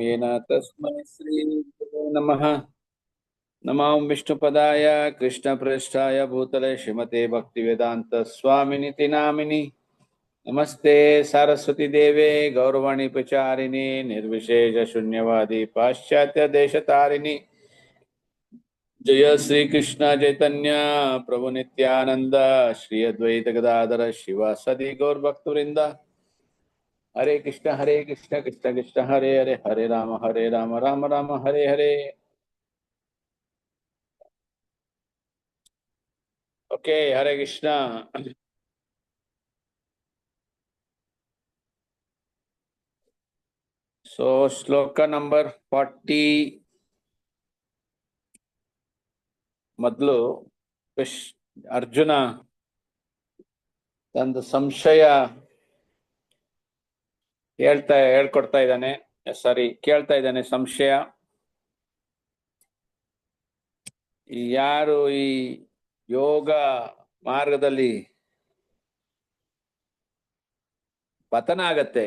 येन तस्मै श्री नमः। नमो विष्णुपदाय कृष्णप्रेष्ठाय भूतले श्रीमते भक्तिवेदांत स्वामिनिति नामिनि। नमस्ते सरस्वती देवे गौरवाणी प्रचारिणि निर्विशेष शून्यवादी पाश्चात्य देशतारिणि। जय श्री कृष्ण चैतन्य प्रभु नित्यानंद श्री अद्वैत गदाधर शिवासदि गौर भक्तवृंद। हरे कृष्ण कृष्ण कृष्ण हरे हरे हरे राम राम राम हरे हरे। ओके, हरे कृष्ण। सो श्लोक नंबर 40 ಮೊದಲು ಅರ್ಜುನ ತಂದು ಸಂಶಯ ಹೇಳ್ಕೊಡ್ತಾ ಇದ್ದಾನೆ. ಕೇಳ್ತಾ ಇದ್ದಾನೆ ಸಂಶಯ. ಯಾರು ಈ ಯೋಗ ಮಾರ್ಗದಲ್ಲಿ ಪತನ ಆಗತ್ತೆ,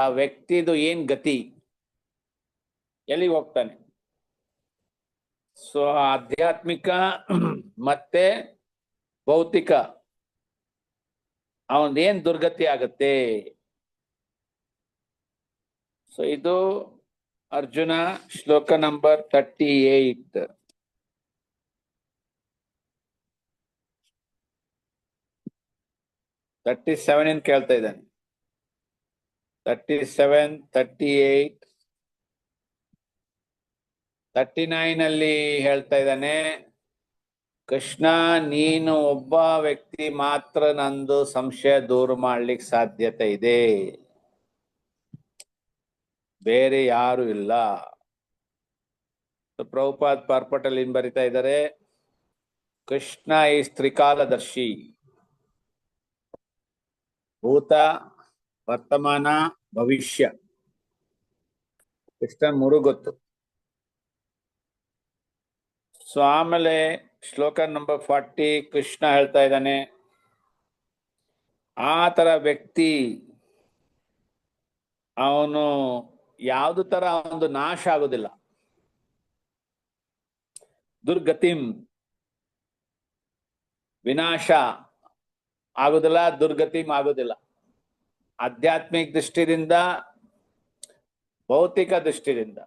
ಆ ವ್ಯಕ್ತಿದು ಏನ್ ಗತಿ, ಎಲ್ಲಿಗೆ ಹೋಗ್ತಾನೆ? ಸೊ ಆಧ್ಯಾತ್ಮಿಕ ಮತ್ತೆ ಭೌತಿಕ ಅವನೇನ್ ದುರ್ಗತಿ ಆಗತ್ತೆ. ಸೊ ಇದು ಅರ್ಜುನ ಶ್ಲೋಕ ನಂಬರ್ 38. 37 ಕೇಳ್ತಾ ಇದ್ದಾನೆ. 37, 38, 39 ಅಲ್ಲಿ ಹೇಳ್ತಾ ಇದ್ದಾನೆ, ಕೃಷ್ಣ ನೀನು ಒಬ್ಬ ವ್ಯಕ್ತಿ ಮಾತ್ರ ನಂದು ಸಂಶಯ ದೂರ ಮಾಡ್ಲಿಕ್ಕೆ ಸಾಧ್ಯತೆ ಇದೆ, ಬೇರೆ ಯಾರು ಇಲ್ಲ. ಪ್ರಭುಪಾದ್ ಪರ್ಪಟಲ್ಲಿ ಬರಿತಾ ಇದ್ದಾರೆ, ಕೃಷ್ಣ ಈಸ್ ತ್ರಿಕಾಲದರ್ಶಿ, ಭೂತ ವರ್ತಮಾನ ಭವಿಷ್ಯ. ಕೃಷ್ಣ ಮೂರು ಗೊತ್ತು. ಸೊ ಆಮೇಲೆ ಶ್ಲೋಕ ನಂಬರ್ 40 ಕೃಷ್ಣ ಹೇಳ್ತಾ ಇದ್ದಾನೆ, ಆ ತರ ವ್ಯಕ್ತಿ ಅವನು ಯಾವ್ದು ತರ ಒಂದು ನಾಶ ಆಗುದಿಲ್ಲ, ದುರ್ಗತಿಂ ವಿನಾಶ ಆಗುದಿಲ್ಲ, ದುರ್ಗತಿಂ ಆಗುದಿಲ್ಲ. ಆಧ್ಯಾತ್ಮಿಕ ದೃಷ್ಟಿಯಿಂದ, ಭೌತಿಕ ದೃಷ್ಟಿಯಿಂದ.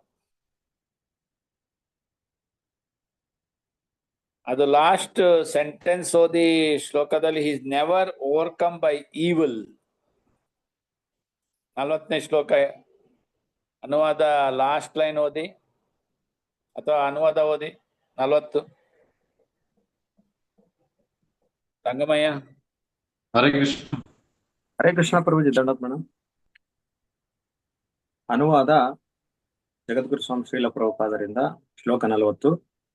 ಅದು ಲಾಸ್ಟ್ ಸೆಂಟೆನ್ಸ್ ಓದಿ ಶ್ಲೋಕದಲ್ಲಿ, is never overcome by evil. 40ನೇ ಶ್ಲೋಕ ಅನುವಾದ ಲಾಸ್ಟ್ ಲೈನ್ ಓದಿ, ಅಥವಾ ಅನುವಾದ ಓದಿ 40. ರಂಗಮಯ್ಯ. ಹರೇ ಕೃಷ್ಣ. ಹರೇ ಕೃಷ್ಣ ಪ್ರಭುಜಿ, ದಂಡೋತ್ ಮೇಡಮ್. ಅನುವಾದ ಜಗದ್ಗುರು ಸ್ವಾಮಿ ಶ್ರೀಲ ಪ್ರಭುಪಾದರಿಂದ. ಶ್ಲೋಕ 40.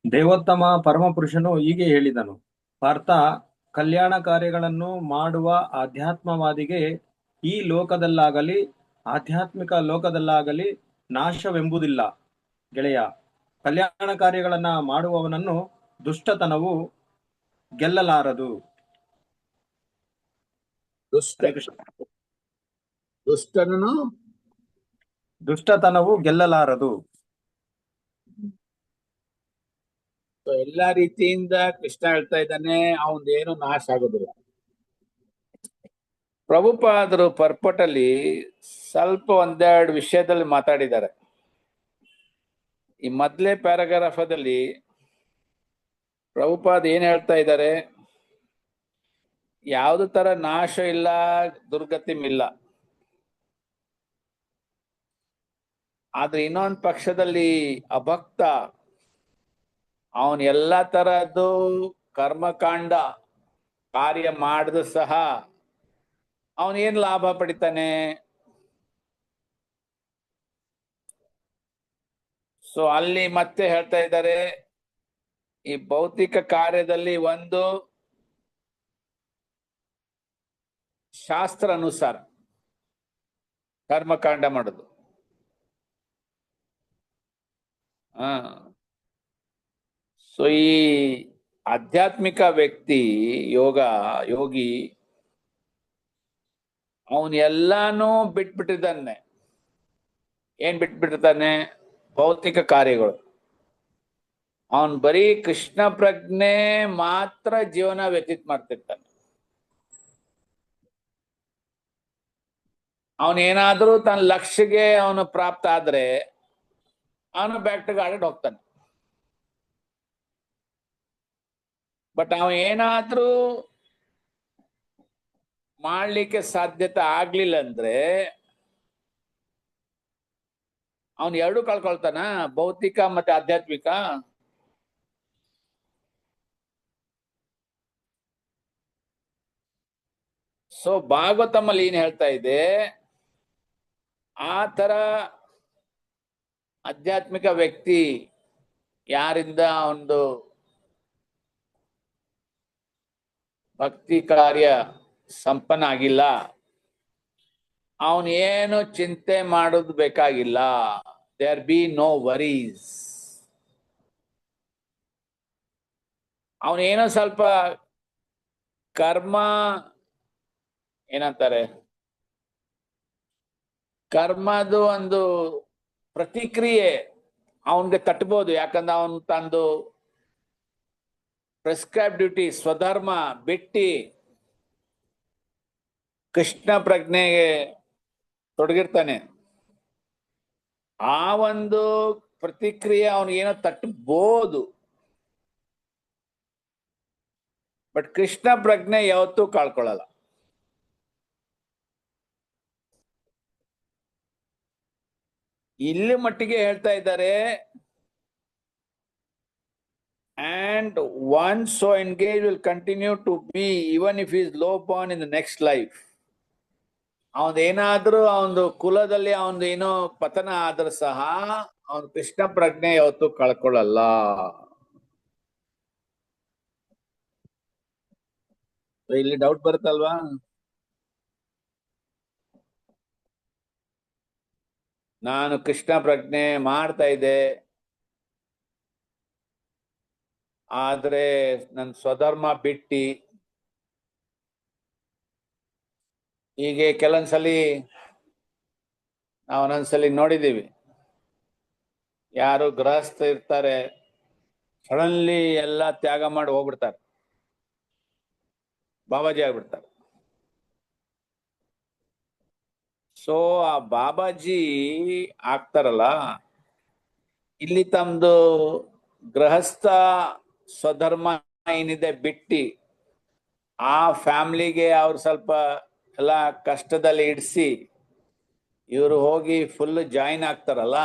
ದೇವೋತ್ತಮ ಪರಮಪುರುಷನು ಹೀಗೆ ಹೇಳಿದನು, ಪಾರ್ಥ, ಕಲ್ಯಾಣ ಕಾರ್ಯಗಳನ್ನು ಮಾಡುವ ಆಧ್ಯಾತ್ಮವಾದಿಗೆ ಈ ಲೋಕದಲ್ಲಾಗಲಿ ಆಧ್ಯಾತ್ಮಿಕ ಲೋಕದಲ್ಲಾಗಲಿ ನಾಶವೆಂಬುದಿಲ್ಲ. ಗೆಳೆಯ, ಕಲ್ಯಾಣ ಕಾರ್ಯಗಳನ್ನ ಮಾಡುವವನನ್ನು ದುಷ್ಟತನವು ಗೆಲ್ಲಲಾರದು. ದುಷ್ಟತನವು ಗೆಲ್ಲಲಾರದು. ಎಲ್ಲಾ ರೀತಿಯಿಂದ ಕೃಷ್ಣ ಹೇಳ್ತಾ ಇದ್ದಾನೆ, ಅವನದೇನು ನಾಶ ಆಗೋದಿಲ್ಲ. ಪ್ರಭುಪಾದರು ಪರ್ಪಟಲ್ಲಿ ಸ್ವಲ್ಪ ಒಂದೆರಡು ವಿಷಯದಲ್ಲಿ ಮಾತಾಡಿದ್ದಾರೆ. ಈ ಮೊದಲೇ ಪ್ಯಾರಾಗ್ರಾಫದಲ್ಲಿ ಪ್ರಭುಪಾದ್ ಏನ್ ಹೇಳ್ತಾ ಇದ್ದಾರೆ, ಯಾವ್ದು ತರ ನಾಶ ಇಲ್ಲ, ದುರ್ಗತಿಮಿಲ್ಲ. ಆದ್ರೆ ಇನ್ನೊಂದು ಪಕ್ಷದಲ್ಲಿ ಅಭಕ್ತ ಅವನ್ ಎಲ್ಲಾ ತರದ್ದು ಕರ್ಮಕಾಂಡ ಕಾರ್ಯ ಮಾಡಿದ್ರು ಸಹ ಅವನ್ ಏನ್ ಲಾಭ ಪಡಿತಾನೆ? ಸೊ ಅಲ್ಲಿ ಮತ್ತೆ ಹೇಳ್ತಾ ಇದ್ದಾರೆ, ಈ ಭೌತಿಕ ಕಾರ್ಯದಲ್ಲಿ ಒಂದು ಶಾಸ್ತ್ರ ಅನುಸಾರ ಕರ್ಮಕಾಂಡ ಮಾಡುದು. ಸೊ ಈ ಆಧ್ಯಾತ್ಮಿಕ ವ್ಯಕ್ತಿ ಯೋಗಿ ಅವನ್ ಎಲ್ಲಾನು ಬಿಟ್ಬಿಟ್ಟಿದ್ದಾನೆ. ಏನ್ ಬಿಟ್ಬಿಟ್ಟಿರ್ತಾನೆ? ಭೌತಿಕ ಕಾರ್ಯಗಳು. ಅವನ್ ಬರೀ ಕೃಷ್ಣ ಪ್ರಜ್ಞೆ ಮಾತ್ರ ಜೀವನ ವ್ಯತೀತ ಮಾಡ್ತಿರ್ತಾನೆ. ಅವನೇನಾದ್ರೂ ತನ್ನ ಲಕ್ಷ್ಯಗೆ ಅವನು ಪ್ರಾಪ್ತ ಆದ್ರೆ ಅವನು ಬ್ಯಾಕ್ ಟು ಗಾರ್ಡನ್ ಹೋಗ್ತಾನೆ. ಬಟ್ ಅವ ಏನಾದ್ರೂ ಮಾಡ್ಲಿಕ್ಕೆ ಸಾಧ್ಯತೆ ಆಗ್ಲಿಲ್ಲ ಅಂದ್ರೆ ಅವನ್ ಎರಡು ಕಳ್ಕೊಳ್ತಾನ, ಭೌತಿಕ ಮತ್ತೆ ಆಧ್ಯಾತ್ಮಿಕ. ಸೊ ಭಾಗವತಮಲ್ಲಿ ಏನ್ ಹೇಳ್ತಾ ಇದೆ, ಆ ತರ ಆಧ್ಯಾತ್ಮಿಕ ವ್ಯಕ್ತಿ ಯಾರಿಂದ ಒಂದು ಭಕ್ತಿ ಕಾರ್ಯ ಸಂಪನ್ನ ಆಗಿಲ್ಲ, ಅವನ್ ಏನು ಚಿಂತೆ ಮಾಡೋದು ಬೇಕಾಗಿಲ್ಲ. There be no worries. ಅವನೇನೋ ಸ್ವಲ್ಪ ಕರ್ಮ ಏನಂತಾರೆ, ಕರ್ಮದು ಒಂದು ಪ್ರತಿಕ್ರಿಯೆ ಅವನ್ಗೆ ತಟ್ಟಬಹುದು. ಯಾಕಂದ್ರೆ ಅವನ್ ತಂದು ಪ್ರಿಸ್ಕ್ರೈಬ್ ಡ್ಯೂಟಿ ಸ್ವಧರ್ಮ ಬಿಟ್ಟು ಕೃಷ್ಣ ಪ್ರಜ್ಞೆಗೆ ತೊಡಗಿರ್ತಾನೆ. ಆ ಒಂದು ಪ್ರತಿಕ್ರಿಯೆ ಅವನಿಗೇನೋ ತಟ್ಟಬಹುದು. ಬಟ್ ಕೃಷ್ಣ ಪ್ರಜ್ಞೆ ಯಾವತ್ತೂ ಕಳ್ಕೊಳ್ಳಲ್ಲ. ಇಲ್ಲಿ ಮಟ್ಟಿಗೆ ಹೇಳ್ತಾ ಇದ್ದಾರೆ, and one so engaged will continue to be even if he is low born in the next life. ಅವನೇನಾದ್ರೂ ಅವನು ಕುಲದಲ್ಲಿ ಅವನು ಏನೋ ಪತನ ಆದ್ರೂ ಸಹ ಅವನು ಕೃಷ್ಣ ಪ್ರಜ್ಞೆ ಯಾವತ್ತೂ ಕಳ್ಕೊಳ್ಳಲ್ಲ. ಇಲ್ಲಿ ಡೌಟ್ ಬರುತ್ತಲ್ವಾ? ನಾನು ಕೃಷ್ಣ ಪ್ರಜ್ಞೆ ಮಾಡ್ತಾ ಇದ್ದೆ, ಆದ್ರೆ ನನ್ನ ಸ್ವಧರ್ಮ ಬಿಟ್ಟಿ ಹೀಗೆ ಕೆಲವೊಂದ್ಸಲಿ ನಾವು ಒಂದೊಂದ್ಸಲಿ ನೋಡಿದೀವಿ, ಯಾರು ಗೃಹಸ್ಥ ಇರ್ತಾರೆ, ಸಡನ್ಲಿ ಎಲ್ಲ ತ್ಯಾಗ ಮಾಡಿ ಹೋಗ್ಬಿಡ್ತಾರೆ, ಬಾಬಾಜಿ ಆಗ್ಬಿಡ್ತಾರೆ. ಸೊ ಆ ಬಾಬಾಜಿ ಆಗ್ತಾರಲ್ಲ, ಇಲ್ಲಿ ತಮ್ದು ಗೃಹಸ್ಥ ಸ್ವಧರ್ಮ ಏನಿದೆ ಬಿಟ್ಟಿ ಆ ಫ್ಯಾಮಿಲಿಗೆ ಅವ್ರು ಸ್ವಲ್ಪ ಎಲ್ಲ ಕಷ್ಟದಲ್ಲಿ ಇಡಿಸಿ ಇವರು ಹೋಗಿ ಫುಲ್ ಜಾಯಿನ್ ಆಗ್ತಾರಲ್ಲ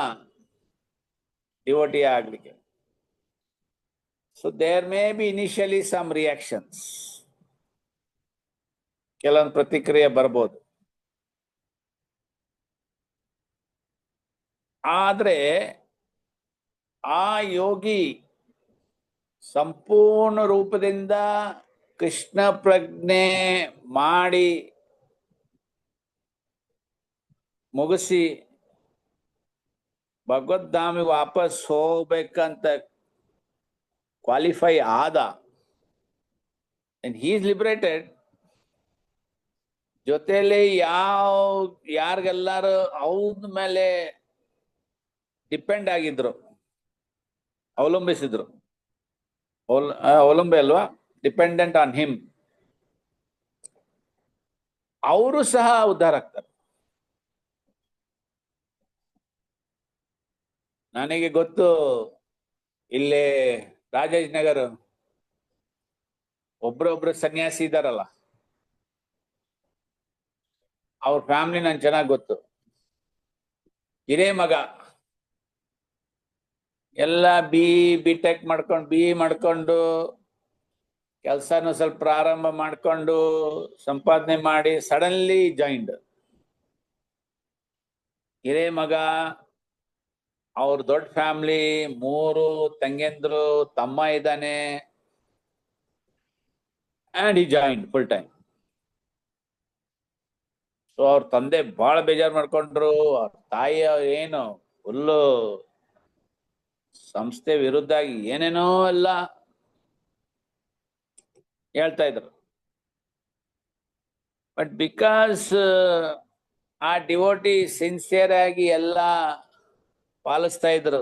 ಡಿವೋಟಿ ಆಗ್ಲಿಕ್ಕೆ. So there may be initially some reactions, ಕೆಲವೊಂದು ಪ್ರತಿಕ್ರಿಯೆ ಬರ್ಬೋದು. ಆದ್ರೆ ಆ ಯೋಗಿ ಸಂಪೂರ್ಣ ರೂಪದಿಂದ ಕೃಷ್ಣ ಪ್ರಜ್ಞೆ ಮಾಡಿ ಮುಗಿಸಿ ಭಗವದ್ಧಾಮಿಗೆ ವಾಪಸ್ ಹೋಗ್ಬೇಕಂತ ಕ್ವಾಲಿಫೈ ಆದ, ಅಂಡ್ ಹಿ ಈಸ್ ಲಿಬರೇಟೆಡ್. ಜೊತೆಲಿ ಯಾರಿಗೆಲ್ಲಾರು ಅವ್ರ ಮೇಲೆ ಡಿಪೆಂಡ್ ಆಗಿದ್ರು, ಅವಲಂಬಿಸಿದ್ರು, ಅವಲಂಬಿ ಅಲ್ವಾ, ಡಿಪೆಂಡೆಂಟ್ ಆನ್ ಹಿಮ್, ಅವರು ಸಹ ಉದ್ಧಾರ ಆಗ್ತಾರೆ. ನನಗೆ ಗೊತ್ತು, ಇಲ್ಲೇ ರಾಜಾಜಿನಗರ್ ಒಬ್ರೊಬ್ರು ಸನ್ಯಾಸಿ ಇದ್ದಾರಲ್ಲ, ಅವ್ರ ಫ್ಯಾಮಿಲಿ ನನ್ಗೆ ಚೆನ್ನಾಗಿ ಗೊತ್ತು. ಹಿರೇ ಮಗ ಎಲ್ಲ ಬಿ.ಟೆಕ್ ಮಾಡ್ಕೊಂಡು ಮಾಡ್ಕೊಂಡು ಕೆಲಸನೂ ಸ್ವಲ್ಪ ಪ್ರಾರಂಭ ಮಾಡ್ಕೊಂಡು ಸಂಪಾದನೆ ಮಾಡಿ ಸಡನ್ಲಿ ಜಾಯಿಂಡ್. ಹಿರೇ ಮಗ, ಅವ್ರ ದೊಡ್ಡ ಫ್ಯಾಮಿಲಿ, 3 ತಂಗಿಯಂದ್ರು, ತಮ್ಮ ಇದ್ದಾನೆ, ಅಂಡ್ ಈ ಜಾಯಿಂಡ್ ಫುಲ್ ಟೈಮ್. ಸೊ ಅವ್ರ ತಂದೆ ಬಹಳ ಬೇಜಾರು ಮಾಡ್ಕೊಂಡ್ರು. ಅವ್ರ ತಾಯಿ ಏನು ಫುಲ್ಲು ಸಂಸ್ಥೆ ವಿರುದ್ಧ ಏನೇನೋ ಎಲ್ಲ ಹೇಳ್ತಾ ಇದ್ರು. ಬಟ್ ಬಿಕಾಸ್ ಆ ಡಿವೋಟಿ ಸಿನ್ಸಿಯರ್ ಆಗಿ ಎಲ್ಲ ಪಾಲಿಸ್ತಾ ಇದ್ರು.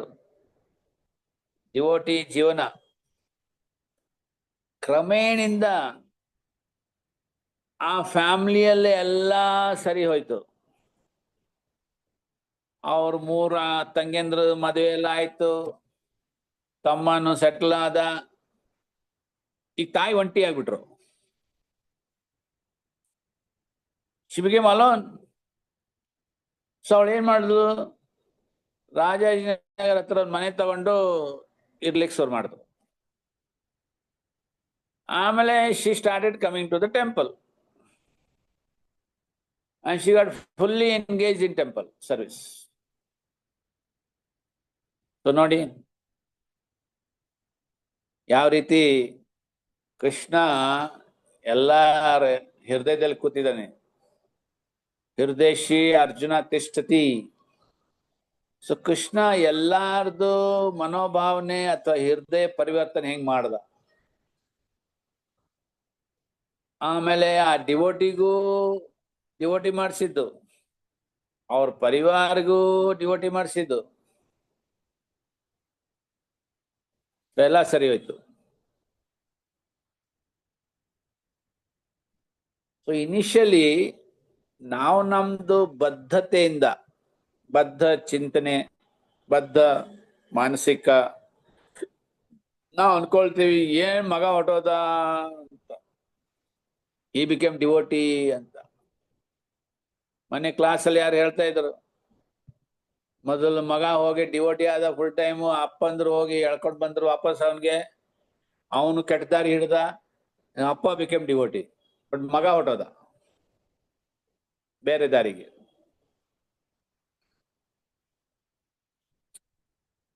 ಡಿವೋಟಿ ಜೀವನ ಕ್ರಮೇಣಿಂದ ಆ ಫ್ಯಾಮಿಲಿಯಲ್ಲಿ ಎಲ್ಲ ಸರಿ ಹೋಯ್ತು. ಅವ್ರ 3 ತಂಗಿಯಂದ್ರ ಮದುವೆ ಎಲ್ಲ ಆಯ್ತು, ತಮ್ಮನು ಸೆಟ್ಲ್ ಆದ. ಈಗ ತಾಯಿ ಒಂಟಿ ಆಗ್ಬಿಟ್ರು. ಶಿಬಿಗೆ ಮಾಲೋನ್. ಸೊ ಅವಳು ಏನ್ ಮಾಡಿದ್ಲು, ರಾಜಾಜಿನಗರ ಹತ್ರ ಒಂದು ಮನೆ ತಗೊಂಡು ಇರ್ಲಿಕ್ಕೆ ಶುರು ಮಾಡಿದ್ರು. ಆಮೇಲೆ she started coming to the temple and she got fully engaged in temple service. So ನೋಡಿ ಯಾವ ರೀತಿ ಕೃಷ್ಣ ಎಲ್ಲರ ಹೃದಯದಲ್ಲಿ ಕೂತಿದ್ದಾನೆ. ಹೃದಯಶಿ ಅರ್ಜುನ ತಿಷ್ಠತಿ. ಸೊ ಕೃಷ್ಣ ಎಲ್ಲಾರ್ದು ಮನೋಭಾವನೆ ಅಥವಾ ಹೃದಯ ಪರಿವರ್ತನೆ ಹೆಂಗ್ ಮಾಡ್ದ. ಆಮೇಲೆ ಆ ಡಿವೋಟಿ ಮಾಡಿಸಿದ್ದು, ಅವ್ರ ಪರಿವಾರಿಗೂ ಡಿವೋಟಿ ಮಾಡಿಸಿದ್ದು, ಎಲ್ಲ ಸರಿ ಹೋಯ್ತು. ಸೊ ಇನಿಷಿಯಲಿ ನಾವು ನಮ್ದು ಬದ್ಧತೆಯಿಂದ, ಬದ್ಧ ಚಿಂತನೆ, ಬದ್ಧ ಮಾನಸಿಕ, ನಾವು ಅನ್ಕೊಳ್ತೀವಿ ಏನ್ ಮಗ ಹೊಟ್ಟೋದ ಅಂತ, ಈ ಬಿಕೇಮ್ ಡಿವೋಟಿ ಅಂತ. ಮೊನ್ನೆ ಕ್ಲಾಸಲ್ಲಿ ಯಾರು ಹೇಳ್ತಾ ಇದ್ರು, ಮೊದಲು ಮಗ ಹೋಗಿ ಡಿವೋಟಿ ಆದ ಫುಲ್ ಟೈಮು, ಅಪ್ಪಂದ್ರು ಹೋಗಿ ಎಳ್ಕೊಂಡು ಬಂದ್ರು ವಾಪಸ್ ಅವನ್ಗೆ, ಅವನು ಕೆಟ್ಟ ದಾರಿ ಹಿಡ್ದ, ಅಪ್ಪ ಬಿಕೇಮ್ ಡಿವೋಟಿ, ಬಟ್ ಮಗ ಹೊಟ್ಟೋದ ಬೇರೆ ದಾರಿಗೆ.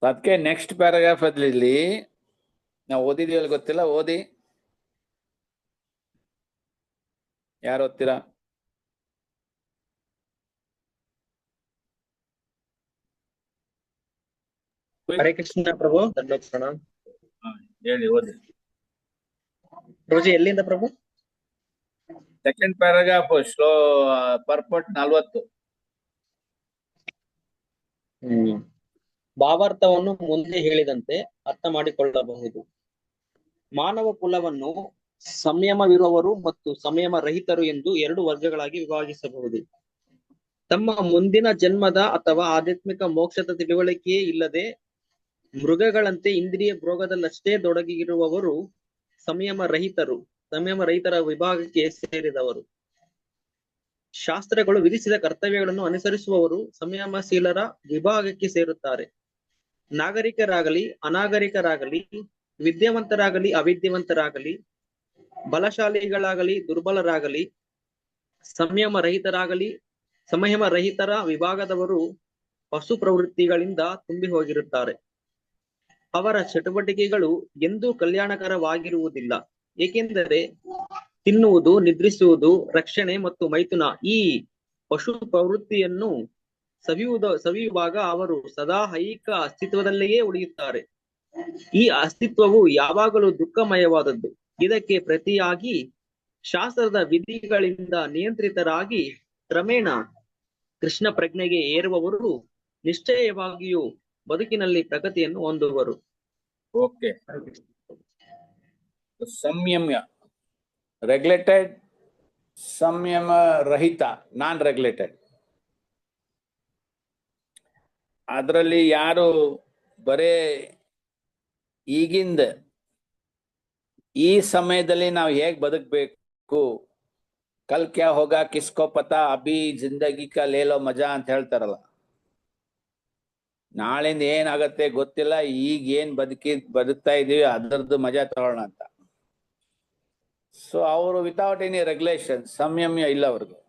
ಅದಕ್ಕೆ ನೆಕ್ಸ್ಟ್ ಪ್ಯಾರಾಗ್ರಾಫ್ ಅಲ್ಲಿ ನಾವು ಓದಿದೀವಲ್ಲಿ ಗೊತ್ತಿಲ್ಲ, ಓದಿ. ಯಾರು ಓದ್ತೀರಾ? ಹರೇ ಕೃಷ್ಣ ಪ್ರಭು, ದಂಡೋತ್ ಪ್ರಣಾಮ್. ಹೇಳಿ, ಓದಿ. ಪ್ರಭುಜಿ ಎಲ್ಲಿಂದ ಪ್ರಭು? Second paragraph, ಪರ್ಪಟ್ 40. ಭಾವಾರ್ಥವನ್ನು ಮುಂದೆ ಹೇಳಿದಂತೆ ಅರ್ಥ ಮಾಡಿಕೊಳ್ಳಬಹುದು. ಮಾನವ ಕುಲವನ್ನು ಸಂಯಮವಿರುವವರು ಮತ್ತು ಸಂಯಮ ರಹಿತರು ಎಂದು 2 ವರ್ಗಗಳಾಗಿ ವಿಭಾಗಿಸಬಹುದು. ತಮ್ಮ ಮುಂದಿನ ಜನ್ಮದ ಅಥವಾ ಆಧ್ಯಾತ್ಮಿಕ ಮೋಕ್ಷದ ತಿಳುವಳಿಕೆಯೇ ಇಲ್ಲದೆ ಮೃಗಗಳಂತೆ ಇಂದ್ರಿಯ ಭೋಗದಲ್ಲಷ್ಟೇ ತೊಡಗಿರುವವರು ಸಂಯಮ ರಹಿತರ ವಿಭಾಗಕ್ಕೆ ಸೇರಿದವರು. ಶಾಸ್ತ್ರಗಳು ವಿಧಿಸಿದ ಕರ್ತವ್ಯಗಳನ್ನು ಅನುಸರಿಸುವವರು ಸಂಯಮಶೀಲರ ವಿಭಾಗಕ್ಕೆ ಸೇರುತ್ತಾರೆ. ನಾಗರಿಕರಾಗಲಿ ಅನಾಗರಿಕರಾಗಲಿ, ವಿದ್ಯಾವಂತರಾಗಲಿ ಅವಿದ್ಯಾವಂತರಾಗಲಿ, ಬಲಶಾಲಿಗಳಾಗಲಿ ದುರ್ಬಲರಾಗಲಿ, ಸಂಯಮ ರಹಿತರ ವಿಭಾಗದವರು ಪಶು ಪ್ರವೃತ್ತಿಗಳಿಂದ ತುಂಬಿ ಹೋಗಿರುತ್ತಾರೆ. ಅವರ ಚಟುವಟಿಕೆಗಳು ಎಂದೂ ಕಲ್ಯಾಣಕರವಾಗಿರುವುದಿಲ್ಲ, ಏಕೆಂದರೆ ತಿನ್ನುವುದು, ನಿದ್ರಿಸುವುದು, ರಕ್ಷಣೆ ಮತ್ತು ಮೈಥುನ ಈ ಪಶು ಪ್ರವೃತ್ತಿಯನ್ನು ಸವಿಯುವಾಗ ಅವರು ಸದಾ ಐಹಿಕ ಅಸ್ತಿತ್ವದಲ್ಲಿಯೇ ಉಳಿಯುತ್ತಾರೆ. ಈ ಅಸ್ತಿತ್ವವು ಯಾವಾಗಲೂ ದುಃಖಮಯವಾದದ್ದು. ಇದಕ್ಕೆ ಪ್ರತಿಯಾಗಿ ಶಾಸ್ತ್ರದ ವಿಧಿಗಳಿಂದ ನಿಯಂತ್ರಿತರಾಗಿ ಕ್ರಮೇಣ ಕೃಷ್ಣ ಪ್ರಜ್ಞೆಗೆ ಏರುವವರು ನಿಶ್ಚಯವಾಗಿಯೂ ಬದುಕಿನಲ್ಲಿ ಪ್ರಗತಿಯನ್ನು ಹೊಂದುವರು. ಓಕೆ. ಸಂಯಮ ರೆಗ್ಯುಲೇಟೆಡ್, ಸಂಯಮ ರಹಿತ ನಾನ್ ರೆಗ್ಯುಲೇಟೆಡ್. ಅದರಲ್ಲಿ ಯಾರು ಬರೇ ಈಗಿಂದ ಈ ಸಮಯದಲ್ಲಿ ನಾವು ಹೇಗ್ ಬದುಕಬೇಕು, ಕಲ್ ಕ್ಯಾ ಹೋಗಾ ಕಿಸ್ಕೋ ಪತಾ, ಅಭಿ ಜಿಂದಗಿ ಕಾ ಲೇಲೋ ಮಜಾ ಅಂತ ಹೇಳ್ತಾರಲ್ಲ, ನಾಳಿಂದ ಏನಾಗತ್ತೆ ಗೊತ್ತಿಲ್ಲ, ಈಗ ಏನ್ ಬದುಕ್ತಾ ಇದೀವಿ ಅದರದ್ದು ಮಜಾ ತಗೊಳ್ಳೋಣ ಅಂತ. ಸೊ ಅವರು ವಿತೌಟ್ ಎನಿ ರೆಗ್ಯುಲೇಷನ್, ಸಂಯಮ ಇಲ್ಲ ಅವ್ರಿಗೆ.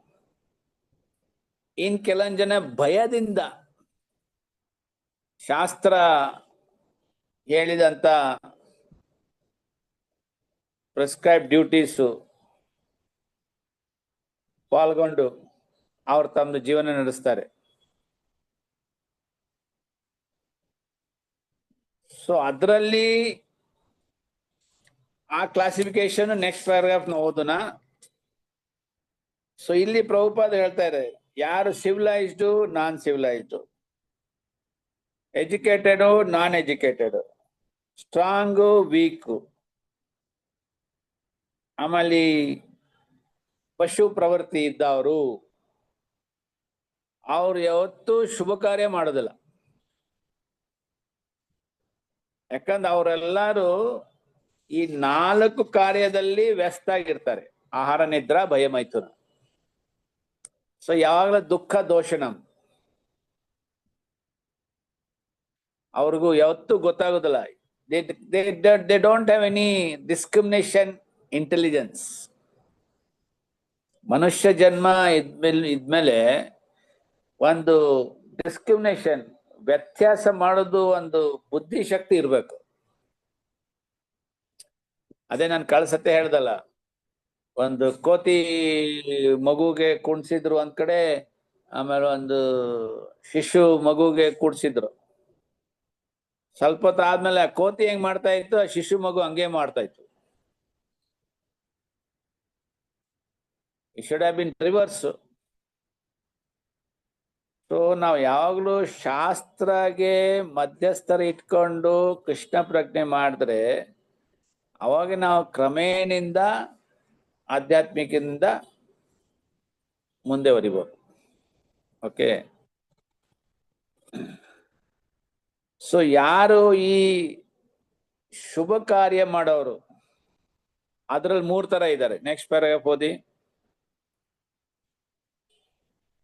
ಇನ್ ಕೆಲವೊಂದು ಜನ ಭಯದಿಂದ ಶಾಸ್ತ್ರ ಹೇಳಿದಂತ ಪ್ರಿಸ್ಕ್ರೈಬ್ ಡ್ಯೂಟೀಸು ಪಾಲ್ಗೊಂಡು ಅವ್ರು ತಮ್ಮ ಜೀವನ ನಡೆಸ್ತಾರೆ. ಸೊ ಅದರಲ್ಲಿ ಆ ಕ್ಲಾಸಿಫಿಕೇಶನ್ ನೆಕ್ಸ್ಟ್ ಪ್ಯಾರಾಗ್ರಾಫ್ ನ ಓದೋಣ. ಸೊ ಇಲ್ಲಿ ಪ್ರಭುಪಾದ ಹೇಳ್ತಾ ಇದ್ದಾರೆ, ಯಾರು ಸಿವಿಲೈಸ್ಡು, ನಾನ್ ಸಿವಿಲೈಸ್ಡು. ಎಜುಕೇಟೆಡ್, ನಾನ್ ಎಜುಕೇಟೆಡ್, ಸ್ಟ್ರಾಂಗ್, ವೀಕ್, ಆಮೇಲೆ ಪಶು ಪ್ರವೃತ್ತಿ ಇದ್ದವರು, ಅವ್ರು ಯಾವತ್ತೂ ಶುಭ ಕಾರ್ಯ ಮಾಡೋದಿಲ್ಲ. ಯಾಕಂದ್ರೆ ಅವರೆಲ್ಲರೂ ಈ 4 ಕಾರ್ಯದಲ್ಲಿ ವ್ಯಸ್ತ ಆಗಿರ್ತಾರೆ: ಆಹಾರ, ನಿದ್ರಾ, ಭಯ, ಮೈಥುನ. ಸೊ ಯಾವಾಗಲೂ ದುಃಖ ದೋಷಣಂ ಅವ್ರಿಗೂ ಯಾವತ್ತೂ ಗೊತ್ತಾಗೋದಿಲ್ಲ. They don't have any discrimination intelligence. ಮನುಷ್ಯ ಜನ್ಮ ಇದ್ಮೇಲೆ ಒಂದು ಡಿಸ್ಕ್ರಿಮಿನೇಷನ್, ವ್ಯತ್ಯಾಸ ಮಾಡೋದು ಒಂದು ಬುದ್ಧಿಶಕ್ತಿ ಇರ್ಬೇಕು. ಅದೇ ನಾನು ಕಳ್ಸತ್ತೆ ಹೇಳ್ದಲ್ಲ, ಒಂದು ಕೋತಿ ಮಗುಗೆ ಕುಣ್ಸಿದ್ರು ಒಂದ್ ಕಡೆ, ಆಮೇಲೆ ಒಂದು ಶಿಶು ಮಗುಗೆ ಕೂಡ್ಸಿದ್ರು. ಸ್ವಲ್ಪ ಹೊತ್ತು ಆದ್ಮೇಲೆ ಆ ಕೋತಿ ಹೆಂಗ್ ಮಾಡ್ತಾ ಇತ್ತು, ಆ ಶಿಶು ಮಗು ಹಂಗೆ ಮಾಡ್ತಾ ಇತ್ತು. It should have been reverse. So ನಾವು ಯಾವಾಗ್ಲೂ ಶಾಸ್ತ್ರಗೆ ಮಧ್ಯಸ್ಥರ ಇಟ್ಕೊಂಡು ಕೃಷ್ಣ ಪ್ರಜ್ಞೆ ಮಾಡಿದ್ರೆ ಅವಾಗ ನಾವು ಕ್ರಮೇಣಿಂದ ಆಧ್ಯಾತ್ಮಿಕದಿಂದ ಮುಂದೆ ಬರಿಬೋದು. ಓಕೆ. ಸೊ ಯಾರು ಈ ಶುಭ ಕಾರ್ಯ ಮಾಡೋರು, ಅದ್ರಲ್ಲಿ 3 ತರ ಇದ್ದಾರೆ. ನೆಕ್ಸ್ಟ್ ಪ್ಯಾರಾಗ್ರಾಫ್ ಓದಿ.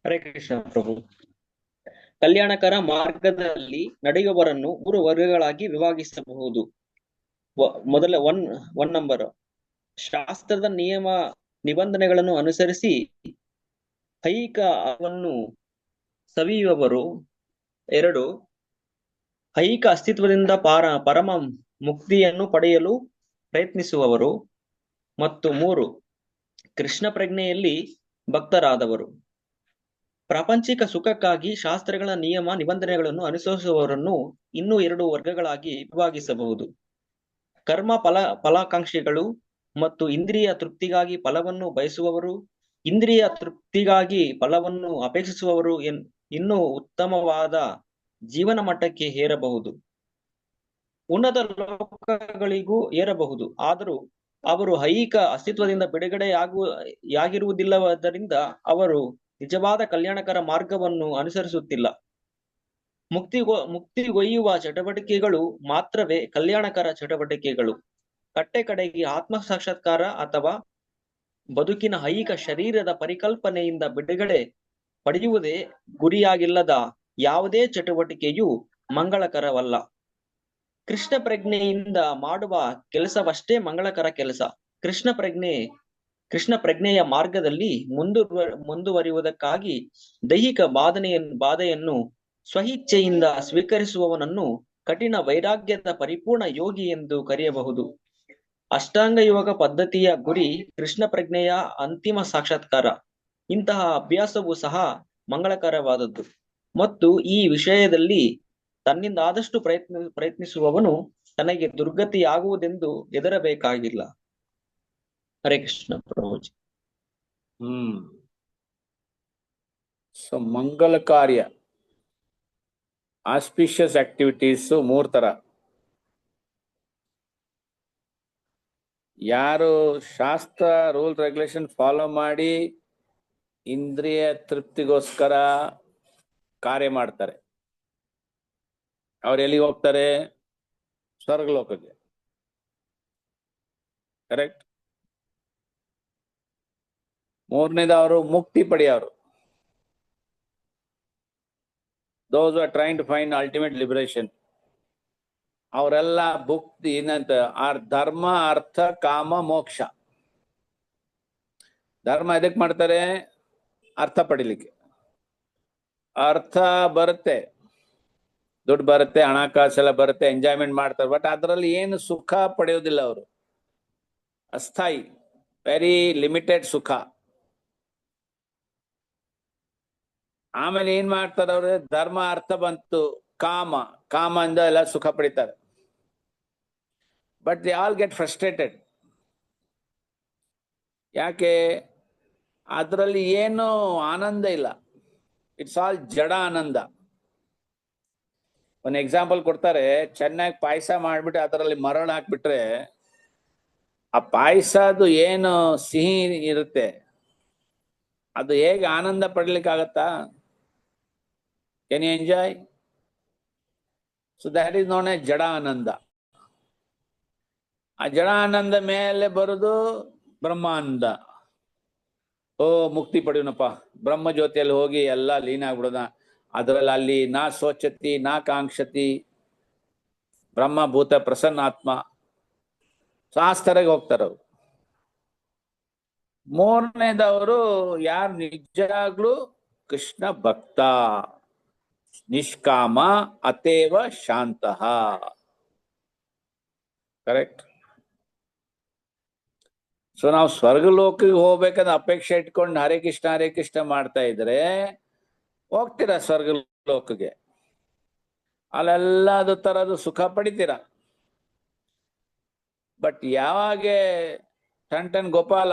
ಹರೇ ಕೃಷ್ಣ ಪ್ರಭು. ಕಲ್ಯಾಣಕರ ಮಾರ್ಗದಲ್ಲಿ ನಡೆಯುವವರನ್ನು 3 ವರ್ಗಗಳಾಗಿ ವಿಭಾಗಿಸಬಹುದು. ಮೊದಲ ಒನ್ ನಂಬರ್, ಶಾಸ್ತ್ರದ ನಿಯಮ ನಿಬಂಧನೆಗಳನ್ನು ಅನುಸರಿಸಿ ಐಹಿಕ ಅವನ್ನು ಸವಿಯುವವರು. 2, ಐಹಿಕ ಅಸ್ತಿತ್ವದಿಂದ ಪರಮ ಮುಕ್ತಿಯನ್ನು ಪಡೆಯಲು ಪ್ರಯತ್ನಿಸುವವರು. ಮತ್ತು 3, ಕೃಷ್ಣ ಪ್ರಜ್ಞೆಯಲ್ಲಿ ಭಕ್ತರಾದವರು. ಪ್ರಾಪಂಚಿಕ ಸುಖಕ್ಕಾಗಿ ಶಾಸ್ತ್ರಗಳ ನಿಯಮ ನಿಬಂಧನೆಗಳನ್ನು ಅನುಸರಿಸುವವರನ್ನು ಇನ್ನೂ 2 ವರ್ಗಗಳಾಗಿ ವಿಭಾಗಿಸಬಹುದು. ಕರ್ಮ ಫಲಾಕಾಂಕ್ಷಿಗಳು ಮತ್ತು ಇಂದ್ರಿಯ ತೃಪ್ತಿಗಾಗಿ ಫಲವನ್ನು ಬಯಸುವವರು. ಇಂದ್ರಿಯ ತೃಪ್ತಿಗಾಗಿ ಫಲವನ್ನು ಅಪೇಕ್ಷಿಸುವವರು ಇನ್ನೂ ಉತ್ತಮವಾದ ಜೀವನ ಮಟ್ಟಕ್ಕೆ ಏರಬಹುದು, ಉನ್ನತ ಲೋಕಗಳಿಗೂ ಏರಬಹುದು. ಆದರೂ ಅವರು ಐಹಿಕ ಅಸ್ತಿತ್ವದಿಂದ ಬಿಡುಗಡೆಯಾಗಿರುವುದಿಲ್ಲವಾದ್ದರಿಂದ ಅವರು ನಿಜವಾದ ಕಲ್ಯಾಣಕರ ಮಾರ್ಗವನ್ನು ಅನುಸರಿಸುತ್ತಿಲ್ಲ. ಮುಕ್ತಿಗೊಯ್ಯುವ ಚಟುವಟಿಕೆಗಳು ಮಾತ್ರವೇ ಕಲ್ಯಾಣಕರ ಚಟುವಟಿಕೆಗಳು. ಕಡೆಗೆ ಆತ್ಮ ಸಾಕ್ಷಾತ್ಕಾರ ಅಥವಾ ಬದುಕಿನ ಐಹಿಕ ಶರೀರದ ಪರಿಕಲ್ಪನೆಯಿಂದ ಬಿಡುಗಡೆ ಪಡೆಯುವುದೇ ಗುರಿಯಾಗಿಲ್ಲದ ಯಾವುದೇ ಚಟುವಟಿಕೆಯು ಮಂಗಳಕರವಲ್ಲ. ಕೃಷ್ಣ ಪ್ರಜ್ಞೆಯಿಂದ ಮಾಡುವ ಕೆಲಸವಷ್ಟೇ ಮಂಗಳಕರ ಕೆಲಸ. ಕೃಷ್ಣ ಪ್ರಜ್ಞೆಯ ಮಾರ್ಗದಲ್ಲಿ ಮುಂದುವರಿಯುವುದಕ್ಕಾಗಿ ದೈಹಿಕ ಬಾಧೆಯನ್ನು ಸ್ವಇಚ್ಛೆಯಿಂದ ಸ್ವೀಕರಿಸುವವನನ್ನು ಕಠಿಣ ವೈರಾಗ್ಯದ ಪರಿಪೂರ್ಣ ಯೋಗಿ ಎಂದು ಕರೆಯಬಹುದು. ಅಷ್ಟಾಂಗ ಯೋಗ ಪದ್ಧತಿಯ ಗುರಿ ಕೃಷ್ಣ ಪ್ರಜ್ಞೆಯ ಅಂತಿಮ ಸಾಕ್ಷಾತ್ಕಾರ. ಇಂತಹ ಅಭ್ಯಾಸವು ಸಹ ಮಂಗಳಕರವಾದದ್ದು ಮತ್ತು ಈ ವಿಷಯದಲ್ಲಿ ತನ್ನಿಂದ ಆದಷ್ಟು ಪ್ರಯತ್ನಿಸುವವನು ತನಗೆ ದುರ್ಗತಿಯಾಗುವುದೆಂದು ಹೆದರಬೇಕಾಗಿಲ್ಲ. ಹರೇ ಕೃಷ್ಣ ಪ್ರಭುಜಿ. ಸೊ ಮಂಗಲ ಕಾರ್ಯ, ಆಸ್ಪಿಷಿಯಸ್ ಆಕ್ಟಿವಿಟೀಸ್ 3 ತರ. ಯಾರು ಶಾಸ್ತ್ರ ರೂಲ್ ರೆಗ್ಯುಲೇಷನ್ ಫಾಲೋ ಮಾಡಿ ಇಂದ್ರಿಯ ತೃಪ್ತಿಗೋಸ್ಕರ ಕಾರ್ಯ ಮಾಡ್ತಾರೆ, ಅವ್ರು ಎಲ್ಲಿಗೆ ಹೋಗ್ತಾರೆ? ಸ್ವರ್ಗಲೋಕಕ್ಕೆ. ಕರೆಕ್ಟ್. 3ನೇದವರು ಮುಕ್ತಿ ಪಡೆಯೋರು. Those who are trying to find ultimate liberation. ಅವರೆಲ್ಲ ಭುಕ್ತಿ ಏನಂತ ಧರ್ಮ, ಅರ್ಥ, ಕಾಮ, ಮೋಕ್ಷ. ಧರ್ಮ ಎದಕ್ ಮಾಡ್ತಾರೆ? ಅರ್ಥ ಪಡಿಲಿಕ್ಕೆ. ಅರ್ಥ ಬರುತ್ತೆ, ದುಡ್ಡು ಬರುತ್ತೆ, ಹಣಕಾಸೆಲ್ಲ ಬರುತ್ತೆ, ಎಂಜಾಯ್ಮೆಂಟ್ ಮಾಡ್ತಾರೆ. ಬಟ್ ಅದರಲ್ಲಿ ಏನು ಸುಖ ಪಡೆಯೋದಿಲ್ಲ ಅವರು. ಅಸ್ಥಾಯಿ, ವೆರಿ ಲಿಮಿಟೆಡ್ ಸುಖ. ಆಮೇಲೆ ಏನ್ ಮಾಡ್ತಾರೆ ಅವ್ರು? ಧರ್ಮ, ಅರ್ಥ ಬಂತು, ಕಾಮ ಇಂದ ಎಲ್ಲ ಸುಖ ಪಡಿತಾರೆ. But they all get frustrated. ಯಾಕೆ? ಅದರಲ್ಲಿ ಏನು ಆನಂದ ಇಲ್ಲ. ಇಟ್ಸ್ ಆಲ್ ಜಡ ಆನಂದ. ಒಂದು ಎಕ್ಸಾಂಪಲ್ ಕೊಡ್ತಾರೆ, ಚೆನ್ನಾಗಿ ಪಾಯಸ ಮಾಡ್ಬಿಟ್ಟು ಅದರಲ್ಲಿ ಮರಳು ಹಾಕ್ಬಿಟ್ರೆ ಆ ಪಾಯಸದು ಏನು ಸಿಹಿ ಇರುತ್ತೆ ಅದು ಹೇಗೆ ಆನಂದ ಪಡ್ಲಿಕ್ಕಾಗತ್ತಾ? Can you enjoy? So that is known a ಜಡ ಆನಂದ. ಆ ಜಡ ಆನಂದ ಮೇಲೆ ಬರುದು ಬ್ರಹ್ಮಾನಂದ. ಓ ಮುಕ್ತಿ ಪಡೆಯೋಣಪ್ಪ, ಬ್ರಹ್ಮ ಜ್ಯೋತಿಯಲ್ಲಿ ಹೋಗಿ ಎಲ್ಲ ಲೀನ ಆಗ್ಬಿಡೋಣ, ಅದರಲ್ಲಿ ಅಲ್ಲಿ ನಾ ಸೋಚತಿ ನಾ ಕಾಂಕ್ಷತಿ, ಬ್ರಹ್ಮಭೂತ ಪ್ರಸನ್ನಾತ್ಮ. ಶಾಸ್ತ್ರಗೆ ಹೋಗ್ತಾರವ್ರು. ಮೂರನೇದವರು ಯಾರು ನಿಜಾಗ್ಲೂ ಕೃಷ್ಣ ಭಕ್ತ, ನಿಷ್ಕಾಮ ಅತೇವ ಶಾಂತಃ. ಕರೆಕ್ಟ್. ಸೊ ನಾವು ಸ್ವರ್ಗಲೋಕಿಗೆ ಹೋಗ್ಬೇಕಂದ್ರೆ ಅಪೇಕ್ಷೆ ಇಟ್ಕೊಂಡು ಹರೇ ಕೃಷ್ಣ ಮಾಡ್ತಾ ಇದ್ರೆ ಹೋಗ್ತೀರಾ ಸ್ವರ್ಗಲೋಕಿಗೆ, ಅಲ್ಲೆಲ್ಲ ಅದು ತರದು ಸುಖ ಪಡಿತೀರ. ಬಟ್ ಯಾವಾಗ ಟನ್ ಗೋಪಾಲ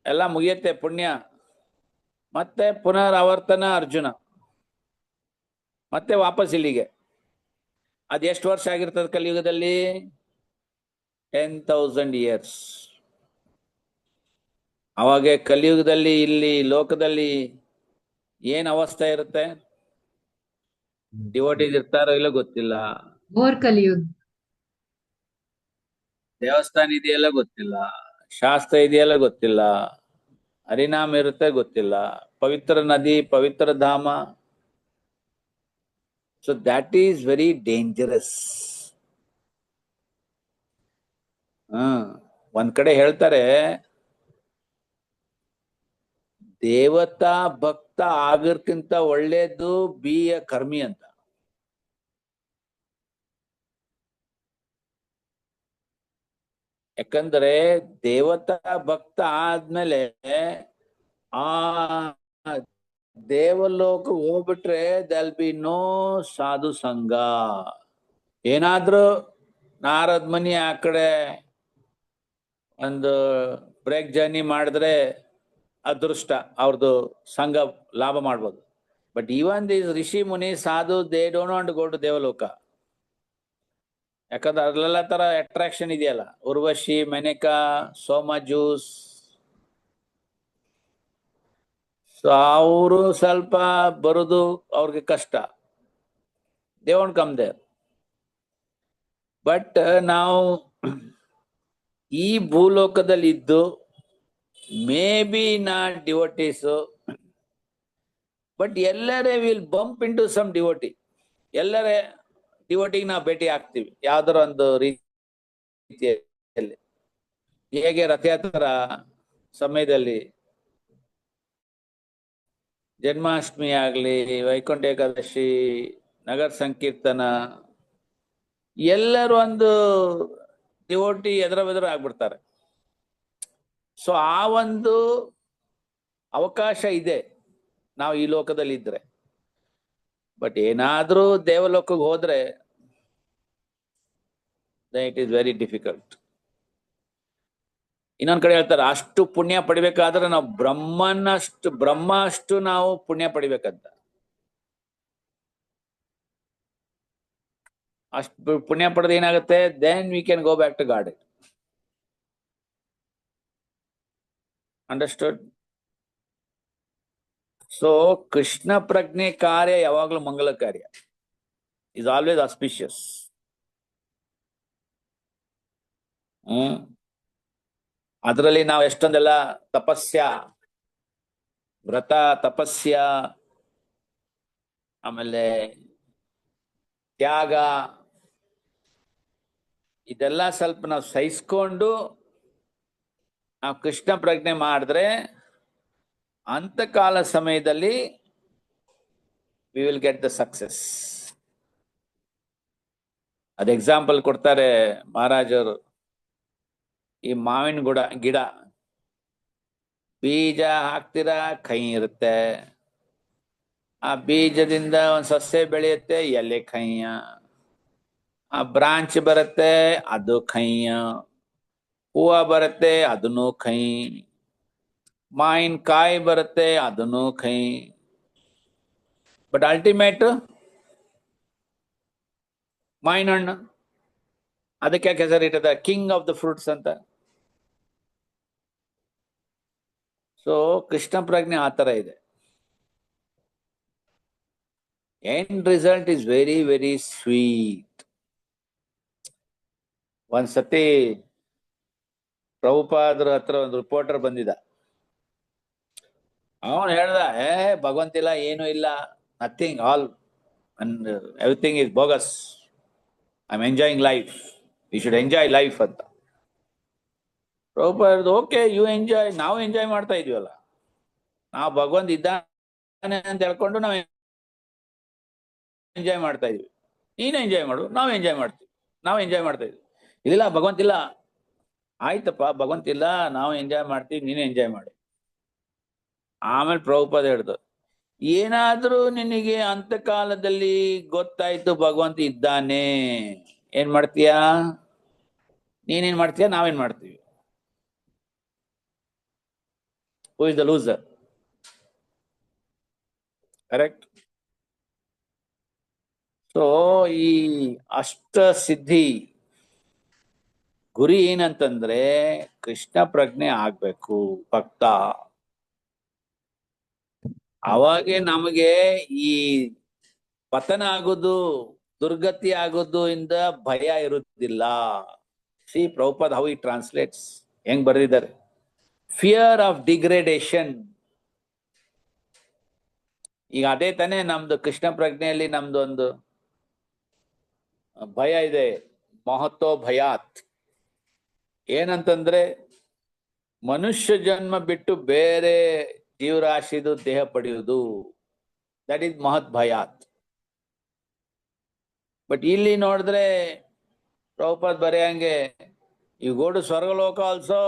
ಎಲ್ಲ ಮುಗಿಯತ್ತೆ ಪುಣ್ಯ, ಮತ್ತೆ ಪುನರಾವರ್ತನ ಅರ್ಜುನ, ಮತ್ತೆ ವಾಪಸ್ ಇಲ್ಲಿಗೆ. ಅದೆಷ್ಟು ವರ್ಷ ಆಗಿರ್ತದೆ ಕಲಿಯುಗದಲ್ಲಿ? 10,000 years. ಅವಾಗ ಕಲಿಯುಗದಲ್ಲಿ ಇಲ್ಲಿ ಲೋಕದಲ್ಲಿ ಏನ್ ಅವಸ್ಥೆ ಇರುತ್ತೆ? ಡಿವೋಟೀಸ್ ಇರ್ತಾರೋ ಇಲ್ಲೋ ಗೊತ್ತಿಲ್ಲ, ಘೋರ್ ಕಲಿಯುಗ್. ದೇವಸ್ಥಾನ ಇದೆಯಲ್ಲ ಗೊತ್ತಿಲ್ಲ, ಶಾಸ್ತ್ರ ಇದೆಯಲ್ಲ ಗೊತ್ತಿಲ್ಲ, ಹರಿನಾಮ ಇರುತ್ತೆ ಗೊತ್ತಿಲ್ಲ, ಪವಿತ್ರ ನದಿ ಪವಿತ್ರ ಧಾಮ. So that is very dangerous. ಒಂದ್ ಕಡೆ ಹೇಳ್ತಾರೆ, ದೇವತಾ ಭಕ್ತ ಆಗೋಕ್ಕಿಂತ ಒಳ್ಳೇದು ಬಿ ಎ ಕರ್ಮಿ ಅಂತ. ಯಾಕಂದ್ರೆ ದೇವತಾ ಭಕ್ತ ಆದ್ಮೇಲೆ ಆ ದೇವಲೋಕ ಹೋಗ್ಬಿಟ್ರೆ ದಲ್ ಬಿ ನೋ ಸಾಧು ಸಂಘ. ಏನಾದ್ರೂ ನಾರದ್ ಮನಿ ಆ ಕಡೆ ಒಂದು ಬ್ರೇಕ್ ಜರ್ನಿ ಮಾಡಿದ್ರೆ ಅದೃಷ್ಟ, ಅವ್ರದ್ದು ಸಂಘ ಲಾಭ ಮಾಡ್ಬೋದು. ಬಟ್ ಈವನ್ ದಿಸ್ ರಿಷಿ ಮುನಿ ಸಾಧು they don't want to go to ದೇವಲೋಕ. ಯಾಕಂದ್ರೆ ಅದ್ರಲ್ಲೆಲ್ಲ ತರ ಅಟ್ರಾಕ್ಷನ್ ಇದೆಯಲ್ಲ, ಉರ್ವಶಿ, ಮೆನಕಾ, ಸೋಮ ಜ್ಯೂಸ್. ಸೊ ಅವರು ಸ್ವಲ್ಪ ಬರುದು ಅವ್ರಿಗೆ ಕಷ್ಟ. They want come there. But ನಾವು ಈ ಭೂಲೋಕದಲ್ಲಿ ಇದ್ದು maybe not devotees, but ಎಲ್ಲರೇ will bump into some devotee. ಎಲ್ಲರೇ ಡಿವೋಟಿಗೆ ನಾವು ಭೇಟಿ ಆಗ್ತೀವಿ ಯಾವ್ದಾರ ಒಂದು ರೀತಿಯಲ್ಲಿ. ಹೇಗೆ ರಥಯಾತ್ರಾ ಸಮಯದಲ್ಲಿ ಜನ್ಮಾಷ್ಟಮಿ ಆಗ್ಲಿ, ವೈಕುಂಠ ಏಕಾದಶಿ, ನಗರ ಸಂಕೀರ್ತನ, ಎಲ್ಲರೂ ಒಂದು ಡಿವೋಟಿ ಎದುರು ಆಗ್ಬಿಡ್ತಾರೆ. ಸೊ ಆ ಒಂದು ಅವಕಾಶ ಇದೆ ನಾವು ಈ ಲೋಕದಲ್ಲಿ ಇದ್ರೆ. ಬಟ್ ಏನಾದ್ರೂ ದೇವಲೋಕಕ್ಕೆ ಹೋದ್ರೆ ಇಟ್ ಈಸ್ ವೆರಿ ಡಿಫಿಕಲ್ಟ್. ಇನ್ನೊಂದ್ ಕಡೆ ಹೇಳ್ತಾರೆ, ಅಷ್ಟು ಪುಣ್ಯ ಪಡಿಬೇಕಾದ್ರೆ ನಾವು ಬ್ರಹ್ಮ ಅಷ್ಟು ನಾವು ಪುಣ್ಯ ಪಡಿಬೇಕಂತ. ಅಷ್ಟು ಪುಣ್ಯ ಪಡೆದ ಏನಾಗುತ್ತೆ, then we can go back to God. Understood? So Krishna ಪ್ರಜ್ಞೆ ಕಾರ್ಯ ಯಾವಾಗ್ಲೂ ಮಂಗಲ ಕಾರ್ಯ, ಇಸ್ ಆಲ್ವೇಸ್ ಆಸ್ಪಿಷಿಯಸ್. ಅದರಲ್ಲಿ ನಾವು ಎಷ್ಟೊಂದೆಲ್ಲ ತಪಸ್ಯ, ವ್ರತ, ತಪಸ್ಯ, ಆಮೇಲೆ ತ್ಯಾಗ, ಇದೆಲ್ಲ ಸ್ವಲ್ಪ ನಾವು ಸಹಿಸ್ಕೊಂಡು ನಾವು ಕೃಷ್ಣ ಪ್ರಜ್ಞೆ ಮಾಡಿದ್ರೆ ಅಂತಕಾಲ ಸಮಯದಲ್ಲಿ we will get the success. ಅದ್ ಎಕ್ಸಾಂಪಲ್ ಕೊಡ್ತಾರೆ ಮಹಾರಾಜರು. ಈ ಮಾವಿನ ಗಿಡ ಬೀಜ ಹಾಕ್ತೀರಾ, ಕೈ ಇರುತ್ತೆ, ಆ ಬೀಜದಿಂದ ಒಂದ್ ಸಸ್ಯ ಬೆಳೆಯುತ್ತೆ, ಎಲೆ ಕೈಯ, ಆ ಬ್ರಾಂಚ್ ಬರುತ್ತೆ, ಅದು ಕೈಯ, ಹೂವ ಬರುತ್ತೆ, ಅದನ್ನು ಕೈ, ಮಾವಿನಕಾಯಿ ಬರುತ್ತೆ, ಅದನ್ನು ಕೈ. ಬಟ್ ಅಲ್ಟಿಮೇಟ್ ಮಾವಿನ ಹಣ್ಣು, ಅದಕ್ಕೆ ಯಾಕೆ ಹೆಸರಿಟ್ಟದ ಕಿಂಗ್ ಆಫ್ ದ ಫ್ರೂಟ್ಸ್ ಅಂತ. ಸೊ ಕೃಷ್ಣ ಪ್ರಜ್ಞೆ ಆ ತರ ಇದೆ. End result is very very sweet. ಒಂದ್ಸತಿ ಪ್ರಭುಪಾದ್ರ ಹತ್ರ ಒಂದು ರಿಪೋರ್ಟರ್ ಬಂದಿದ್ದ. ಅವನು ಹೇಳ್ದ, ಭಗವಂತ ಇಲ್ಲ, ಏನು ಇಲ್ಲ, nothing, all and everything is bogus, I am enjoying life, you should enjoy life ಅಂತ. ಪ್ರಭುಪಾದ, ಓಕೆ ಯು ಎಂಜಾಯ್, ನಾವು ಎಂಜಾಯ್ ಮಾಡ್ತಾ ಇದೀವಲ್ಲ, ನಾವು ಭಗವಂತ ಇದ್ದಾನೆ ಅಂತ ಹೇಳ್ಕೊಂಡು ನಾವು ಎಂಜಾಯ್ ಮಾಡ್ತಾ ಇದೀವಿ, ನೀನು ಎಂಜಾಯ್ ಮಾಡು, ನಾವು ಎಂಜಾಯ್ ಮಾಡ್ತೀವಿ, ನಾವು ಎಂಜಾಯ್ ಮಾಡ್ತಾ ಇದೀವಿ. ಇಲ್ಲ ಭಗವಂತ ಇಲ್ಲ, ಆಯ್ತಪ್ಪ ಭಗವಂತ ಇಲ್ಲ, ನಾವು ಎಂಜಾಯ್ ಮಾಡ್ತೀವಿ, ನೀನು ಎಂಜಾಯ್ ಮಾಡು. ಆಮೇಲೆ ಪ್ರಭುಪಾದ ಹೇಳ್ದು, ಏನಾದ್ರೂ ನಿನಗೆ ಅಂತಕಾಲದಲ್ಲಿ ಗೊತ್ತಾಯ್ತು ಭಗವಂತ ಇದ್ದಾನೆ, ಏನ್ ಮಾಡ್ತೀಯಾ? ನೀನೇನ್ ಮಾಡ್ತೀಯಾ, ನಾವೇನ್ ಮಾಡ್ತೀವಿ? Who is the loser? Correct. So ಈ ಅಷ್ಟ ಸಿದ್ಧಿ ಗುರಿ ಏನಂತಂದ್ರೆ ಕೃಷ್ಣ ಪ್ರಜ್ಞೆ ಆಗ್ಬೇಕು ಭಕ್ತ. ಅವಾಗೆ ನಮಗೆ ಈ ಪತನ ಆಗೋದು, ದುರ್ಗತಿ ಆಗೋದು ಇಂದ ಭಯ ಇರುವುದಿಲ್ಲ. ಸಿ ಪ್ರಭುಪಾದ್ ಹೌ ಈ ಟ್ರಾನ್ಸ್ಲೇಟ್ಸ್, ಹೆಂಗ್ ಬರೆದಿದ್ದಾರೆ, ಫಿಯರ್ ಆಫ್ ಡಿಗ್ರೇಡೇಷನ್. ಈಗ ಅದೇ ತಾನೇ ನಮ್ದು ಕೃಷ್ಣ ಪ್ರಜ್ಞೆಯಲ್ಲಿ ನಮ್ದು ಒಂದು ಭಯ ಇದೆ, ಮಹತ್ತೋ ಭಯಾತ್. ಏನಂತಂದ್ರೆ ಮನುಷ್ಯ ಜನ್ಮ ಬಿಟ್ಟು ಬೇರೆ ಜೀವರಾಶಿದು ದೇಹ ಪಡೆಯುವುದು, ದಟ್ ಈಸ್ ಮಹತ್ ಭಯಾತ್. ಬಟ್ ಇಲ್ಲಿ ನೋಡಿದ್ರೆ ಪ್ರಭುಪಾದ್ ಬರೆಯಂಗೆ, ಯು ಗೋ ಟು ಸ್ವರ್ಗಲೋಕ also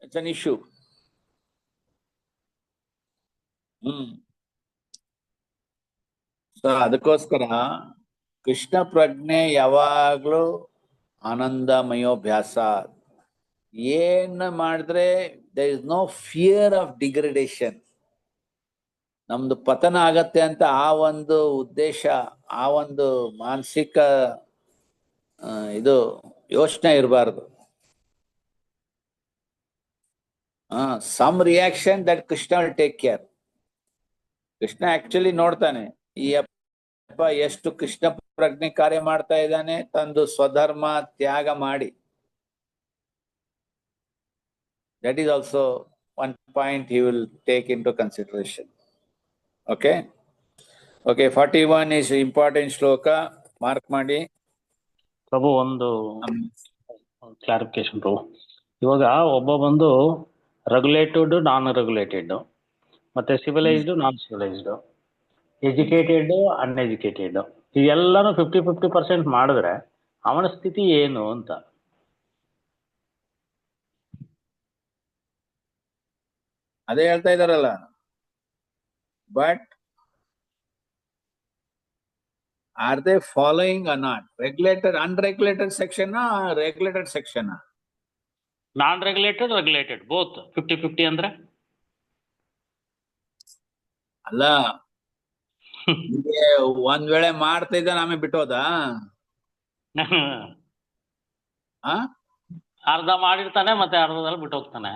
it's an issue. So ಅದಕ್ಕೋಸ್ಕರ ಕೃಷ್ಣ ಪ್ರಜ್ಞೆ ಯಾವಾಗ್ಲೂ ಆನಂದಮಯೋಭ್ಯಾಸ. ಏನ್ ಮಾಡಿದ್ರೆ there is no fear of degradation. ನಮ್ದು ಪತನ ಆಗತ್ತೆ ಅಂತ ಆ ಒಂದು ಉದ್ದೇಶ, ಆ ಒಂದು ಮಾನಸಿಕ ಇದು ಯೋಚನೆ ಇರಬಾರ್ದು. Some reaction that Krishna will take care. Krishna actually ನೋಡ್ತಾನೆ ಈ ಅಪ್ಪ ಎಷ್ಟು ಕೃಷ್ಣ ಪ್ರಜ್ಞೆ ಕಾರ್ಯ ಮಾಡ್ತಾ ಇದ್ದಾನೆ, ತಂದು ಸ್ವಧರ್ಮ ತ್ಯಾಗ ಮಾಡಿ. That is also one point he will take into consideration. Okay. 41 is important ಶ್ಲೋಕ, ಮಾರ್ಕ್ ಮಾಡಿ. ಪ್ರಭು ಒಂದು ಕ್ಲಾರಿಫಿಕೇಶನ್ ಪ್ರಭು. ಇವಾಗ ಒಬ್ಬ ಬಂದು ರೆಗ್ಯುಲೇಟೆಡ್, ನಾನ್ ರೆಗ್ಯುಲೇಟೆಡ್, ಮತ್ತೆ civilized, non civilized, educated, uneducated, ಇವೆಲ್ಲಾನು 50-50% ಮಾಡಿದ್ರೆ ಅವನ ಸ್ಥಿತಿ ಏನು ಅಂತ. ಅದೇ ಹೇಳ್ತಾ ಇದಾರಲ್ಲ. But are they following or not? Regulated unregulated section, regulated section? Non regulated, regulated both 50-50 ಅಂದ್ರೆ ಅಲ್ಲ. ಒಂದ್ ವೇಳೆ ಮಾಡ್ತಾ ಇದ್ದಾನೆ ಆಮೇಲೆ ಬಿಟ್ಟೋದ? ಅರ್ಧ ಮಾಡಿರ್ತಾನೆ, ಮತ್ತೆ ಅರ್ಧದಲ್ಲಿ ಬಿಟ್ಟು ಹೋಗ್ತಾನೆ.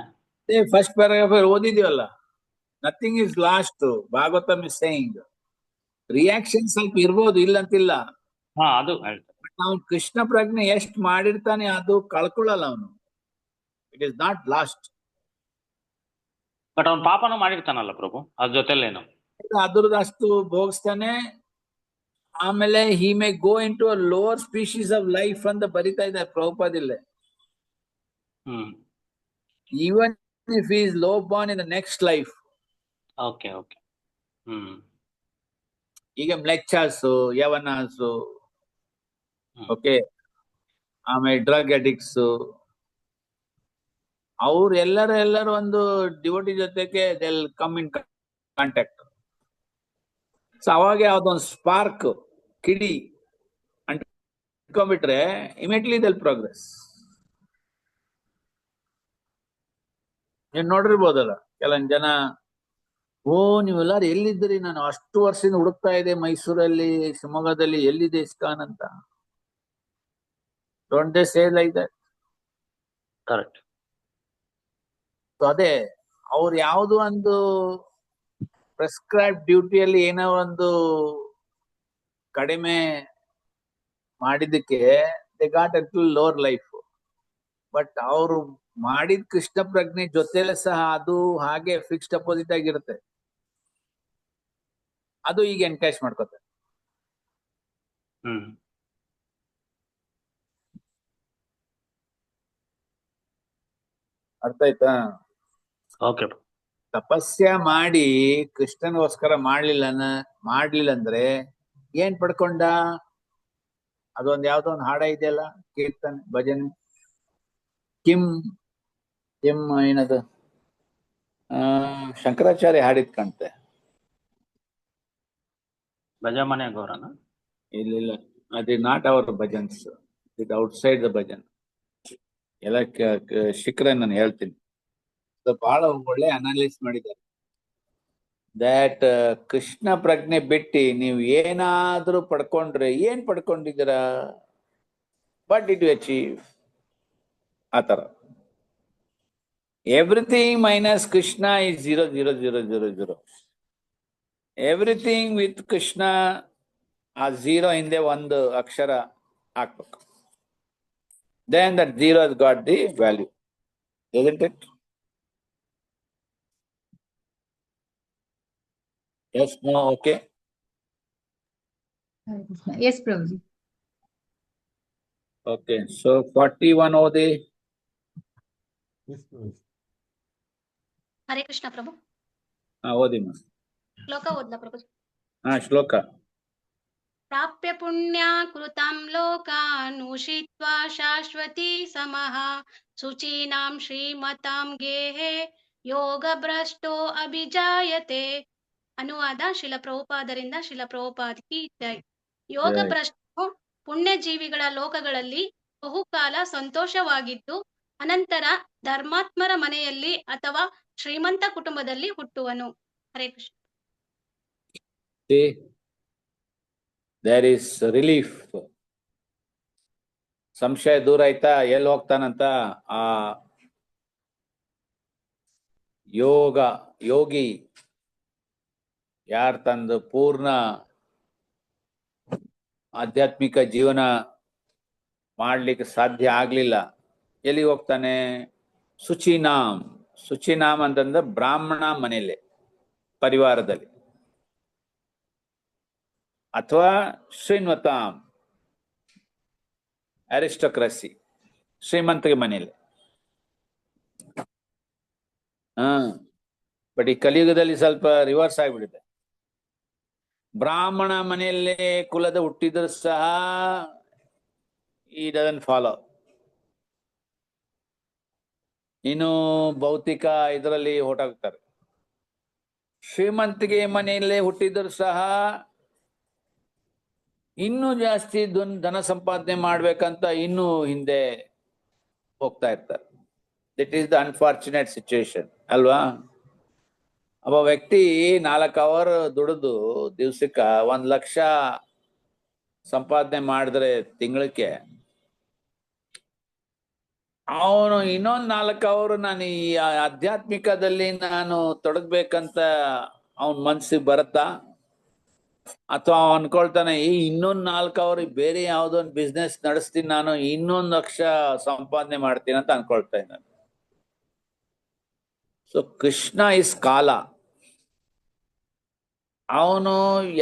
ಫಸ್ಟ್ ಪ್ಯಾರಾಗ್ರಾಫ್ ಓದಿದೀವಲ್ಲ, nothing is lost, Bhagavatam is saying. Reaction ಸ್ವಲ್ಪ ಇರ್ಬೋದು, ಇಲ್ಲಂತಿಲ್ಲ. ಅದು ನಾವು ಕೃಷ್ಣ ಪ್ರಜ್ಞೆ ಎಷ್ಟ್ ಮಾಡಿರ್ತಾನೆ ಅದು ಕಳ್ಕೊಳ್ಳಲ್ಲ ಅವನು. It is not last. But ಅವ್ನು ಪಾಪನೂ ಮಾಡಿರ್ತಾನಲ್ಲ ಪ್ರಭು, ಅದ್ರ ಜೊತೆಲೇನು ಅದ್ರದ್ದು ಅಷ್ಟು ಭೋಗಿಸ್ತಾನೆ. ಆಮೇಲೆ he may go into a lower species of life ಅಂತ ಬರಿತಾ ಇದ್ದಾರೆ ಪ್ರಭುಪಾದಿಲ್ಲ. Even if he is low born in the next life. Okay. ಈಗ ಮ್ಲೆಚ್ಚಾಸು, ಯವನಾಸು, ಓಕೆ, ಆಮೇಲೆ ಡ್ರಗ್ ಅಡಿಕ್ಟ್ಸ್, ಅವ್ರು ಎಲ್ಲರೂ ಒಂದು ಡಿವೋಟಿ ಜೊತೆಗೆ they'll come in contact. So ಅವಾಗ ಯಾವ್ದೊಂದು ಸ್ಪಾರ್ಕ್ ಕಿಡಿ ಅಂಟ್ಕೊಂಡ್ಬಿಟ್ರೆ ಇಮಿಡಿಯೇಟ್ಲಿ ದೆಲ್ ಪ್ರೋಗ್ರೆಸ್. ನೀವ್ ನೋಡಿರ್ಬೋದಲ್ಲ, ಕೆಲವೊಂದ್ ಜನ, ನೀವೆಲ್ಲಾರು ಎಲ್ಲಿದ್ದೀರಿ, ನಾನು ಅಷ್ಟು ವರ್ಷದಿಂದ ಹುಡುಕ್ತಾ ಇದೆ ಮೈಸೂರಲ್ಲಿ, ಶಿವಮೊಗ್ಗದಲ್ಲಿ, ಎಲ್ಲಿದೆ ಇಸ್ಕಾನ್ ಅಂತ. Don't they say like that? Correct. ಅದೇ ಅವ್ರು ಯಾವ್ದು ಒಂದು ಪ್ರೆಸ್ಕ್ರೈಬ್ ಡ್ಯೂಟಿಯಲ್ಲಿ ಏನೋ ಒಂದು ಕಡಿಮೆ ಮಾಡಿದಕ್ಕೆ they got a lower life. But ಅವರು ಮಾಡಿದ ಕೃಷ್ಣ ಪ್ರಜ್ಞೆ ಜೊತೆಲೆ ಸಹ ಅದು ಹಾಗೆ ಫಿಕ್ಸ್ಡ್ ಅಪೋಸಿಟ್ ಆಗಿರುತ್ತೆ. ಅದು ಈಗ ಎನ್ಕೇಜ್ ಮಾಡ್ಕೋತಾರೆ. ಅರ್ಥ ಆಯ್ತಾ? ಓಕೆ. ತಪಸ್ಯ ಮಾಡಿ ಕೃಷ್ಣನಿಗೋಸ್ಕರ ಮಾಡ್ಲಿಲ್ಲ ಅಂದ್ರೆ ಏನ್ ಪಡ್ಕೊಂಡ? ಅದೊಂದ್ ಯಾವ್ದೋ ಒಂದು ಹಾಡ ಇದೆಯಲ್ಲ, ಕೀರ್ತನೆ ಭಜನೆ, ಕಿಂ ಕಿಂ ಏನದು, ಶಂಕರಾಚಾರ್ಯ ಹಾಡಿದ್ ಕಾಣ್ತೆ. ಭಜಮನೆ ಗೌರನ? ಇಲ್ಲ, ಅದೇ not hour bhajans, it outside the bhajan ಎಲ್ಲ ಶಿಖರ ನಾನು ಹೇಳ್ತೀನಿ. ಬಹಳ ಒಳ್ಳೆ ಅನಾಲಿಸ್ ಮಾಡಿದ್ದಾರೆ. ದಟ್ ಕೃಷ್ಣ ಪ್ರಜ್ಞೆ ಬಿಟ್ಟು ನೀವು ಏನಾದ್ರೂ ಪಡ್ಕೊಂಡ್ರೆ ಏನ್ ಪಡ್ಕೊಂಡಿದ್ದೀರಾ? What did you achieve? ಆತರ everything minus Krishna is 0 0 0 0 0. Everything with Krishna ಆ 0 ಹಿಂದೆ ಒಂದು ಅಕ್ಷರ ಹಾಕ್ಬೇಕು. Then that 0 has got the value, isn't it? Yes, no, okay. Yes, Prabhuji. Okay, so 41 Ode. Hare Krishna ಪ್ರಭು. ಓದಿಮ್ಮ. ಶ್ಲೋಕ ಓದ್ಲಾ ಪ್ರಭುಜಿ? ಶ್ಲೋಕ. ಪ್ರಾಪ್ಯ ಪುಣ್ಯ ಕೃತಂ ಲೋಕಾನುಷಿತ್ವಾ ಶಾಶ್ವತಿ ಸಮಃ ಶುಚೀನಾಂ ಶ್ರೀಮತಾಂ ಗೇಹೆ ಯೋಗ ಭ್ರಷ್ಟೋ ಅಭಿಜಾಯತೆ. ಅನುವಾದ ಶಿಲ ಪ್ರಭುಪಾದರಿಂದ ಶಿಲ ಪ್ರಭುಪಾದ ಕಿ ಜೈ. ಯೋಗ ಭ್ರಷ್ಟನು ಪುಣ್ಯ ಜೀವಿಗಳ ಲೋಕಗಳಲ್ಲಿ ಬಹುಕಾಲ ಸಂತೋಷವಾಗಿದ್ದು ಅನಂತರ ಧರ್ಮಾತ್ಮರ ಮನೆಯಲ್ಲಿ ಅಥವಾ ಶ್ರೀಮಂತ ಕುಟುಂಬದಲ್ಲಿ ಹುಟ್ಟುವನು. Hare Krishna. See, there is relief. ಸಂಶಯ ದೂರ ಆಯ್ತಾ? ಎಲ್ಲಿ ಹೋಗ್ತಾನಂತ? ಆ ಯೋಗಿ ಯಾರು ತಂದು ಪೂರ್ಣ ಆಧ್ಯಾತ್ಮಿಕ ಜೀವನ ಮಾಡ್ಲಿಕ್ಕೆ ಸಾಧ್ಯ ಆಗ್ಲಿಲ್ಲ, ಎಲ್ಲಿಗೆ ಹೋಗ್ತಾನೆ? ಶುಚಿನಾಮ್ ಅಂತಂದ್ರೆ ಬ್ರಾಹ್ಮಣ ಮನೆಯಲ್ಲಿ, ಪರಿವಾರದಲ್ಲಿ, ಅಥವಾ ಶ್ರೀಮತಾಂ ಅರಿಸ್ಟೋಕ್ರಸಿ, ಶ್ರೀಮಂತಿಗೆ ಮನೆಯಲ್ಲಿ. ಬಟ್ ಈ ಕಲಿಯುಗದಲ್ಲಿ ಸ್ವಲ್ಪ ರಿವರ್ಸ್ ಆಗಿಬಿಟ್ಟಿದೆ. ಬ್ರಾಹ್ಮಣ ಮನೆಯಲ್ಲೇ ಕುಲದ ಹುಟ್ಟಿದ್ರು ಸಹ ಈ ಡಸಂಟ್ ಫಾಲೋ. ಇನ್ನು ಭೌತಿಕ ಇದರಲ್ಲಿ ಹೊರಟಾಗ್ತಾರೆ. ಶ್ರೀಮಂತಿಗೆ ಮನೆಯಲ್ಲೇ ಹುಟ್ಟಿದ್ರು ಸಹ ಇನ್ನೂ ಜಾಸ್ತಿ ಧನ ಸಂಪಾದನೆ ಮಾಡ್ಬೇಕಂತ ಇನ್ನೂ ಹಿಂದೆ ಹೋಗ್ತಾ ಇರ್ತಾರೆ. This is the unfortunate situation ಅಲ್ವಾ? ಒಬ್ಬ ವ್ಯಕ್ತಿ 4 ಅವರ್ ದುಡಿದು ದಿವ್ಸಕ್ಕ 1 ಲಕ್ಷ ಸಂಪಾದನೆ ಮಾಡಿದ್ರೆ ತಿಂಗಳಿಗೆ, ಅವನು ಇನ್ನೊಂದು 4 ಅವರು ನಾನು ಈ ಆಧ್ಯಾತ್ಮಿಕದಲ್ಲಿ ನಾನು ತೊಡಗ್ಬೇಕಂತ ಅವನ್ ಮನ್ಸಿಗೆ ಬರುತ್ತಾ? ಅಥವಾ ಅನ್ಕೊಳ್ತಾನೆ ಈ ಇನ್ನೊಂದು 4 ಅವರು ಬೇರೆ ಯಾವ್ದೋ ಒಂದು ಬಿಸ್ನೆಸ್ ನಡೆಸ್ತೀನಿ, ನಾನು ಇನ್ನೊಂದು 1 ಲಕ್ಷ ಸಂಪಾದನೆ ಮಾಡ್ತೀನಿ ಅಂತ ಅನ್ಕೊಳ್ತಾ ಇದ್ದಾನೆ. ಸೊ ಕೃಷ್ಣ ಇಸ್ ಕಾಲ. ಅವನು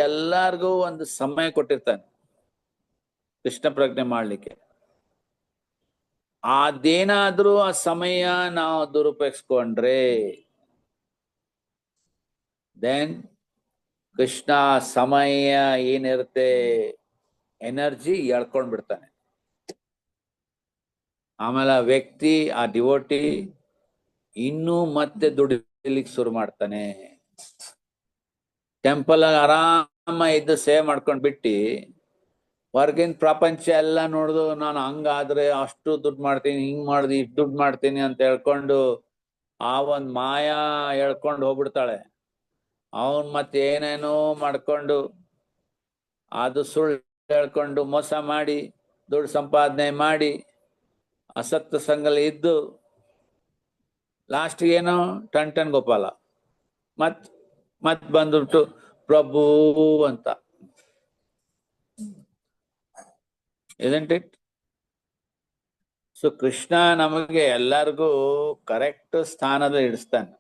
ಎಲ್ಲಾರ್ಗೂ ಒಂದು ಸಮಯ ಕೊಟ್ಟಿರ್ತಾನೆ ಕೃಷ್ಣ ಪ್ರಜ್ಞೆ ಮಾಡ್ಲಿಕ್ಕೆ. ಅದೇನಾದ್ರೂ ಆ ಸಮಯ ನಾವು ದುರುಪಯೋಗಿಸ್ಕೊಂಡ್ರೆ ದೆನ್ ಕೃಷ್ಣ ಸಮಯ ಏನಿರುತ್ತೆ ಎನರ್ಜಿ ಎಳ್ಕೊಂಡ್ ಬಿಡ್ತಾನೆ. ಆಮೇಲೆ ಆ ವ್ಯಕ್ತಿ, ಆ ಡಿವೋಟಿ ಇನ್ನೂ ಮತ್ತೆ ದುಡಿಲಿಕ್ಕೆ ಶುರು ಮಾಡ್ತಾನೆ. ಟೆಂಪಲ್ ಆರಾಮ ಇದ್ದು ಸೇವೆ ಮಾಡ್ಕೊಂಡ್ ಬಿಟ್ಟು ಹೊರ್ಗಿನ ಪ್ರಪಂಚ ಎಲ್ಲ ನೋಡ್ದು ನಾನು ಹಂಗಾದ್ರೆ ಅಷ್ಟು ದುಡ್ಡು ಮಾಡ್ತೀನಿ, ಹಿಂಗ್ ಮಾಡ್ದು ಇಷ್ಟು ದುಡ್ಡು ಮಾಡ್ತೀನಿ ಅಂತ ಹೇಳ್ಕೊಂಡು ಆ ಒಂದ್ ಮಾಯಾ ಹೇಳ್ಕೊಂಡು ಹೋಗ್ಬಿಡ್ತಾಳೆ. ಅವನ್ ಮತ್ತೆ ಏನೇನೋ ಮಾಡ್ಕೊಂಡು ಅದು ಸುಳ್ಳು ಹೇಳ್ಕೊಂಡು ಮೋಸ ಮಾಡಿ ದುಡ್ಡು ಸಂಪಾದನೆ ಮಾಡಿ ಅಸಕ್ತ ಸಂಘದಲ್ಲಿ ಇದ್ದು ಲಾಸ್ಟ್ಗೆ ಏನೋ ಟನ್ ಗೋಪಾಲ ಮತ್ ಬಂದ್ಬಿಟ್ಟು ಪ್ರಭು ಅಂತ. isn't it? ಸೊ ಕೃಷ್ಣ ನಮಗೆ ಎಲ್ಲರಿಗೂ ಕರೆಕ್ಟ್ ಸ್ಥಾನದಲ್ಲಿ ಇಡಿಸ್ತಾನೆ.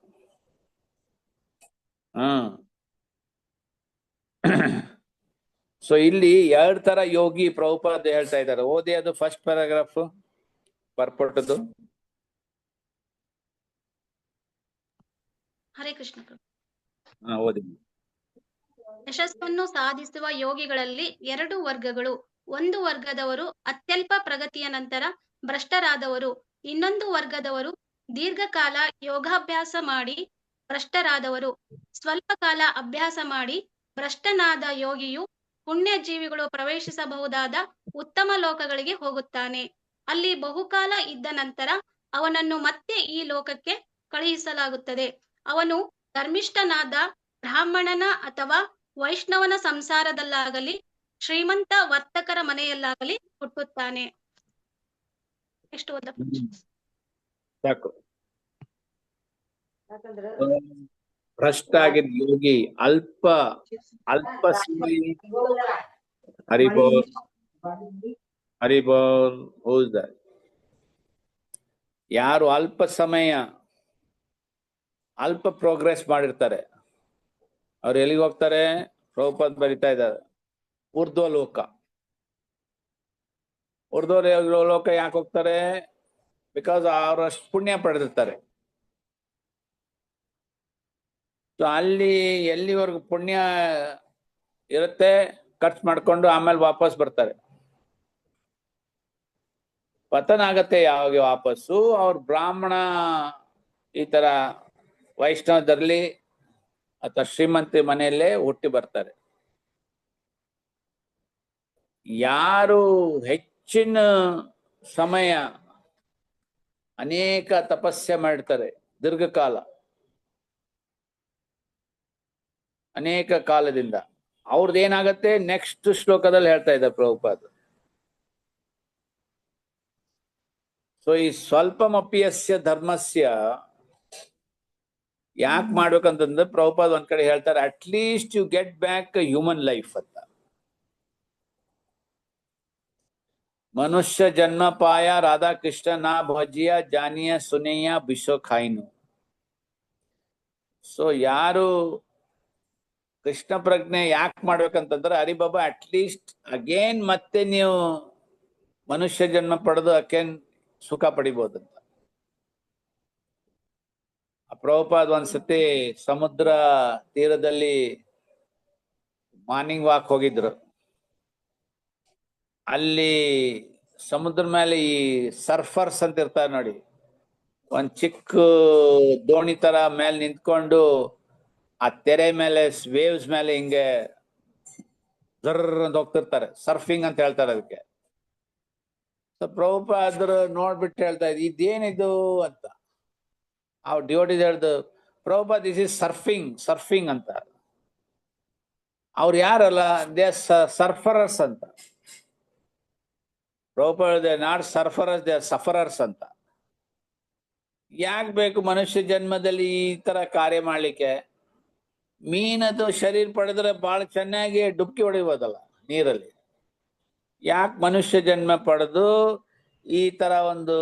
ಸೊ ಇಲ್ಲಿ 2 ತರ ಯೋಗಿ ಪ್ರಭುಪಾದ ಹೇಳ್ತಾ ಇದ್ದಾರೆ. ಓದಿ ಅದು ಫಸ್ಟ್ ಪ್ಯಾರಾಗ್ರಾಫ್ ಪರ್ಪಟ್ಟದು. ಹರೇ ಕೃಷ್ಣ ಪ್ರಭು. ಓದಿ. ಯಶಸ್ಸನ್ನು ಸಾಧಿಸುವ ಯೋಗಿಗಳಲ್ಲಿ 2 ವರ್ಗಗಳು. ಒಂದು ವರ್ಗದವರು ಅತ್ಯಲ್ಪ ಪ್ರಗತಿಯ ನಂತರ ಭ್ರಷ್ಟರಾದವರು. ಇನ್ನೊಂದು ವರ್ಗದವರು ದೀರ್ಘಕಾಲ ಯೋಗಾಭ್ಯಾಸ ಮಾಡಿ ಭ್ರಷ್ಟರಾದವರು. ಸ್ವಲ್ಪ ಕಾಲ ಅಭ್ಯಾಸ ಮಾಡಿ ಭ್ರಷ್ಟನಾದ ಯೋಗಿಯು ಪುಣ್ಯ ಜೀವಿಗಳು ಪ್ರವೇಶಿಸಬಹುದಾದ ಉತ್ತಮ ಲೋಕಗಳಿಗೆ ಹೋಗುತ್ತಾನೆ. ಅಲ್ಲಿ ಬಹುಕಾಲ ಇದ್ದ ನಂತರ ಅವನನ್ನು ಮತ್ತೆ ಈ ಲೋಕಕ್ಕೆ ಕಳುಹಿಸಲಾಗುತ್ತದೆ. ಅವನು ಧರ್ಮಿಷ್ಠನಾದ ಬ್ರಾಹ್ಮಣನ ಅಥವಾ ವೈಷ್ಣವನ ಸಂಸಾರದಲ್ಲಾಗಲಿ ಶ್ರೀಮಂತ ವರ್ತಕರ ಮನೆಯಲ್ಲಾಗಲಿ ಹುಟ್ಟುತ್ತಾನೆ. ಎಷ್ಟು ಓದ ಸಾಕು. ಭ್ರಷ್ಟ ಆಗಿದ್ದ ಯೋಗಿ ಅಲ್ಪ ಸಮಯ ಹರಿಬೋಲ್ ಹೌದ ಯಾರು ಅಲ್ಪ ಸಮಯ ಅಲ್ಪ ಪ್ರೋಗ್ರೆಸ್ ಮಾಡಿರ್ತಾರೆ ಅವ್ರು ಎಲ್ಲಿಗೆ ಹೋಗ್ತಾರೆ? ಪ್ರಭುಪಾದ್ ಬರಿತಾ ಇದ್ದಾರೆ, ಊರ್ಧ್ವಲೋಕ. ಊರ್ಧ್ವಲೋಕ ಯಾಕೆ ಹೋಗ್ತಾರೆ? ಬಿಕಾಸ್ ಅವರಷ್ಟು ಪುಣ್ಯ ಪಡೆದಿರ್ತಾರೆ. ಸೊ ಅಲ್ಲಿ ಎಲ್ಲಿವರೆಗೂ ಪುಣ್ಯ ಇರುತ್ತೆ ಖರ್ಚು ಮಾಡ್ಕೊಂಡು ಆಮೇಲೆ ವಾಪಸ್ ಬರ್ತಾರೆ. ಪತನ ಆಗತ್ತೆ ಯಾವಾಗ ವಾಪಸ್ಸು ಅವ್ರ ಬ್ರಾಹ್ಮಣ ಈ ತರ ವೈಷ್ಣವದಲ್ಲಿ ಅಥವಾ ಶ್ರೀಮಂತಿ ಮನೆಯಲ್ಲೇ ಹುಟ್ಟಿ ಬರ್ತಾರೆ. ಯಾರು ಹೆಚ್ಚಿನ ಸಮಯ ಅನೇಕ ತಪಸ್ಸೆ ಮಾಡ್ತಾರೆ, ದೀರ್ಘಕಾಲ ಅನೇಕ ಕಾಲದಿಂದ, ಅವ್ರದ್ದು ಏನಾಗತ್ತೆ ನೆಕ್ಸ್ಟ್ ಶ್ಲೋಕದಲ್ಲಿ ಹೇಳ್ತಾ ಇದ್ದಾರೆ ಪ್ರಭುಪಾದ. ಸೊ ಈ ಸ್ವಲ್ಪಮಪ್ಯಸ್ಯ ಧರ್ಮಸ್ಯ ಯಾಕೆ ಮಾಡ್ಬೇಕಂತಂದ್ರೆ ಪ್ರಭುಪಾದ್ ಒಂದ್ ಕಡೆ ಹೇಳ್ತಾರೆ, at least you get back human life ಅಂತ. ಮನುಷ್ಯ ಜನ್ಮ ಪಾಯ ರಾಧಾಕೃಷ್ಣ ನಾ ಭಜಿಯ ಜಾನಿಯ ಸುನೆಯ ಬಿಶೋ ಖಾಯಿನು. ಸೊ ಯಾರು ಕೃಷ್ಣ ಪ್ರಜ್ಞೆ ಯಾಕೆ ಮಾಡ್ಬೇಕಂತಂದ್ರೆ, ಹರಿಬಾಬಾ ಅಟ್ಲೀಸ್ಟ್ ಅಗೇನ್ ಮತ್ತೆ ನೀವು ಮನುಷ್ಯ ಜನ್ಮ ಪಡೆದು ಅಕೇನ್ ಸುಖ ಪಡಿಬೋದಂತ. ಪ್ರಭುಪಾದ್ ಒಂದ್ಸತಿ ಸಮುದ್ರ ತೀರದಲ್ಲಿ ಮಾರ್ನಿಂಗ್ ವಾಕ್ ಹೋಗಿದ್ರು. ಅಲ್ಲಿ ಸಮುದ್ರ ಮೇಲೆ ಈ ಸರ್ಫರ್ಸ್ ಅಂತ ಇರ್ತಾರೆ ನೋಡಿ, ಒಂದ್ ಚಿಕ್ಕ ದೋಣಿ ತರ ಮೇಲೆ ನಿಂತ್ಕೊಂಡು ಆ ತೆರೆ ಮೇಲೆ ವೇವ್ಸ್ ಮೇಲೆ ಹಿಂಗೆ ಜರ್ರ ಅಂತ ಹೋಗ್ತಿರ್ತಾರೆ. ಸರ್ಫಿಂಗ್ ಅಂತ ಹೇಳ್ತಾರೆ ಅದಕ್ಕೆ. ಸೊ ಪ್ರಭುಪಾದರು ನೋಡ್ಬಿಟ್ಟು ಹೇಳ್ತಾ ಇದ್ ಇದೇನಿದು ಅಂತ. ಆ ಡಿವೋಟೀಸ್ ಹೇಳ್ದು, ಪ್ರಭುಪಾದ್ ದಿಸ್ ಇಸ್ ಸರ್ಫಿಂಗ್ ಅಂತ. ಅವ್ರು ಯಾರಲ್ಲ, ದೇ ಸರ್ಫರರ್ಸ್ ಅಂತ. Prabhupada they not surfers, they sufferers ಅಂತ. ಯಾಕೆ ಬೇಕು ಮನುಷ್ಯ ಜನ್ಮದಲ್ಲಿ ಈ ತರ ಕಾರ್ಯ ಮಾಡ್ಲಿಕ್ಕೆ? ಮೀನದು ಶರೀರ ಪಡೆದ್ರೆ ಬಹಳ ಚೆನ್ನಾಗಿ ಡುಬ್ಕಿ ಹೊಡಿಬೋದಲ್ಲ ನೀರಲ್ಲಿ. ಯಾಕೆ ಮನುಷ್ಯ ಜನ್ಮ ಪಡೆದು ಈ ತರ ಒಂದು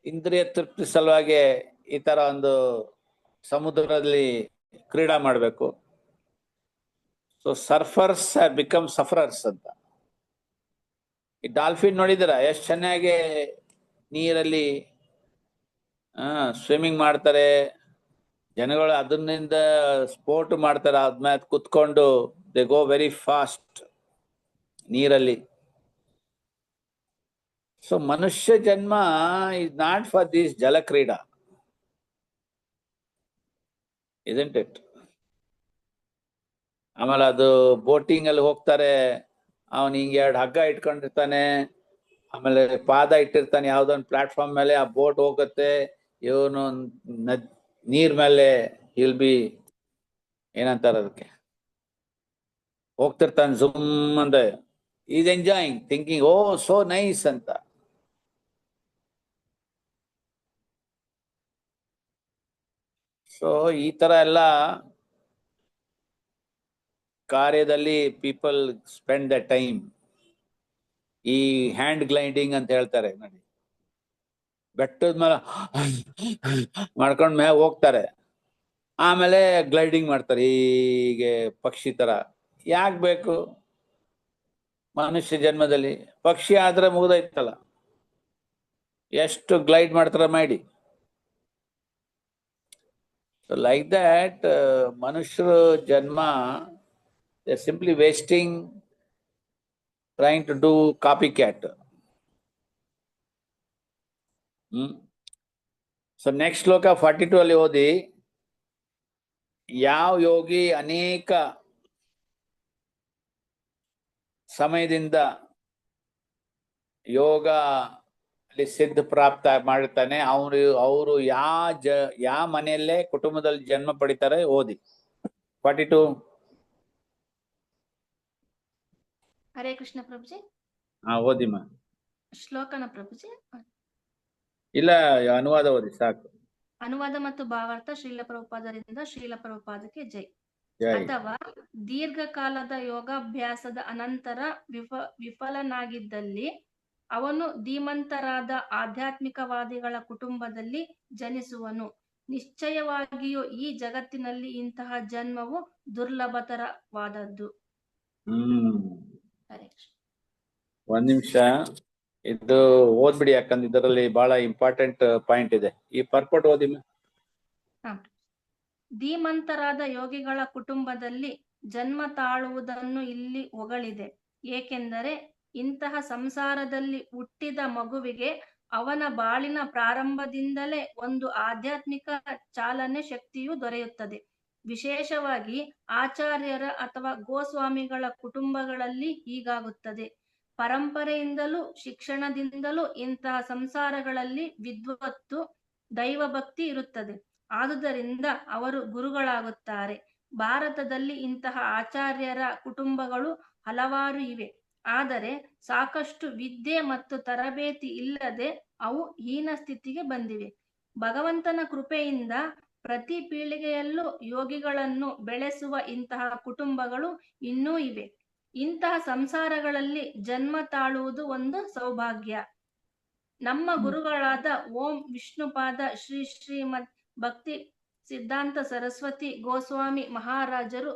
ಇಂದ್ರಿಯ ತೃಪ್ತಿ ಸಲುವಾಗಿ ಈ ತರ ಒಂದು ಸಮುದ್ರದಲ್ಲಿ ಕ್ರೀಡಾ ಮಾಡಬೇಕು? ಸೊ ಸರ್ಫರ್ಸ್ ಬಿಕಮ್ ಸಫರರ್ಸ್ ಅಂತ. ಈ ಡಾಲ್ಫಿನ್ ನೋಡಿದಿರ ಎಷ್ಟು ಚೆನ್ನಾಗಿ ನೀರಲ್ಲಿ ಸ್ವಿಮ್ಮಿಂಗ್ ಮಾಡ್ತಾರೆ. ಜನಗಳು ಅದನ್ನಿಂದ ಸ್ಪೋರ್ಟ್ ಮಾಡ್ತಾರೆ, ಆದ್ಮೇಲೆ ಕುತ್ಕೊಂಡು ದೇ ಗೋ ವೆರಿ ಫಾಸ್ಟ್ ನೀರಲ್ಲಿ. ಸೊ ಮನುಷ್ಯ ಜನ್ಮ ಇಸ್ ನಾಟ್ ಫಾರ್ ದಿಸ್ ಜಲಕ್ರೀಡಾ, isn't it? ಆಮೇಲೆ ಅದು ಬೋಟಿಂಗ್ ಅಲ್ಲಿ ಹೋಗ್ತಾರೆ, ಅವನು ಹಿಂಗೆ 2 ಹಗ್ಗ ಇಟ್ಕೊಂಡಿರ್ತಾನೆ, ಆಮೇಲೆ ಪಾದ ಇಟ್ಟಿರ್ತಾನೆ ಯಾವ್ದೊಂದು ಪ್ಲಾಟ್ಫಾರ್ಮ್ ಮೇಲೆ. ಆ ಬೋಟ್ ಹೋಗುತ್ತೆ, ಇವನು ನೀರ್ ಮೇಲೆ ವಿಲ್ ಬಿ ಏನಂತಾರ ಅದಕ್ಕೆ ಹೋಗ್ತಿರ್ತಾನೆ ಜುಮ್ ಅಂದ್ರೆ. Is enjoying, thinking oh so nice ಅಂತ. ಸೊ ಈ ತರ ಎಲ್ಲ ಕಾರ್ಯದಲ್ಲಿ ಪೀಪಲ್ ಸ್ಪೆಂಡ್ ದ ಟೈಮ್. ಈ ಹ್ಯಾಂಡ್ ಗ್ಲೈಡಿಂಗ್ ಅಂತ ಹೇಳ್ತಾರೆ ನೋಡಿ, ಬೆಟ್ಟದ ಮೇಲೆ ಮಾಡ್ಕೊಂಡ್ ಮೇಲೆ ಹೋಗ್ತಾರೆ, ಆಮೇಲೆ ಗ್ಲೈಡಿಂಗ್ ಮಾಡ್ತಾರೆ ಹೀಗೆ ಪಕ್ಷಿ ತರ. ಯಾಕೆ ಬೇಕು ಮನುಷ್ಯ ಜನ್ಮದಲ್ಲಿ? ಪಕ್ಷಿ ಆದ್ರೆ ಮುಗ್ದೈತಲ್ಲ, ಎಷ್ಟು ಗ್ಲೈಡ್ ಮಾಡ್ತಾರ ಮಾಡಿ. ಲೈಕ್ ದಟ್ ಮನುಷ್ಯರು ಜನ್ಮ simply wasting, trying to do copy cat. So next ಶ್ಲೋಕ 42 ಅಲ್ಲಿ ಓದಿ. ಯಾವ ಯೋಗಿ ಅನೇಕ ಸಮಯದಿಂದ ಯೋಗ ಅಲ್ಲಿ ಸಿದ್ಧ ಪ್ರಾಪ್ತ ಮಾಡ್ತಾನೆ, ಅವರು ಯಾವ ಮನೆಯಲ್ಲೇ ಕುಟುಂಬದಲ್ಲಿ ಜನ್ಮ ಪಡಿತಾರೆ. ಓದಿ 42. ಹರೇ ಕೃಷ್ಣ ಪ್ರಭುಜಿ. ಓದಿಮ್ಮ. ಶ್ಲೋಕನ ಪ್ರಭುಜಿ. ಇಲ್ಲ, ಅನುವಾದ ಓದಿ ಸಾಕು. ಅನುವಾದ ಮತ್ತು ಭಾವಾರ್ಥ ಶ್ರೀಲ ಪ್ರಭುಪಾದರಿಂದ ಶ್ರೀಲ ಪ್ರಭುಪಾದಕ್ಕೆ ಜೈ. ಜೈ. ಅಥವಾ ದೀರ್ಘಕಾಲದ ಯೋಗಾಭ್ಯಾಸದ ಅನಂತರ ವಿಫಲನಾಗಿದ್ದಲ್ಲಿ ಅವನು ಧೀಮಂತರಾದ ಆಧ್ಯಾತ್ಮಿಕವಾದಿಗಳ ಕುಟುಂಬದಲ್ಲಿ ಜನಿಸುವನು. ನಿಶ್ಚಯವಾಗಿಯೂ ಈ ಜಗತ್ತಿನಲ್ಲಿ ಇಂತಹ ಜನ್ಮವು ದುರ್ಲಭತರವಾದದ್ದು. ಹರೇ ಕೃಷ್ಣ. ಒಂದ್ ನಿಮಿಷ ಇದು ಓದ್ಬಿಡಿ, ಯಾಕಂದ್ರೆ ಇದರಲ್ಲಿ ಬಹಳ ಇಂಪಾರ್ಟೆಂಟ್ ಪಾಯಿಂಟ್ ಇದೆ. ಈ ಪರ್ಪಟ್ ಓದಿ. ಧೀಮಂತರಾದ ಯೋಗಿಗಳ ಕುಟುಂಬದಲ್ಲಿ ಜನ್ಮ ತಾಳುವುದನ್ನು ಇಲ್ಲಿ ಹೊಗಳಿದೆ, ಏಕೆಂದರೆ ಇಂತಹ ಸಂಸಾರದಲ್ಲಿ ಹುಟ್ಟಿದ ಮಗುವಿಗೆ ಅವನ ಬಾಳಿನ ಪ್ರಾರಂಭದಿಂದಲೇ ಒಂದು ಆಧ್ಯಾತ್ಮಿಕ ಚಾಲನೆ ಶಕ್ತಿಯು ದೊರೆಯುತ್ತದೆ. ವಿಶೇಷವಾಗಿ ಆಚಾರ್ಯರ ಅಥವಾ ಗೋಸ್ವಾಮಿಗಳ ಕುಟುಂಬಗಳಲ್ಲಿ ಹೀಗಾಗುತ್ತದೆ. ಪರಂಪರೆಯಿಂದಲೂ ಶಿಕ್ಷಣದಿಂದಲೂ ಇಂತಹ ಸಂಸಾರಗಳಲ್ಲಿ ವಿದ್ವತ್ತು, ದೈವಭಕ್ತಿ ಇರುತ್ತದೆ. ಆದುದರಿಂದ ಅವರು ಗುರುಗಳಾಗುತ್ತಾರೆ. ಭಾರತದಲ್ಲಿ ಇಂತಹ ಆಚಾರ್ಯರ ಕುಟುಂಬಗಳು ಹಲವಾರು ಇವೆ, ಆದರೆ ಸಾಕಷ್ಟು ವಿದ್ಯೆ ಮತ್ತು ತರಬೇತಿ ಇಲ್ಲದೆ ಅವು ಹೀನ ಸ್ಥಿತಿಗೆ ಬಂದಿವೆ. ಭಗವಂತನ ಕೃಪೆಯಿಂದ ಪ್ರತಿ ಪೀಳಿಗೆಯಲ್ಲೂ ಯೋಗಿಗಳನ್ನು ಬೆಳೆಸುವ ಇಂತಹ ಕುಟುಂಬಗಳು ಇನ್ನೂ ಇವೆ. ಇಂತಹ ಸಂಸಾರಗಳಲ್ಲಿ ಜನ್ಮ ತಾಳುವುದು ಒಂದು ಸೌಭಾಗ್ಯ. ನಮ್ಮ ಗುರುಗಳಾದ ಓಂ ವಿಷ್ಣುಪಾದ ಶ್ರೀ ಶ್ರೀಮದ್ ಭಕ್ತಿ ಸಿದ್ಧಾಂತ ಸರಸ್ವತಿ ಗೋಸ್ವಾಮಿ ಮಹಾರಾಜರು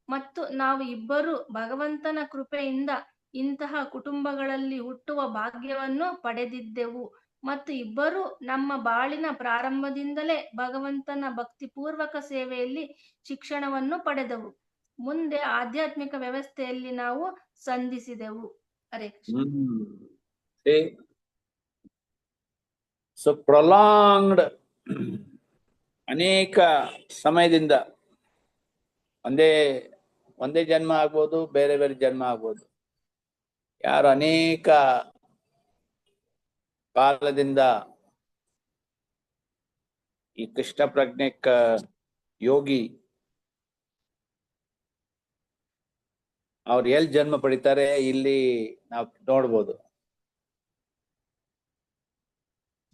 ಮತ್ತು ನಾವು ಇಬ್ಬರು ಭಗವಂತನ ಕೃಪೆಯಿಂದ ಇಂತಹ ಕುಟುಂಬಗಳಲ್ಲಿ ಹುಟ್ಟುವ ಭಾಗ್ಯವನ್ನು ಪಡೆದಿದ್ದೆವು ಮತ್ತು ಇಬ್ಬರು ನಮ್ಮ ಬಾಳಿನ ಪ್ರಾರಂಭದಿಂದಲೇ ಭಗವಂತನ ಭಕ್ತಿಪೂರ್ವಕ ಸೇವೆಯಲ್ಲಿ ಶಿಕ್ಷಣವನ್ನು ಪಡೆದೆವು. ಮುಂದೆ ಆಧ್ಯಾತ್ಮಿಕ ವ್ಯವಸ್ಥೆಯಲ್ಲಿ ನಾವು ಸಂಧಿಸಿದೆವು. ಹರೇ ಕೃಷ್ಣ. ಸೊ ಪ್ರೊಲಾಂಗ್ಡ್, ಅನೇಕ ಸಮಯದಿಂದ ಒಂದೇ ಜನ್ಮ ಆಗ್ಬೋದು, ಬೇರೆ ಬೇರೆ ಜನ್ಮ ಆಗ್ಬೋದು. ಯಾರು ಅನೇಕ ಕಾಲದಿಂದ ಈ ಕೃಷ್ಣ ಪ್ರಜ್ಞೆಕ ಯೋಗಿ ಅವ್ರು ಎಲ್ಲಿ ಜನ್ಮ ಪಡಿತಾರೆ ಇಲ್ಲಿ ನಾವು ನೋಡ್ಬೋದು.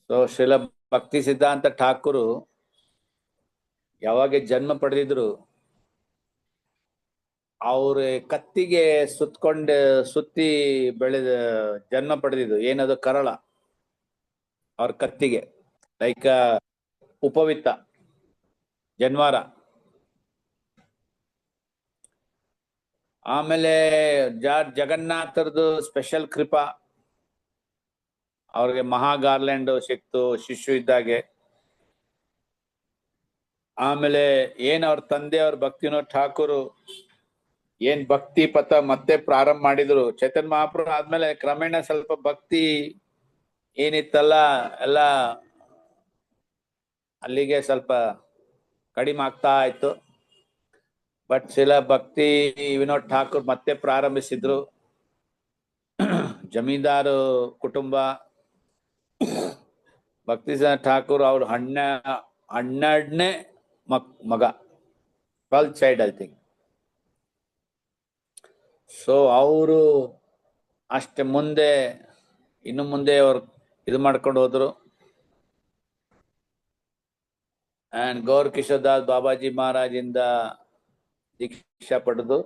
ಸೊ ಶ್ರೀಲ ಭಕ್ತಿ ಸಿದ್ಧಾಂತ ಠಾಕೂರು ಯಾವಾಗ ಜನ್ಮ ಪಡೆದಿದ್ರು, ಅವ್ರ ಕತ್ತಿಗೆ ಸುತ್ತಿ ಬೆಳೆದ ಜನ್ಮ ಪಡೆದಿದ್ದು ಏನದು ಕರಳ, ಅವ್ರ ಕತ್ತಿಗೆ ಲೈಕ್ ಉಪವಿತ್ತ ಜನ್ವಾರ. ಆಮೇಲೆ ಜಗನ್ನಾಥರದು ಸ್ಪೆಷಲ್ ಕೃಪಾ, ಅವ್ರಿಗೆ ಮಹಾ ಗಾರ್ಲ್ಯಾಂಡ್ ಸಿಕ್ತು ಶಿಶು ಇದ್ದಾಗೆ. ಆಮೇಲೆ ಏನ್ ಅವ್ರ ತಂದೆ ಅವ್ರ ಭಕ್ತಿವಿನೋದ್ ಠಾಕೂರು ಏನ್ ಭಕ್ತಿ ಪಥ ಮತ್ತೆ ಪ್ರಾರಂಭ ಮಾಡಿದ್ರು. ಚೈತನ್ಯ ಮಹಾಪ್ರಭು ಆದ್ಮೇಲೆ ಕ್ರಮೇಣ ಸ್ವಲ್ಪ ಭಕ್ತಿ ಏನಿತ್ತಲ್ಲ ಎಲ್ಲ ಅಲ್ಲಿಗೆ ಸ್ವಲ್ಪ ಕಡಿಮೆ ಆಗ್ತಾ ಇತ್ತು. ಬಟ್ ಶ್ರೀಲ ಭಕ್ತಿ ವಿನೋದ್ ಠಾಕೂರ್ ಮತ್ತೆ ಪ್ರಾರಂಭಿಸಿದ್ರು. ಜಮೀನ್ದಾರು ಕುಟುಂಬ, ಭಕ್ತಿ ಠಾಕೂರ್ ಅವ್ರ 12ನೇ ಮಗ, 12th child I think. So ಅವರು ಅಷ್ಟೇ ಮುಂದೆ ಇನ್ನು ಮುಂದೆ ಅವ್ರು ಇದು ಮಾಡ್ಕೊಂಡು ಹೋದ್ರು. ಅಂಡ್ ಗೌರ್ ಕಿಶೋರ್ ದಾಸ್ ಬಾಬಾಜಿ ಮಹಾರಾಜಿಂದ ದೀಕ್ಷಾ ಪಡೆದು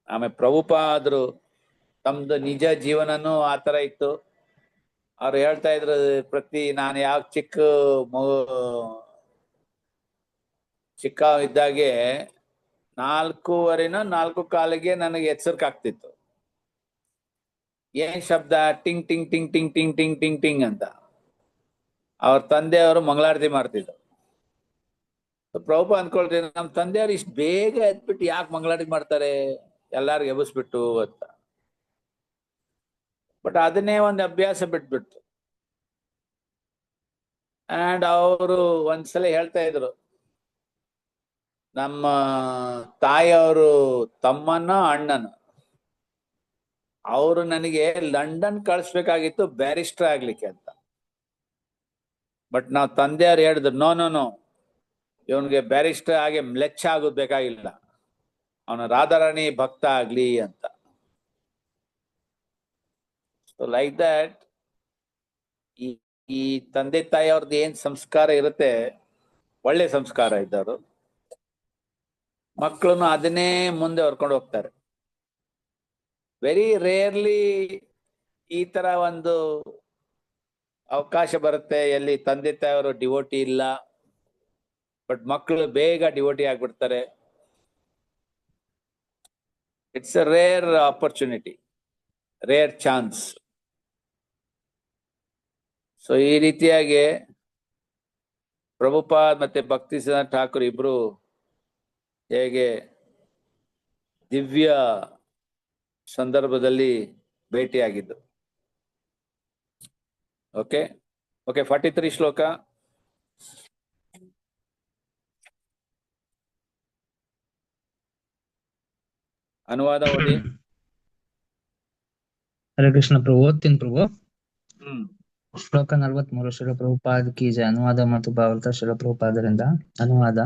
ಆಮೇಲೆ ಪ್ರಭುಪಾದರು ತಮ್ದು ನಿಜ ಜೀವನನೂ ಆ ಥರ ಇತ್ತು. ಅವ್ರು ಹೇಳ್ತಾ ಇದ್ರು, ನಾನು ಯಾವ ಚಿಕ್ಕ ಇದ್ದಾಗೆ 4:15 4:15 ನನಗೆ ಎಚ್ಚರಿಕಾಗ್ತಿತ್ತು. ಏನ್ ಶಬ್ದ? ಟಿಂಗ್ ಟಿಂಗ್ ಟಿಂಗ್ ಟಿಂಗ್ ಟಿಂಗ್ ಟಿಂಗ್ ಟಿಂಗ್ ಟಿಂಗ್ ಅಂತ. ಅವ್ರ ತಂದೆಯವರು ಮಂಗಳಾರತಿ ಮಾಡ್ತಿದ್ರು. ಪ್ರಭುಪಾದ ಅಂದ್ಕೊಳ್ತೀನಿ, ನಮ್ಮ ತಂದೆಯವರು ಇಷ್ಟು ಬೇಗ ಎದ್ಬಿಟ್ಟು ಯಾಕೆ ಮಂಗಳಾರತಿ ಮಾಡ್ತಾರೆ, ಎಲ್ಲಾರ್ಗು ಎಬ್ಬಿಸ್ಬಿಟ್ಟು ಅಂತ. ಬಟ್ ಅದನ್ನೇ ಒಂದು ಅಭ್ಯಾಸ ಬಿಟ್ಬಿಟ್ಟು. ಅಂಡ್ ಅವರು ಒಂದ್ಸಲ ಹೇಳ್ತಾ ಇದ್ರು, ನಮ್ಮ ತಾಯಿಯವರು ತಮ್ಮನ ಅಣ್ಣನ ಅವರು ನನಗೆ ಲಂಡನ್ ಕಳಿಸ್ಬೇಕಾಗಿತ್ತು ಬ್ಯಾರಿಸ್ಟರ್ ಆಗ್ಲಿಕ್ಕೆ ಅಂತ. ಬಟ್ ನಾವು ತಂದೆಯವ್ರು ಹೇಳಿದ್ರು, ನೋ ಇವನ್ಗೆ ಬ್ಯಾರಿಸ್ಟರ್ ಆಗಿ ಮ್ಲೆಚ್ಚ ಆಗೋದು ಬೇಕಾಗಿಲ್ಲ, ಅವನ ರಾಧಾರಾಣಿ ಭಕ್ತ ಆಗ್ಲಿ ಅಂತ. ಸೊ ಲೈಕ್ ದಟ್ ಈ ತಂದೆ ತಾಯಿ ಅವ್ರದ್ದು ಏನ್ ಸಂಸ್ಕಾರ ಇರುತ್ತೆ, ಒಳ್ಳೆ ಸಂಸ್ಕಾರ ಇದ್ದವರು ಮಕ್ಕಳನ್ನು ಅದನ್ನೇ ಮುಂದೆ ಹೊರ್ಕೊಂಡು ಹೋಗ್ತಾರೆ. ವೆರಿ ರೇರ್ಲಿ ಈ ತರ ಒಂದು ಅವಕಾಶ ಬರುತ್ತೆ ಎಲ್ಲಿ ತಂದೆ ತಾಯಿಯವರು ಡಿವೋಟಿ ಇಲ್ಲ, ಬಟ್ ಮಕ್ಕಳು ಬೇಗ ಡಿವೋಟಿ ಆಗ್ಬಿಡ್ತಾರೆ. It's a rare opportunity, rare chance. So ಈ ರೀತಿಯಾಗಿ ಪ್ರಭುಪಾದ್ ಮತ್ತೆ ಭಕ್ತಿ ಸಿದ್ಧಾಂತ ಠಾಕೂರ್ ಇಬ್ರು ಹೇಗೆ ದಿವ್ಯ ಸಂದರ್ಭದಲ್ಲಿ ಭೇಟಿಯಾಗಿದ್ದು. ಓಕೆ 43 ಶ್ಲೋಕ. ಅನುವಾದ ಓದಿ. ಹರೇ ಕೃಷ್ಣ ಪ್ರಭು, ಓದ್ತೀನಿ ಪ್ರಭು. ಶ್ಲೋಕ 43 ಶ್ರೀಲ ಪ್ರಭುಪಾದ್ ಕಿ ಜಯ. ಅನುವಾದ ಮತ್ತು ಭಾವಾರ್ಥ ಶ್ರೀಲ ಪ್ರಭುಪಾದರಿಂದ. ಅನುವಾದ: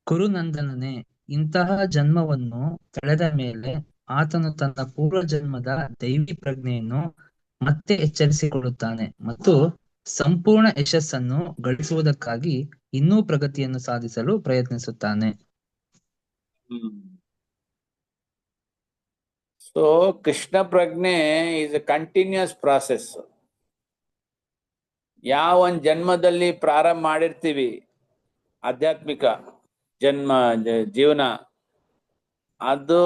ಕುರುನಂದನನೇ, ಇಂತಹ ಜನ್ಮವನ್ನು ತಳೆದ ಮೇಲೆ ಆತನು ತನ್ನ ಪೂರ್ವ ಜನ್ಮದ ದೈವಿ ಪ್ರಜ್ಞೆಯನ್ನು ಮತ್ತೆ ಎಚ್ಚರಿಸಿಕೊಳ್ಳುತ್ತಾನೆ ಮತ್ತು ಸಂಪೂರ್ಣ ಯಶಸ್ಸನ್ನು ಗಳಿಸುವುದಕ್ಕಾಗಿ ಇನ್ನೂ ಪ್ರಗತಿಯನ್ನು ಸಾಧಿಸಲು ಪ್ರಯತ್ನಿಸುತ್ತಾನೆ. ಸೊ ಕೃಷ್ಣ ಪ್ರಜ್ಞೆ ಇಸ್ ಎ ಕಂಟಿನ್ಯೂಸ್ ಪ್ರಾಸೆಸ್. ಯಾವ ಒಂದು ಜನ್ಮದಲ್ಲಿ ಪ್ರಾರಂಭ ಮಾಡಿರ್ತೀವಿ ಆಧ್ಯಾತ್ಮಿಕ ಜೀವನ, ಅದು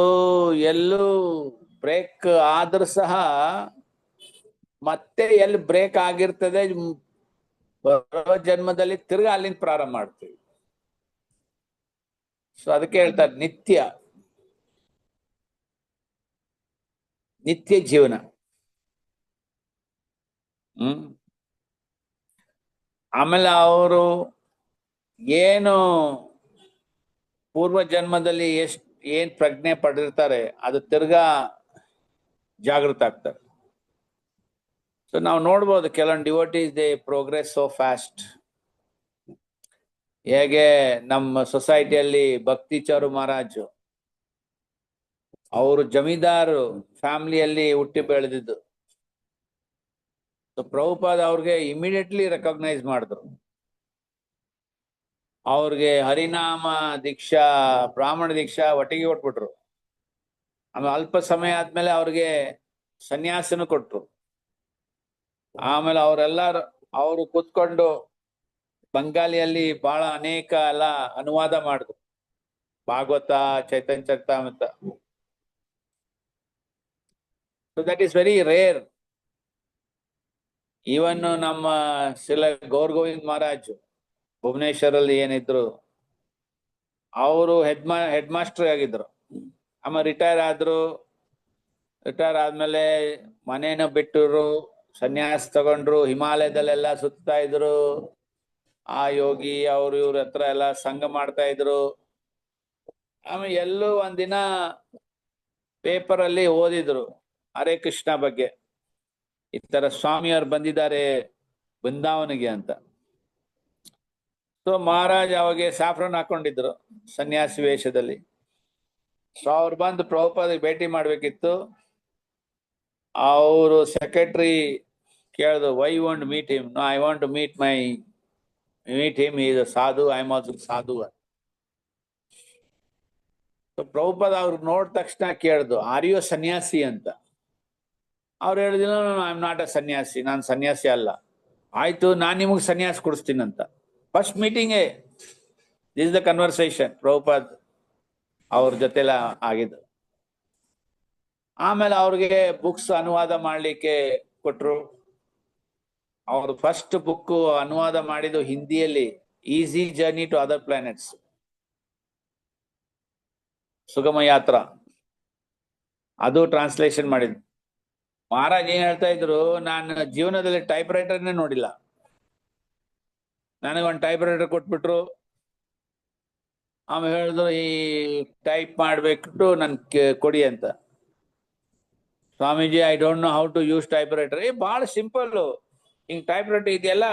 ಎಲ್ಲೂ ಬ್ರೇಕ್ ಆದ್ರೂ ಸಹ ಮತ್ತೆ ಎಲ್ಲಿ ಬ್ರೇಕ್ ಆಗಿರ್ತದೆ ಬರೋ ಜನ್ಮದಲ್ಲಿ ತಿರ್ಗಾ ಅಲ್ಲಿಂದ ಪ್ರಾರಂಭ ಮಾಡ್ತೀವಿ. ಸೊ ಅದಕ್ಕೆ ಹೇಳ್ತಾರೆ ನಿತ್ಯ ಜೀವನ. ಆಮೇಲೆ ಅವರು ಏನು ಪೂರ್ವ ಜನ್ಮದಲ್ಲಿ ಏನ್ ಪ್ರಜ್ಞೆ ಪಡೆದಿರ್ತಾರೆ ಅದು ತಿರ್ಗಾ ಜಾಗೃತ ಆಗ್ತಾರೆ. ಸೊ ನಾವು ನೋಡ್ಬೋದು ಕೆಲವೊಂದು devotees they progress so fast. ಹೇಗೆ ನಮ್ಮ ಸೊಸೈಟಿಯಲ್ಲಿ ಭಕ್ತಿ ಚಾರು ಮಹಾರಾಜ್ ಅವರು ಜಮೀದಾರು ಫ್ಯಾಮಿಲಿಯಲ್ಲಿ ಹುಟ್ಟಿ ಬೆಳೆದಿದ್ದು. ಸೊ ಪ್ರಭುಪಾದ ಅವ್ರಿಗೆ ಇಮಿಡಿಯೇಟ್ಲಿ ರೆಕಗ್ನೈಸ್ ಮಾಡಿದ್ರು. ಅವ್ರಿಗೆ ಹರಿನಾಮ ದೀಕ್ಷಾ, ಬ್ರಾಹ್ಮಣ ದೀಕ್ಷಾ ಒಟ್ಟಿಗೆ ಕೊಟ್ಬಿಟ್ರು. ಆಮೇಲೆ ಅಲ್ಪ ಸಮಯ ಆದ್ಮೇಲೆ ಅವ್ರಿಗೆ ಸನ್ಯಾಸನು ಕೊಟ್ರು. ಆಮೇಲೆ ಅವರು ಕೂತ್ಕೊಂಡು ಬಂಗಾಲಿಯಲ್ಲಿ ಬಹಳ ಅನೇಕ ಎಲ್ಲ ಅನುವಾದ ಮಾಡಿದ್ರು, Bhagavata, Chaitanya Charitamrita. So that is very rare. Even ನಮ್ಮ ಶ್ರೀಲ ಗೌರ್ ಗೋವಿಂದ್ ಮಹಾರಾಜ್ ಭುವನೇಶ್ವರಲ್ಲಿ ಏನಿದ್ರು, ಅವರು ಹೆಡ್ ಮಾಸ್ಟರ್ ಆಗಿದ್ರು. ಆಮೇಲೆ ರಿಟೈರ್ ಆದ್ರು. ರಿಟೈರ್ ಆದ್ಮೇಲೆ ಮನೇನ ಬಿಟ್ಟರು, ಸನ್ಯಾಸ ತಗೊಂಡ್ರು, ಹಿಮಾಲಯದಲ್ಲೆಲ್ಲ ಸುತ್ತಾ ಇದ್ರು. ಆ ಯೋಗಿ ಅವ್ರು ಇವ್ರ ಹತ್ರ ಎಲ್ಲ ಸಂಘ ಮಾಡ್ತಾ ಇದ್ರು. ಆಮೇಲೆ ಎಲ್ಲೂ ಒಂದಿನ ಪೇಪರ್ ಅಲ್ಲಿ ಓದಿದ್ರು ಹರೇ ಕೃಷ್ಣ ಬಗ್ಗೆ, ಈ ತರ ಸ್ವಾಮಿಯವ್ರು ಬಂದಿದ್ದಾರೆ ಬೃಂದಾವನಿಗೆ ಅಂತ. ಸೊ ಮಹಾರಾಜ್ ಅವಾಗೆ ಸಾಫ್ರನ್ ಹಾಕೊಂಡಿದ್ರು ಸನ್ಯಾಸಿ ವೇಷದಲ್ಲಿ. ಸೊ ಅವ್ರು ಬಂದು ಪ್ರಭುಪಾದ ಭೇಟಿ ಮಾಡ್ಬೇಕಿತ್ತು. ಅವರು ಸೆಕ್ರೆಟರಿ ಕೇಳಿದ್ರು, why you want meet him? No, I want to meet him, is a sadhu, I am also ಸಾಧು. ಪ್ರಭುಪಾದ ಅವ್ರು ನೋಡಿದ ತಕ್ಷಣ ಕೇಳಿದ್ರು, ಆರ್ ಯು ಸನ್ಯಾಸಿ ಅಂತ. ಅವ್ರು ಹೇಳಿದಿಲ್ಲ, ಐ ಆಮ್ ನಾಟ್ ಅ ಸನ್ಯಾಸಿ, ನಾನು ಸನ್ಯಾಸಿ ಅಲ್ಲ. ಆಯ್ತು, ನಾನು ನಿಮಗೆ ಸನ್ಯಾಸ ಕೊಡಿಸ್ತೀನಂತ. ಫಸ್ಟ್ ಮೀಟಿಂಗೇ ದಿಸ್ ದ ಕನ್ವರ್ಸೇಷನ್ ಪ್ರಭುಪಾದ್ ಅವ್ರ ಜೊತೆಲ್ಲ ಆಗಿದ್ದು. ಆಮೇಲೆ ಅವ್ರಿಗೆ ಬುಕ್ಸ್ ಅನುವಾದ ಮಾಡ್ಲಿಕ್ಕೆ ಕೊಟ್ರು. ಅವ್ರ ಫಸ್ಟ್ ಬುಕ್ ಅನುವಾದ ಮಾಡಿದ್ದು ಹಿಂದಿಯಲ್ಲಿ, easy journey to other planets, ಸುಗಮ ಯಾತ್ರಾ, ಅದು ಟ್ರಾನ್ಸ್ಲೇಷನ್ ಮಾಡಿದ್ರು. ಮಹಾರಾಜ್ ಏನ್ ಹೇಳ್ತಾ ಇದ್ರು, ನಾನು ಜೀವನದಲ್ಲಿ ಟೈಪ್ ರೈಟರ್ನೇ ನೋಡಿಲ್ಲ. ನನಗೊಂದು ಟೈಪ್ ರೈಟರ್ ಕೊಟ್ಬಿಟ್ರು. ಆಮೇಲೆ ಹೇಳಿದ್ರು, ಈ ಟೈಪ್ ಮಾಡ್ಬಿಟ್ಟು ನನ್ ಕೊಡಿ ಅಂತ. Swamiji, I don't know how to use typewriter. ಬಹಳ ಸಿಂಪಲ್, ಹಿಂಗ್ ಟೈಪ್ ರೈಟರ್ ಇದೆಯಲ್ಲ,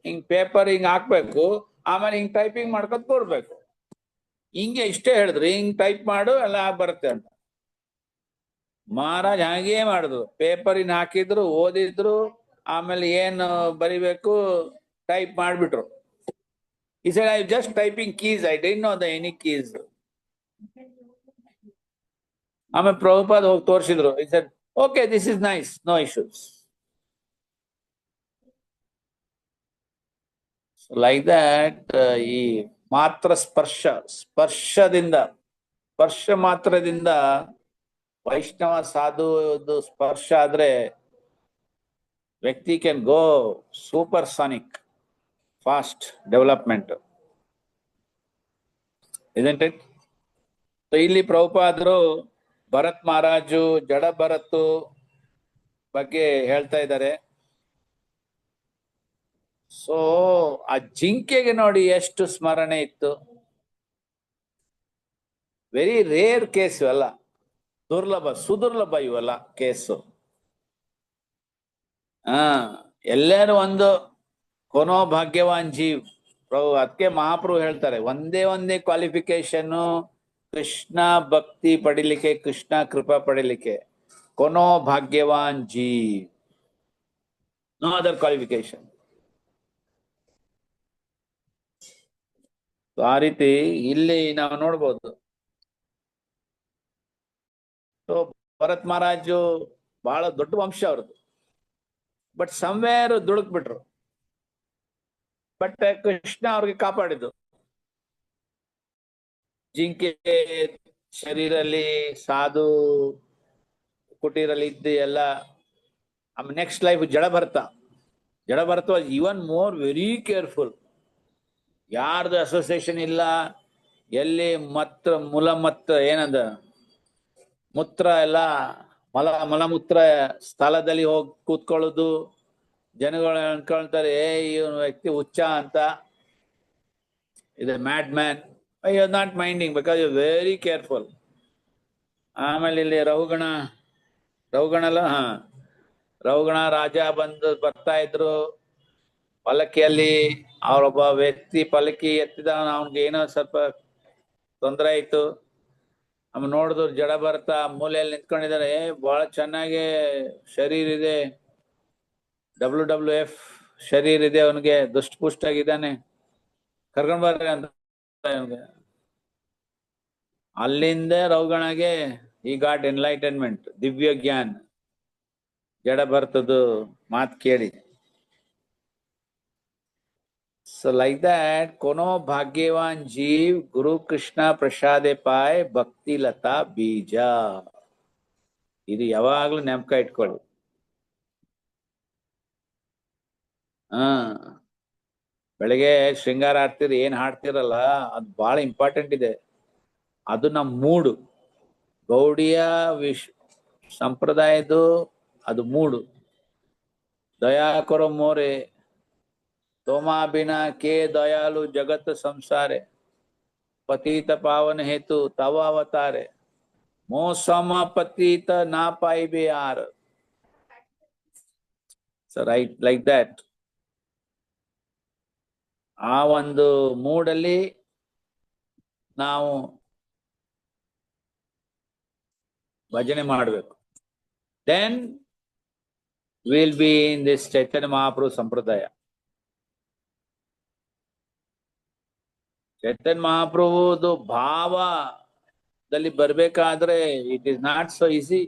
ಹಿಂಗ್ ಪೇಪರ್ ಹಿಂಗ್ ಹಾಕ್ಬೇಕು, ಆಮೇಲೆ ಹಿಂಗ್ ಟೈಪಿಂಗ್ ಮಾಡ್ಕೊತ ಕೊಡ್ಬೇಕು. ಹಿಂಗೆ ಇಷ್ಟೇ ಹೇಳಿದ್ರು, ಹಿಂಗ್ ಟೈಪ್ ಮಾಡು ಎಲ್ಲ ಬರುತ್ತೆ ಅಂತ. ಮಹಾರಾಜ್ ಹಾಗೇ ಮಾಡಿದ್ರು, ಪೇಪರಿನ ಹಾಕಿದ್ರು, ಓದಿದ್ರು, ಆಮೇಲೆ ಏನು ಬರಿಬೇಕು ಟೈಪ್ ಮಾಡ್ಬಿಟ್ರು. He said, I just typing keys, I didn't know any keys. ಆಮೇಲೆ ಪ್ರಭುಪಾದ್ ಹೋಗಿ ತೋರಿಸಿದ್ರು. He said, okay, this is nice, no issues. So like that, ಈ ಮಾತ್ರ ಸ್ಪರ್ಶ ಮಾತ್ರದಿಂದ ವೈಷ್ಣವ ಸಾಧುದು ಸ್ಪರ್ಶ ಆದ್ರೆ ವ್ಯಕ್ತಿ can go super sonic fast development, isn't it? So ಇಲ್ಲಿ ಪ್ರಭುಪಾದರು ಭರತ್ ಮಹಾರಾಜು ಜಡ ಭರತ್ ಬಗ್ಗೆ ಹೇಳ್ತಾ ಇದ್ದಾರೆ. ಸೊ ಆ ಜಿಂಕೆಗೆ ನೋಡಿ ಎಷ್ಟು ಸ್ಮರಣೆ ಇತ್ತು. ವೆರಿ ರೇರ್ ಕೇಸ್ ಅಲ್ಲ, ಸುದುರ್ಲಭ ಇವಲ್ಲ ಕೇಸು. ಎಲ್ಲರೂ ಒಂದು ಕೊನೋ ಭಾಗ್ಯವಾನ್ ಜೀವ್. ಅದಕ್ಕೆ ಮಹಾಪ್ರಭು ಹೇಳ್ತಾರೆ, ಒಂದೇ ಕ್ವಾಲಿಫಿಕೇಶನ್ ಕೃಷ್ಣ ಭಕ್ತಿ ಪಡಿಲಿಕ್ಕೆ, ಕೃಷ್ಣ ಕೃಪಾ ಪಡಿಲಿಕ್ಕೆ, ಕೊನೋ ಭಾಗ್ಯವಾನ್ ಜೀವ್, ನೋ ಅದರ್ ಕ್ವಾಲಿಫಿಕೇಶನ್. ಆ ರೀತಿ ಇಲ್ಲಿ ನಾವು ನೋಡ್ಬೋದು. ಸೊ ಭರತ್ ಮಹಾರಾಜು ಬಹಳ ದೊಡ್ಡ ವಂಶ ಅವ್ರದ್ದು, ಬಟ್ ಸಮ್ವೇರ್ ದುಡುಕ್ ಬಿಟ್ರು. ಬಟ್ ಕೃಷ್ಣ ಅವ್ರಿಗೆ ಕಾಪಾಡಿದ್ದು. ಜಿಂಕೆ ಶರೀರಲ್ಲಿ, ಸಾಧು ಕುಟೀರಲ್ಲಿ ಇದ್ದು ಎಲ್ಲ. Next life Jadabharata was even more very careful. ಯಾರ್ದು ಅಸೋಸಿಯೇಷನ್ ಇಲ್ಲ, ಎಲ್ಲಿ ಏನದ ಮೂತ್ರ ಎಲ್ಲ ಮಲಮೂತ್ರ ಸ್ಥಳದಲ್ಲಿ ಹೋಗಿ ಕೂತ್ಕೊಳ್ಳೋದು. ಜನಗಳು ಅನ್ಕೊಳ್ತಾರೆ, ಇವನು ವ್ಯಕ್ತಿ ಹುಚ್ಚ ಅಂತ, ಇದು mad man. You are not minding because you very careful. ಆಮೇಲೆ ಇಲ್ಲಿ ರಹುಗಣ ರಾಜ ಬರ್ತಾ ಇದ್ರು ಪಲ್ಲಕ್ಕಿಯಲ್ಲಿ. ಅವರೊಬ್ಬ ವ್ಯಕ್ತಿ ಪಲ್ಲಕ್ಕಿ ಎತ್ತಿದ, ಅವನ್ಗೆ ಏನೋ ಸ್ವಲ್ಪ ತೊಂದರೆ ಆಯ್ತು. ಆಮೇಲೆ ನೋಡಿದ್ರು ಜಡ ಬರ್ತಾ ಮೂಲೆಯಲ್ಲಿ ನಿಂತ್ಕೊಂಡಿದ್ದಾರೆ. ಬಹಳ ಚೆನ್ನಾಗಿ ಶರೀರ ಇದೆ, WWF ಶರೀರ ಇದೆ ಅವನಿಗೆ, ದುಷ್ಟಪುಷ್ಟ ಆಗಿದ್ದಾನೆ, ಕರ್ಕೊಂಡ್ ಬರ್ರಿ ಅಂತ. ಅಲ್ಲಿಂದ ರಹುಗಣಗೆ ಈ ಗಾಟ್ ಎನ್ಲೈಟನ್ಮೆಂಟ್, ದಿವ್ಯ ಜ್ಞಾನ, ಜಡ ಬರ್ತದು ಮಾತು ಕೇಳಿ. ಸೊ ಲೈಕ್ ದಟ್, ಕೊನೋ ಭಾಗ್ಯವಾನ್ ಜೀವ್ ಗುರು ಕೃಷ್ಣ ಪ್ರಸಾದೆ ಪಾಯ್ ಭಕ್ತಿ ಲತಾ ಬೀಜ. ಇದು ಯಾವಾಗ್ಲೂ ನೆನಪ ಇಟ್ಕೊಳ್ಳಿ. ಬೆಳಗ್ಗೆ ಶೃಂಗಾರ ಆಡ್ತೀರಿ, ಏನ್ ಹಾಡ್ತಿರಲ್ಲ, ಅದು ಬಹಳ ಇಂಪಾರ್ಟೆಂಟ್ ಇದೆ. ಅದು ನಮ್ಮ ಮೂಡು, ಗೌಡಿಯ ಸಂಪ್ರದಾಯದ್ದು ಅದು ಮೂಡು. ದಯಾ ಕೊರೋ ಮೋರೆ, ತೋಮಾ ಬಿನಾ ಕೆ ದಯಾಲು ಜಗತ್ ಸಂಸಾರೆ, ಪತೀತ ಪಾವನ ಹೇತು ತವ ಅವತಾರೆ, ಮೋಸಮ ಪತೀತ ನಾ ಪಾಯಿಬೆ ಯಾರ್. ಸೊ ರೈಟ್ ಲೈಕ್ ದಟ್, ಆ ಒಂದು ಮೂಡಲ್ಲಿ ನಾವು ಭಜನೆ ಮಾಡಬೇಕು. Then will be in this Chaitanya Mahaprabhu Sampradaya. Chaitanya ಮಹಾಪ್ರಭುದು ಭಾವದಲ್ಲಿ ಬರ್ಬೇಕಾದ್ರೆ it is not so easy.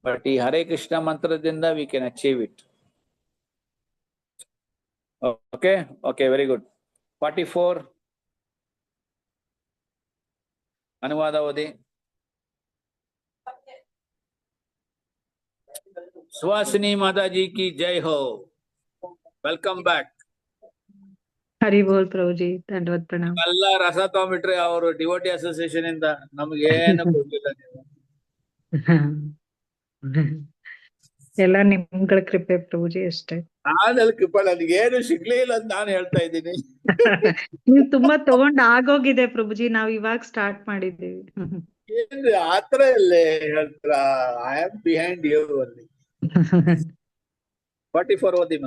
But ಈ ಹರೇ ಕೃಷ್ಣ ಮಂತ್ರದಿಂದ we can achieve it. Okay okay, very good. 44 ಅನುವಾದ ಓದಿ. ಸುಹಾಸಿನಿ ಮಾತಾಜಿ ಕಿ ಜೈ ಹೋ. Welcome back. ಹರಿ ಬೋಲ್ ಪ್ರಭುಜಿ, ದಂಡವತ್ ಪ್ರಣಾಮ. ಎಲ್ಲ ರಸ ತಗೊಂಡ್ಬಿಟ್ರೆ ಅವರು ಡಿವೋಟಿ ಅಸೋಸಿಯೇಷನ್ ಇಂದ ನಮ್ಗೇನು ಕೊಟ್ಟಿಲ್ಲ ನೀವು. ಎಲ್ಲ ನಿಮ್ಗಳ ಕೃಪೆ ಪ್ರಭುಜಿ ಅಷ್ಟೇ. ನಾನಲ್ಲಿ ಕೃಪಾ, ನನಗೇನು ಸಿಗ್ಲೇ ಇಲ್ಲ ಅಂತ ನಾನು ಹೇಳ್ತಾ ಇದ್ದೀನಿ. ನೀವ್ ತುಂಬಾ ತಗೊಂಡ್ ಆಗೋಗಿದೆ ಪ್ರಭುಜಿ, ನಾವ್ ಇವಾಗ ಸ್ಟಾರ್ಟ್ ಮಾಡಿದ್ದೀವಿ. ಏನ್ರಿ ಆತರ ಇಲ್ಲೇ ಹೇಳ್ತಾರ? ಐ ಆಮ್ ಬಿಹೈಂಡ್ ಯು ಅಲ್ಲಿ. 44 ಓದಿಮ.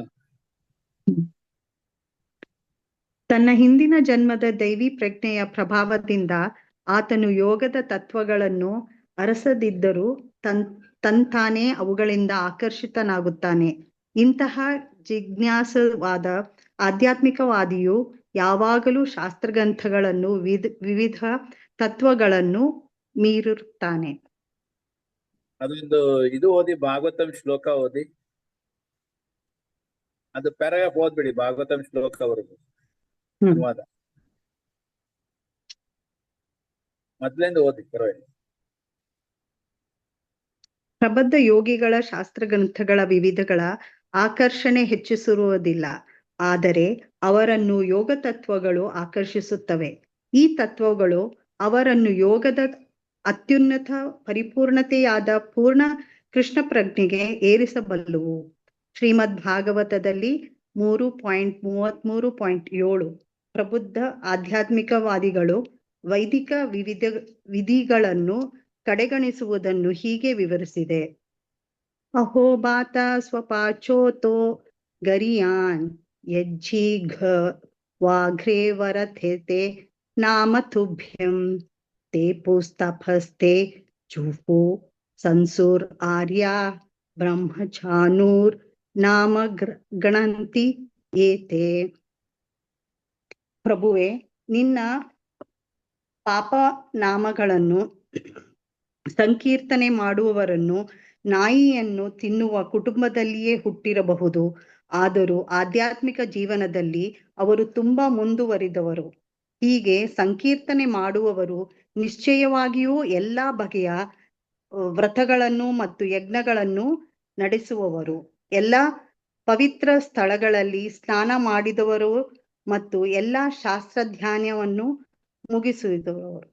ತನ್ನ ಹಿಂದಿನ ಜನ್ಮದ ದೈವಿ ಪ್ರಜ್ಞೆಯ ಪ್ರಭಾವದಿಂದ ಆತನು ಯೋಗದ ತತ್ವಗಳನ್ನು ಅರಸದಿದ್ದರೂ ತಂತಾನೇ ಅವುಗಳಿಂದ ಆಕರ್ಷಿತನಾಗುತ್ತಾನೆ. ಇಂತಹ ಜಿಜ್ಞಾಸವಾದ ಆಧ್ಯಾತ್ಮಿಕವಾದಿಯು ಯಾವಾಗಲೂ ಶಾಸ್ತ್ರಗ್ರಂಥಗಳನ್ನು ವಿವಿಧ ತತ್ವಗಳನ್ನು ಮೀರುತ್ತಾನೆ. ಅದೊಂದು ಇದು ಓದಿ, ಭಾಗವತಂ ಶ್ಲೋಕ ಓದಿ. ಅದು ಪ್ಯಾರಾಗ್ರಾಫ್ ಓದ್ಬಿಡಿ, ಭಾಗವತಂ ಶ್ಲೋಕವರೆಗೂ ಅನುವಾದ ಮೊದ್ಲಿಂದ ಓದಿ ಪರವಾಗಿಲ್ಲ. ಪ್ರಬದ್ಧ ಯೋಗಿಗಳ ಶಾಸ್ತ್ರಗ್ರಂಥಗಳ ವಿವಿಧಗಳ ಆಕರ್ಷಣೆ ಹೆಚ್ಚಿಸಿರುವುದಿಲ್ಲ, ಆದರೆ ಅವರನ್ನು ಯೋಗ ತತ್ವಗಳು ಆಕರ್ಷಿಸುತ್ತವೆ. ಈ ತತ್ವಗಳು ಅವರನ್ನು ಯೋಗದ ಅತ್ಯುನ್ನತ ಪರಿಪೂರ್ಣತೆಯಾದ ಪೂರ್ಣ ಕೃಷ್ಣ ಪ್ರಜ್ಞೆಗೆ ಏರಿಸಬಲ್ಲುವು. ಶ್ರೀಮದ್ ಭಾಗವತದಲ್ಲಿ 3.33.7 ಪ್ರಬುದ್ಧ ಆಧ್ಯಾತ್ಮಿಕವಾದಿಗಳು ವೈದಿಕ ವಿಧಿಗಳನ್ನು ಕಡೆಗಣಿಸುವುದನ್ನು ಹೀಗೆ ವಿವರಿಸಿದೆ. ಅಹೋಬಾತ ಸ್ವಪಾಚೋತೋ ಗರಿಯಾನ್ ಯಜ್ಜಿಘ ವಾಘ್ರೇ ವರಥೆತೆ ನಾಮ ತುಭ್ಯಂ ತೇ ಪುಸ್ತಫಸ್ತೆ ಜುಹು ಸಂಸೂರ್ ಆರ್ಯ ಬ್ರಹ್ಮಚಾನೂರ್ ನಾಮ ಗಣಂತಿ ಏತೆ. ಪ್ರಭುವೆ, ನಿನ್ನ ಪಾಪ ನಾಮಗಳನ್ನು ಸಂಕೀರ್ತನೆ ಮಾಡುವವರನ್ನು ನಾಯಿಯನ್ನು ತಿನ್ನುವ ಕುಟುಂಬದಲ್ಲಿಯೇ ಹುಟ್ಟಿರಬಹುದು, ಆದರೂ ಆಧ್ಯಾತ್ಮಿಕ ಜೀವನದಲ್ಲಿ ಅವರು ತುಂಬಾ ಮುಂದುವರಿದವರು. ಹೀಗೆ ಸಂಕೀರ್ತನೆ ಮಾಡುವವರು ನಿಶ್ಚಯವಾಗಿಯೂ ಎಲ್ಲಾ ಬಗೆಯ ವ್ರತಗಳನ್ನು ಮತ್ತು ಯಜ್ಞಗಳನ್ನು ನಡೆಸುವವರು, ಎಲ್ಲ ಪವಿತ್ರ ಸ್ಥಳಗಳಲ್ಲಿ ಸ್ನಾನ ಮಾಡಿದವರು ಮತ್ತು ಎಲ್ಲಾ ಶಾಸ್ತ್ರಧ್ಯಾನವನ್ನು ಮುಗಿಸಿದವರು.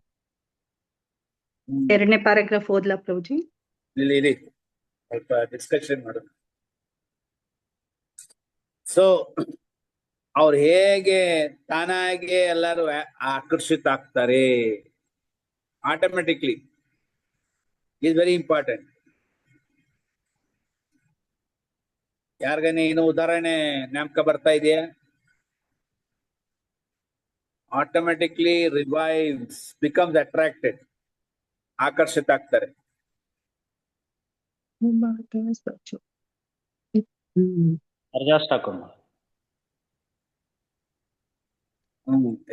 ಎರಡನೇ ಪ್ಯಾರಾಗ್ರಾಫ್ ಓದ್ಲಾ ಪ್ರಭುಜಿ? ಇಲ್ಲಿ ಸ್ವಲ್ಪ ಡಿಸ್ಕಷನ್ ಮಾಡೋಣ. ಸೊ ಅವ್ರು ಹೇಗೆ ತಾನಾಗೆ ಎಲ್ಲರೂ ಆಕರ್ಷಿತ ಆಗ್ತಾರೆ ಆಟೋಮೆಟಿಕ್ಲಿ ಇಸ್ ವೆರಿ ಇಂಪಾರ್ಟೆಂಟ್. ಯಾರಿಗಾನೆ ಏನು ಉದಾಹರಣೆ ಜ್ಞಾಪಕ ಬರ್ತಾ ಇದೆಯಾ? ಆಟೋಮೆಟಿಕ್ಲಿ ರಿವೈವ್ಸ್, ಬಿಕಮ್ಸ್ ಅಟ್ರಾಕ್ಟೆಡ್, ಆಕರ್ಷಿತ ಆಗ್ತಾರೆ. ಅರ್ಜಾಸ್ಟ್ ಹಾಕೋಣ.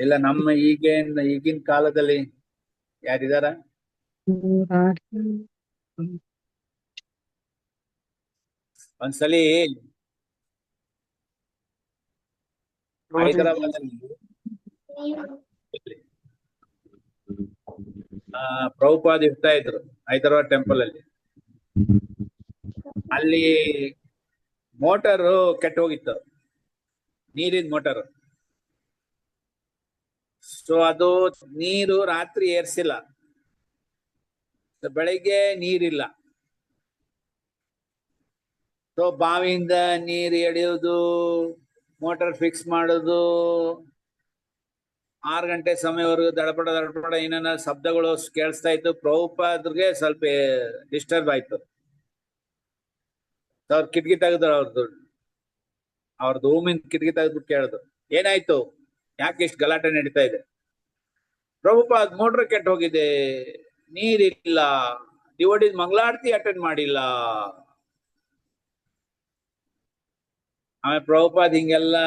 ಇಲ್ಲ, ನಮ್ಮ ಈಗಿನ ಕಾಲದಲ್ಲಿ ಯಾರಿದಾರ? ಒಂದ್ಸಲಿ ಹೈದರಾಬಾದಲ್ಲಿ ಪ್ರಭುಪಾದ ಇರ್ತಾ ಇದ್ರು ಹೈದರಾಬಾದ್ ಟೆಂಪಲ್ ಅಲ್ಲಿ. ಅಲ್ಲಿ ಮೋಟರು ಕೆಟ್ಟ ಹೋಗಿತ್ತು, ನೀರಿನ ಮೋಟರ್. ಸೊ ಅದು ನೀರು ರಾತ್ರಿ ಏರ್ಸಿಲ್ಲ, ಬೆಳಿಗ್ಗೆ ನೀರಿಲ್ಲ. ಸೊ ಬಾವಿಯಿಂದ ನೀರು ಎಳೆಯೋದು, ಮೋಟರ್ ಫಿಕ್ಸ್ ಮಾಡೋದು, 6 ಗಂಟೆ ಸಮಯವರೆಗೂ ದಡಪಡ ಏನೇನ ಶಬ್ದಗಳು ಕೇಳಿಸ್ತಾ ಇತ್ತು. ಪ್ರಭುಪಾದ್ರಿಗೆ ಸ್ವಲ್ಪ ಡಿಸ್ಟರ್ಬ್ ಆಯ್ತು. ಅವ್ರ ಕಿಟಕಿ ತೆಗೆದ್ರು, ಅವ್ರದ್ದು ರೂಮಿನ ಕಿಟಕಿ ತೆಗೆದ್ಬಿಟ್ಟು ಕೇಳಿದ್ರು, ಏನಾಯ್ತು, ಯಾಕೆ ಇಷ್ಟು ಗಲಾಟೆ ನಡೀತಾ ಇದೆ? ಪ್ರಭುಪಾದ್, ಮೋಟ್ರ್ ಕೆಟ್ಟ ಹೋಗಿದೆ, ನೀರಿಲ್ಲ, ಡಿವೋಟೀಸ್ ಮಂಗಳಾರತಿ ಅಟೆಂಡ್ ಮಾಡಿಲ್ಲ. ಆಮೇಲೆ ಪ್ರಭುಪಾದ್ ಹಿಂಗೆಲ್ಲ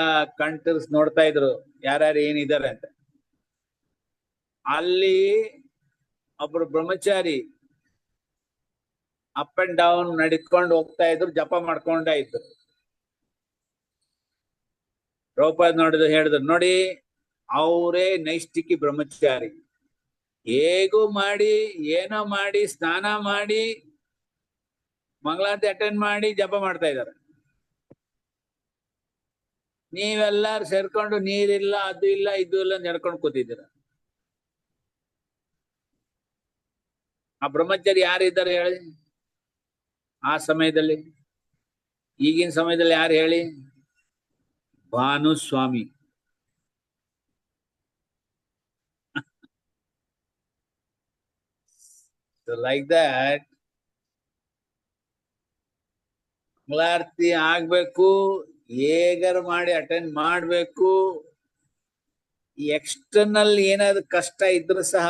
ಕಣ್ತರ್ಸ್ ನೋಡ್ತಾ ಇದ್ರು ಯಾರ್ಯಾರು ಏನಿದ್ದಾರೆ ಅಂತ. ಅಲ್ಲಿ ಒಬ್ರು ಬ್ರಹ್ಮಚಾರಿ ಅಪ್ ಅಂಡ್ ಡೌನ್ ನಡ್ಕೊಂಡು ಹೋಗ್ತಾ ಇದ್ರು, ಜಪ ಮಾಡ್ಕೊಂಡೇ ಇದ್ರು. ಪ್ರಭುಪಾದ್ ಹೇಳಿದ್ರು, ನೋಡಿ ಅವರೇ ನೈಷ್ಠಿಕಿ ಬ್ರಹ್ಮಚಾರಿ, ಹೇಗೂ ಮಾಡಿ ಏನೋ ಮಾಡಿ ಸ್ನಾನ ಮಾಡಿ ಮಂಗಳಾರತಿ ಅಟೆಂಡ್ ಮಾಡಿ ಜಪ ಮಾಡ್ತಾ ಇದ್ದಾರೆ. ನೀವೆಲ್ಲಾರು ಸೇರ್ಕೊಂಡು ನೀರಿಲ್ಲ, ಅದು ಇಲ್ಲ, ಇದು ಇಲ್ಲ ನಡ್ಕೊಂಡು ಕೂತಿದ್ದೀರ. ಆ ಬ್ರಹ್ಮಚಾರಿ ಯಾರಿದ್ದಾರೆ ಹೇಳಿ ಆ ಸಮಯದಲ್ಲಿ? ಈಗಿನ ಸಮಯದಲ್ಲಿ ಯಾರು ಹೇಳಿ? ಭಾನುಸ್ವಾಮಿ. ಲೈಕ್ ದಟ್ ಮಂಗಳಾರತಿ ಆಗ್ಬೇಕು, ಹೇಗಾರು ಮಾಡಿ ಅಟೆಂಡ್ ಮಾಡ್ಬೇಕು. ಎಕ್ಸ್ಟರ್ನಲ್ ಏನಾದ್ರು ಕಷ್ಟ ಇದ್ರು ಸಹ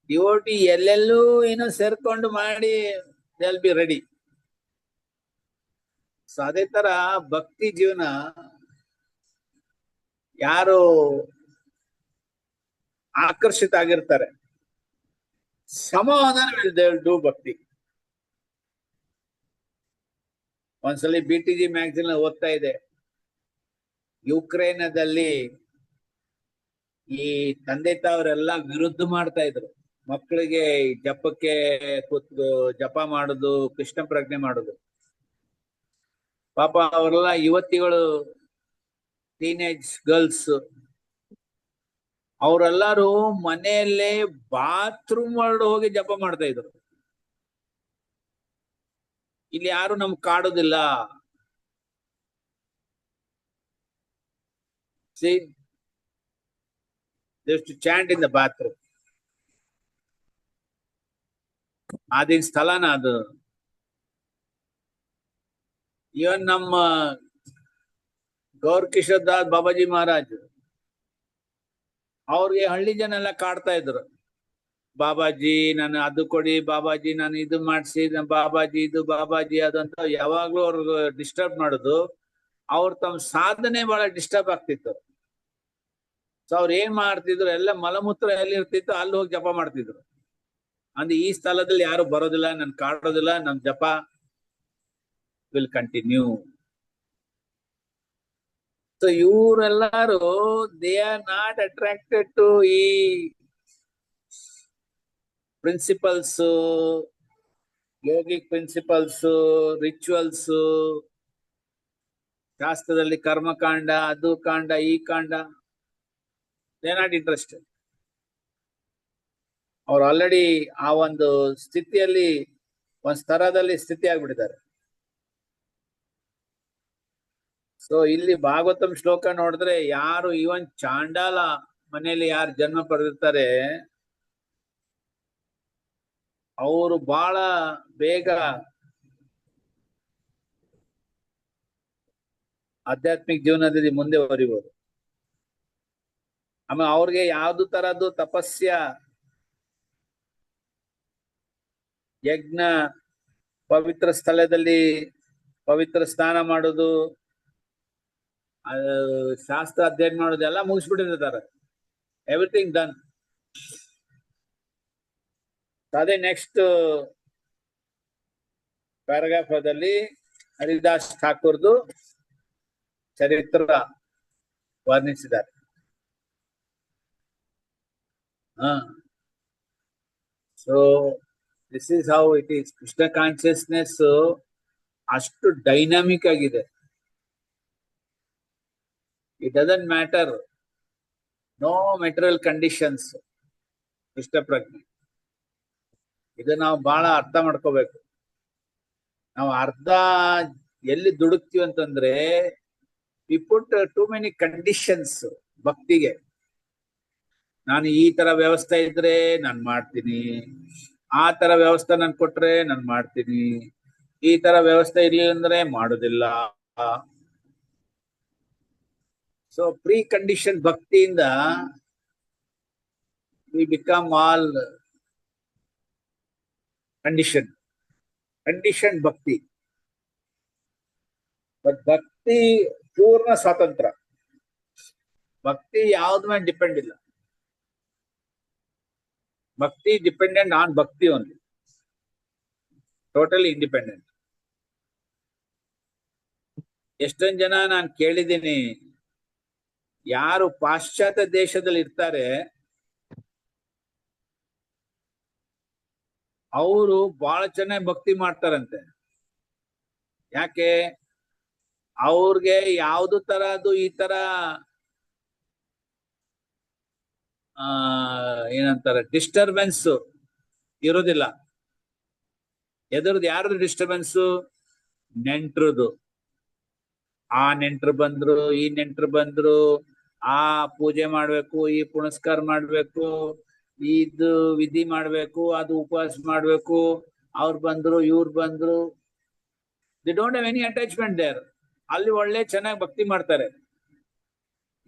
ಡಿವೋಟಿ ಎಲ್ಲೆಲ್ಲೂ ಏನೋ ಸೇರ್ಕೊಂಡು ಮಾಡಿ they'll be ready. ಸೊ ಅದೇ ತರ ಭಕ್ತಿ ಜೀವನ ಯಾರು ಆಕರ್ಷಿತ ಆಗಿರ್ತಾರೆ, ಸಮಾಧಾನ they will do ಭಕ್ತಿ. ಒಂದ್ಸಲಿ BTG ಮ್ಯಾಗಝಿನ್ ಓದ್ತಾ ಇದೆ, ಯುಕ್ರೇನದಲ್ಲಿ ಈ ತಂದೆ ತಾವರೆಲ್ಲ ವಿರುದ್ಧ ಮಾಡ್ತಾ ಇದ್ರು ಮಕ್ಕಳಿಗೆ ಜಪಕ್ಕೆ ಕೂತು ಜಪ ಮಾಡುದು, ಕೃಷ್ಣ ಪ್ರಜ್ಞೆ ಮಾಡುದು. ಪಾಪ ಅವರೆಲ್ಲ ಯುವತಿಗಳು, ಟೀನೇಜ್ ಗರ್ಲ್ಸ್, ಅವರೆಲ್ಲರೂ ಮನೆಯಲ್ಲೇ ಬಾತ್ರೂಮ್ ಒಳಗೆ ಹೋಗಿ ಜಪ ಮಾಡ್ತಾ ಇದ್ರು. ಇಲ್ಲಿ ಯಾರು ನಮ್ಗೆ ಕಾಡೋದಿಲ್ಲ. See, they used to chant in the bathroom. ಅದಿನ ಸ್ಥಳನ ಅದು. ಇವನ್ ನಮ್ಮ ಗೌರ್ ಕಿಶೋರ್ ದಾಸ್ ಬಾಬಾಜಿ ಮಹಾರಾಜ್ ಅವ್ರಿಗೆ ಹಳ್ಳಿ ಜನ ಎಲ್ಲ ಕಾಡ್ತಾ ಇದ್ರು, ಬಾಬಾಜಿ ನಾನು ಅದು ಕೊಡಿ, ಬಾಬಾಜಿ ನಾನು ಇದು ಮಾಡಿಸಿ, ಬಾಬಾಜಿ ಇದು, ಬಾಬಾಜಿ ಅದು ಅಂತ ಯಾವಾಗ್ಲೂ ಅವ್ರಿಗೆ ಡಿಸ್ಟರ್ಬ್ ಮಾಡುದು. ಅವ್ರ ತಮ್ಮ ಸಾಧನೆ ಬಹಳ ಡಿಸ್ಟರ್ಬ್ ಆಗ್ತಿತ್ತು. ಸೊ ಅವ್ರು ಏನ್ ಮಾಡ್ತಿದ್ರು, ಎಲ್ಲ ಮಲಮೂತ್ರ ಎಲ್ಲಿ ಇರ್ತಿತ್ತು ಅಲ್ಲಿ ಹೋಗಿ ಜಪ ಮಾಡ್ತಿದ್ರು. ಅಂದ್ರೆ ಈ ಸ್ಥಳದಲ್ಲಿ ಯಾರು ಬರೋದಿಲ್ಲ, ನನ್ ಕಾಡೋದಿಲ್ಲ, ನಮ್ ಜಪ ವಿಲ್ ಕಂಟಿನ್ಯೂ. ಸೊ ಇವರೆಲ್ಲರೂ they are not attracted to ಈ ಪ್ರಿನ್ಸಿಪಲ್ಸ್, ಯೋಗಿಕ್ ಪ್ರಿನ್ಸಿಪಲ್ಸ್, ರಿಚುವಲ್ಸ್, ಶಾಸ್ತ್ರದಲ್ಲಿ ಕರ್ಮಕಾಂಡ, ಅದು ಕಾಂಡ, ಈ ಕಾಂಡ, ದೇ ಆರ್ ನಾಟ್ ಇಂಟ್ರೆಸ್ಟೆಡ್. ಅವ್ರು ಆಲ್ರೆಡಿ ಆ ಒಂದು ಸ್ಥಿತಿಯಲ್ಲಿ, ಒಂದ್ ಸ್ತರದಲ್ಲಿ ಸ್ಥಿತಿ ಆಗ್ಬಿಟ್ಟಿದ್ದಾರೆ. ಸೊ ಇಲ್ಲಿ ಭಾಗವತಂ ಶ್ಲೋಕ ನೋಡಿದ್ರೆ, ಯಾರು ಇವನ್ ಚಾಂಡಾಲ ಮನೆಯಲ್ಲಿ ಯಾರು ಜನ್ಮ ಪಡೆದಿರ್ತಾರೆ ಅವರು ಬಹಳ ಬೇಗ ಆಧ್ಯಾತ್ಮಿಕ ಜೀವನದಲ್ಲಿ ಮುಂದೆ ಬರಿಬಹುದು. ಆಮೇಲೆ ಅವ್ರಿಗೆ ಯಾವ್ದು ತರದ್ದು ತಪಸ್ಯ, ಯಜ್ಞ, ಪವಿತ್ರ ಸ್ಥಳದಲ್ಲಿ ಪವಿತ್ರ ಸ್ನಾನ ಮಾಡೋದು, ಶಾಸ್ತ್ರ ಅಧ್ಯಯನ ಮಾಡೋದು ಎಲ್ಲ ಮುಗಿಸ್ಬಿಟ್ಟಿರ್ತಾರೆ. Everything done. ಅದೇ ನೆಕ್ಸ್ಟ್ ಪ್ಯಾರಾಗ್ರಾಫ್ ಅಲ್ಲಿ ಹರಿದಾಸ್ ಠಾಕೂರ್ದು ಚರಿತ್ರ ವರ್ಣಿಸಿದ್ದಾರೆ. So this is how it is. Krishna consciousness ಅಷ್ಟು ಡೈನಾಮಿಕ್ ಆಗಿದೆ. It doesn't matter, no material conditions. Krishna ಪ್ರಜ್ಞೆ ಇದು ನಾವು ಬಹಳ ಅರ್ಥ ಮಾಡ್ಕೋಬೇಕು. ನಾವು ಅರ್ಧ ಎಲ್ಲಿ ದುಡುಕ್ತಿವಿ ಅಂತಂದ್ರೆ, we put too many conditions ಭಕ್ತಿಗೆ. ನಾನು ಈ ತರ ವ್ಯವಸ್ಥೆ ಇದ್ರೆ ನಾನು ಮಾಡ್ತೀನಿ, ಆ ತರ ವ್ಯವಸ್ಥೆ ನನ್ ಕೊಟ್ರೆ ನಾನು ಮಾಡ್ತೀನಿ, ಈ ತರ ವ್ಯವಸ್ಥೆ ಇರ್ಲಿಲ್ಲ ಅಂದ್ರೆ ಮಾಡೋದಿಲ್ಲ. ಸೊ ಪ್ರೀ ಕಂಡೀಷನ್ ಭಕ್ತಿಯಿಂದ ವಿ ಬಿಕಮ್ ಆಲ್ ಕಂಡೀಷನ್ ಭಕ್ತಿ. ಬಟ್ ಭಕ್ತಿ ಪೂರ್ಣ ಸ್ವಾತಂತ್ರ್ಯ. ಭಕ್ತಿ ಯಾವ್ದು ಮೇಲೆ ಡಿಪೆಂಡ್ ಇಲ್ಲ. ಭಕ್ತಿ ಡಿಪೆಂಡೆಂಟ್ ಆನ್ ಭಕ್ತಿ ಓನ್ಲಿ, ಟೋಟಲಿ ಇಂಡಿಪೆಂಡೆಂಟ್. ಎಷ್ಟೊಂದು ಜನ ನಾನು ಕೇಳಿದ್ದೀನಿ, ಯಾರು ಪಾಶ್ಚಾತ್ಯ ದೇಶದಲ್ಲಿ ಇರ್ತಾರೆ ಅವರು ಬಹಳ ಚೆನ್ನಾಗಿ ಭಕ್ತಿ ಮಾಡ್ತಾರಂತೆ. ಯಾಕೆ? ಅವ್ರಿಗೆ ಯಾವ್ದು ತರದ್ದು ಈ ತರ ಏನಂತಾರೆ ಡಿಸ್ಟರ್ಬೆನ್ಸ್ ಇರೋದಿಲ್ಲ. ಎದುರದ್ದು ಯಾರದು ಡಿಸ್ಟರ್ಬೆನ್ಸು? ನೆಂಟ್ರದು. ಆ ನೆಂಟ್ರು ಬಂದ್ರು, ಈ ನೆಂಟ್ರು ಬಂದ್ರು, ಆ ಪೂಜೆ ಮಾಡ್ಬೇಕು, ಈ ಪುನಸ್ಕಾರ ಮಾಡ್ಬೇಕು, ಇದು ವಿಧಿ ಮಾಡ್ಬೇಕು, ಅದು ಉಪವಾಸ ಮಾಡ್ಬೇಕು, ಅವ್ರು ಬಂದ್ರು ಇವ್ರು ಬಂದ್ರು. They don't have any attachment there. ಅಲ್ಲಿ ಒಳ್ಳೆ ಚೆನ್ನಾಗಿ ಭಕ್ತಿ ಮಾಡ್ತಾರೆ.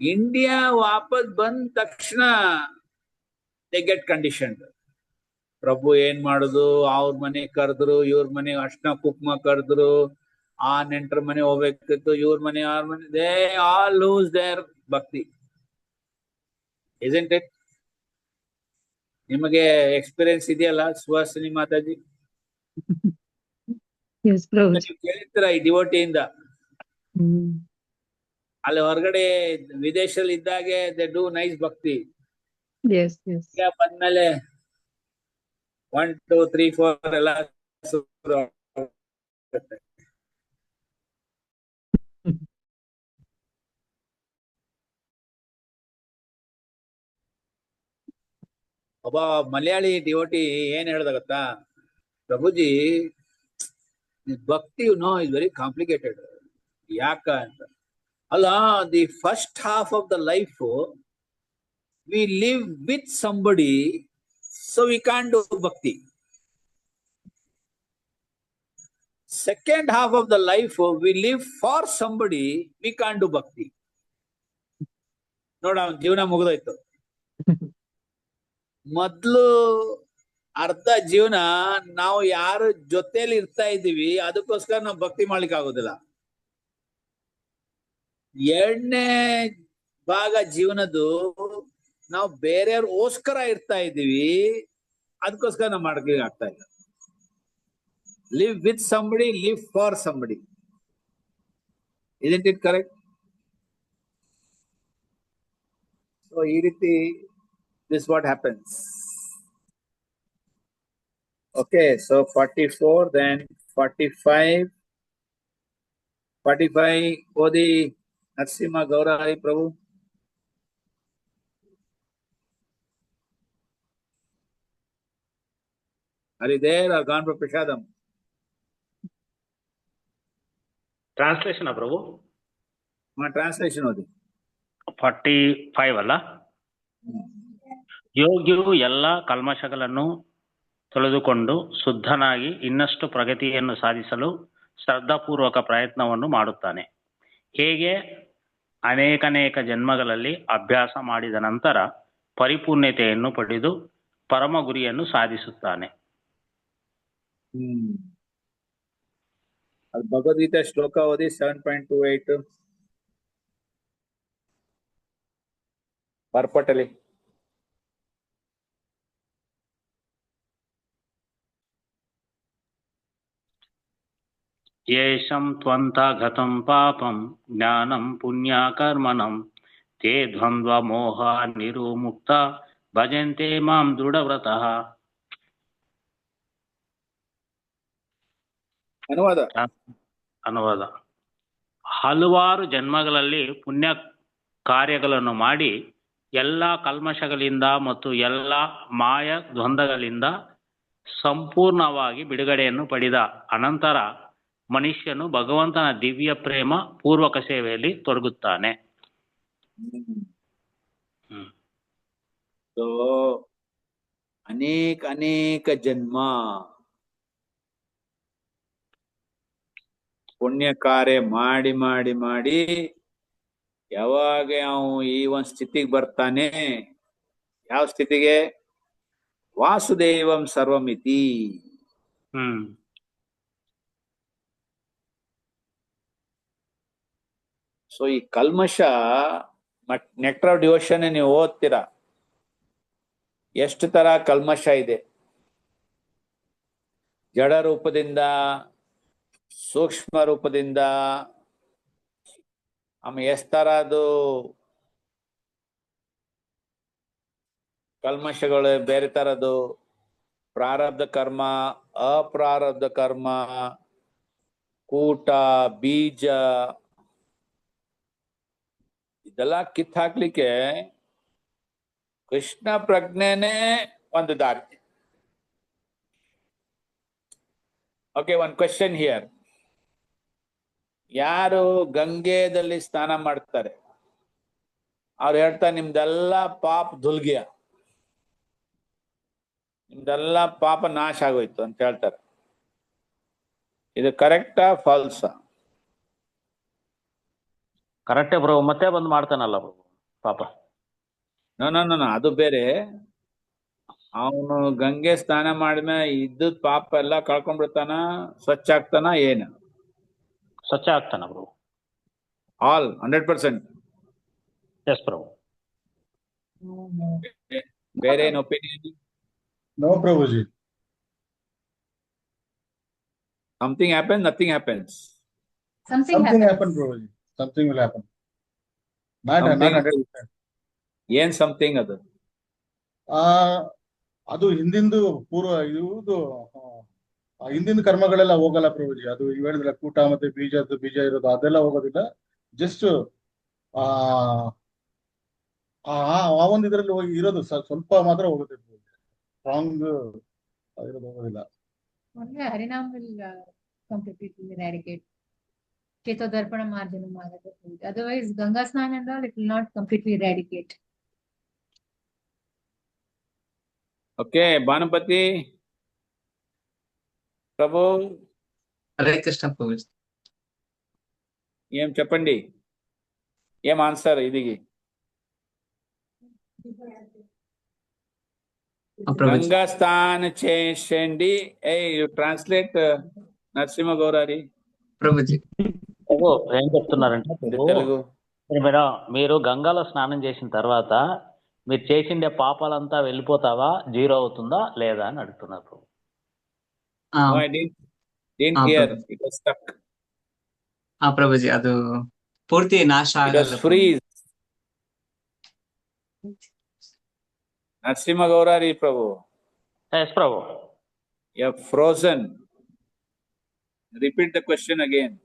ಇಂಡಿಯಾ ವಾಪಸ್ ಬಂದ ತಕ್ಷಣ ದೇ ಗೆಟ್ ಕಂಡೀಷನ್ಡ್. ಪ್ರಭು ಏನ್ ಮಾಡುದು, ಅವ್ರ ಮನೆ ಕರೆದ್ರು, ಇವ್ರ ಮನೆ ಅರ್ಶಿನ ಕುಂಕುಮ ಕರೆದ್ರು, ಆ ನೆಂಟ್ರ ಮನೆ ಹೋಗ್ಬೇಕಿತ್ತು, ಇವ್ರ ಮನೆ ಅವ್ರ ಮನೆ, ದೇ ಆಲ್ ಲೂಸ್ ದೇರ್ ಭಕ್ತಿ. Isn't it? ನಿಮಗೆ ಎಕ್ಸ್ಪೀರಿಯನ್ಸ್ ಇದೆಯಲ್ಲ ಸುಹಾಸಿನಿ ಮಾತಾಜಿ? Yes, Prabhuji. ನೀವು ಕೇಳಿರ್ತೀರ ಈ ಡಿವೋಟಿಯಿಂದ. ಅಲ್ಲಿ ಹೊರಗಡೆ ವಿದೇಶದಲ್ಲಿ ಇದ್ದಾಗೆ ದೇ ಡೂ ನೈಸ್ ಭಕ್ತಿ. Yes, yes. ಬಂದ್ಮೇಲೆ 1 2 3 4 ಎಲ್ಲ ಶುರು ಆಗುತ್ತೆ. ಒಬ್ಬ ಮಲಯಾಳಿ ಡಿವೋಟಿ ಏನ್ ಹೇಳ್ದ ಗೊತ್ತಾ? ಪ್ರಭುಜಿ, ಭಕ್ತಿ ಇಸ್ ವೆರಿ ಕಾಂಪ್ಲಿಕೇಟೆಡ್. ಯಾಕ ಅಂತ. ಅಲ್ಲ, the first half of the life we live with somebody, so we can do bhakti. Second half of the life we live for somebody, we can do bhakti. ನೋಡ, ಅವನ ಜೀವನ ಮುಗಿದೋಯ್ತು. ಮೊದ್ಲು ಅರ್ಧ ಜೀವನ ನಾವು ಯಾರ ಜೊತೆಲಿ ಇರ್ತಾ ಇದ್ದೀವಿ ಅದಕ್ಕೋಸ್ಕರ ನಾವು ಭಕ್ತಿ ಮಾಡ್ಲಿಕ್ಕೆ ಆಗೋದಿಲ್ಲ. ಎರಡನೇ ಭಾಗ ಜೀವನದ್ದು ನಾವು ಬೇರೆಯವ್ರಿಗೋಸ್ಕರ ಇರ್ತಾ ಇದ್ದೀವಿ, ಅದಕ್ಕೋಸ್ಕರ ನಾವು ಮಾಡ್ಲಿಕ್ಕೆ ಆಗ್ತಾ ಇಲ್ಲ. Live with somebody, live for somebody. isn't it correct? So ಈ ರೀತಿ this what happens. Okay, so 44, then 45 Odi Narsimha Gaurari Prabhu. Are you there or gone for Prashadam? Translation Prabhu? Translation Odi. 45 ಅಲ್ಲ? ಯೋಗಿಯು ಎಲ್ಲ ಕಲ್ಮಶಗಳನ್ನು ತೊಳೆದುಕೊಂಡು ಶುದ್ಧನಾಗಿ ಇನ್ನಷ್ಟು ಪ್ರಗತಿಯನ್ನು ಸಾಧಿಸಲು ಶ್ರದ್ಧಾಪೂರ್ವಕ ಪ್ರಯತ್ನವನ್ನು ಮಾಡುತ್ತಾನೆ. ಹೇಗೆ ಅನೇಕ ಜನ್ಮಗಳಲ್ಲಿ ಅಭ್ಯಾಸ ಮಾಡಿದ ನಂತರ ಪರಿಪೂರ್ಣತೆಯನ್ನು ಪಡೆದು ಪರಮ ಗುರಿಯನ್ನು ಸಾಧಿಸುತ್ತಾನೆ. ಅದು ಭಗವದ್ಗೀತಾ ಶ್ಲೋಕ ಓದಿ 7.28 ಪರ್ಪಟಲಿ. ಯೇಷಂ ತ್ವಂತ ಘತಂ ಪಾಪಂ ಜ್ಞಾನಂ ಪುಣ್ಯಕರ್ಮಣಂ ತೇ ದ್ವಂದ್ವ ಮೋಹ ನಿರುಮುಕ್ತ ಭಜಂತೆ ಮಾಂ ದೃಢವ್ರತಃ. ಅನುವಾದ: ಹಲವಾರು ಜನ್ಮಗಳಲ್ಲಿ ಪುಣ್ಯ ಕಾರ್ಯಗಳನ್ನು ಮಾಡಿ ಎಲ್ಲ ಕಲ್ಮಶಗಳಿಂದ ಮತ್ತು ಎಲ್ಲ ಮಾಯ ದ್ವಂದ್ವಗಳಿಂದ ಸಂಪೂರ್ಣವಾಗಿ ಬಿಡುಗಡೆಯನ್ನು ಪಡೆದ ಅನಂತರ ಮನುಷ್ಯನು ಭಗವಂತನ ದಿವ್ಯ ಪ್ರೇಮ ಪೂರ್ವಕ ಸೇವೆಯಲ್ಲಿ ತೊಡಗುತ್ತಾನೆ. ಸೊ ಅನೇಕ ಜನ್ಮ ಪುಣ್ಯ ಕಾರ್ಯ ಮಾಡಿ ಮಾಡಿ ಮಾಡಿ ಯಾವಾಗ ಅವನು ಈ ಒಂದು ಸ್ಥಿತಿಗೆ ಬರ್ತಾನೆ, ಯಾವ ಸ್ಥಿತಿಗೆ? ವಾಸುದೇವಂ ಸರ್ವಮಿತಿ. ಹ್ಮ್ ಸೊ ಈ ಕಲ್ಮಶ ನೆಕ್ಟರ್ ಆಫ್ ಡಿವೋಷನ್ ನೀವು ಓದ್ತೀರಾ, ಎಷ್ಟು ತರ ಕಲ್ಮಶ ಇದೆ. ಜಡ ರೂಪದಿಂದ, ಸೂಕ್ಷ್ಮ ರೂಪದಿಂದ, ಆಮೇಲೆ ಎಷ್ಟು ತರ ಅದು ಕಲ್ಮಶಗಳು ಬೇರೆ ತರದ್ದು, ಪ್ರಾರಬ್ಧ ಕರ್ಮ, ಅಪ್ರಾರಬ್ಧ ಕರ್ಮ, ಕೂಟ, ಬೀಜ, ಇದೆಲ್ಲ ಕಿತ್ ಹಾಕ್ಲಿಕ್ಕೆ ಕೃಷ್ಣ ಪ್ರಜ್ಞೆನೇ ಒಂದು ದಾರಿ. Okay, one question here. ಯಾರು ಗಂಗೆದಲ್ಲಿ ಸ್ನಾನ ಮಾಡ್ತಾರೆ ಅವ್ರು ಹೇಳ್ತಾರೆ ನಿಮ್ದೆಲ್ಲ ಪಾಪ ಧುಲ್ಗಿಯ, ನಿಮ್ದೆಲ್ಲ ಪಾಪ ನಾಶ ಆಗೋಯ್ತು ಅಂತ ಹೇಳ್ತಾರೆ. ಇದು ಕರೆಕ್ಟಾ ಫಾಲ್ಸಾ? ಕರೆಕ್ಟೇ ಬ್ರೋ, ಮತ್ತೆ ಬಂದು ಮಾಡ್ತಾನಲ್ಲ ಬ್ರೋ ಪಾಪ. ನೋ, ಅದು ಬೇರೆ. ಅವನು ಗಂಗೆ ಸ್ನಾನ ಮಾಡಿದ್ಮೇಲೆ ಇದ್ದದ್ ಪಾಪ ಎಲ್ಲ ಕಳ್ಕೊಂಡ್ಬಿಡ್ತಾನ, ಸ್ವಚ್ಛ ಆಗ್ತಾನ, ಏನು? ಸ್ವಚ್ಛ ಆಗ್ತಾನ ಬ್ರೋ. ಆಲ್ 100%. S bro. ಬೇರೆ ಏನು opinion? No, Prabhuji. Something happens, nothing happens. Something Something happens. happened, Prabhuji. Something will happen. Not Something 100%. ಏನ್ ಸಮಥಿಂಗ್ ಅದು? ಅದು ಹಿಂದಿಂದು ಪೂರ್ವ ಇದು ಹಿಂದಿನ ಕರ್ಮಗಳೆಲ್ಲ ಹೋಗಲ್ಲ ಪ್ರಭುಜಿ. ಅದು ಇವ್ ಹೇಳಿದ್ರೆ ಕೂಟ ಮತ್ತೆ ಬೀಜ ಇರೋದು ಅದೆಲ್ಲ ಹೋಗೋದಿಲ್ಲ. ಜಸ್ಟ್ ಆ ಒಂದು ಇದರಲ್ಲಿ ಹೋಗಿ ಇರೋದು ಸ್ವಲ್ಪ ಮಾತ್ರ ಹೋಗುತ್ತೆ. ಸ್ಟ್ರಾಂಗ್ ಇರೋದು ಹೋಗೋದಿಲ್ಲ. Only Harinam will completely eradicate. Chetodarpana Marjana Madhava. Otherwise, Ganga Snan and all, it will not completely eradicate. Okay, Bhanupati Prabhu Hare Krishna Prabhuji. ఏం చెప్పండి, ఏం ఆన్సర్ ఇది? గంగా స్నాన చేయండి. ట్రాన్స్లేట్ నరసింహ గౌరారి ప్రభుజీ. ఏం చెప్తున్నారంటే తెలుగు. మీరు గంగాలో స్నానం చేసిన తర్వాత మీరు చేసిండే పాపాలంతా వెళ్ళిపోతావా, జీరో అవుతుందా లేదా అని అడుగుతున్నారు. ప్రభుజీ ಅದು ಪೂರ್ತಿ ನಾಶ ಆಗಲ್ಲ. Narasimha Gaurari Prabhu. Yes Prabhu. Frozen. Repeat the question again.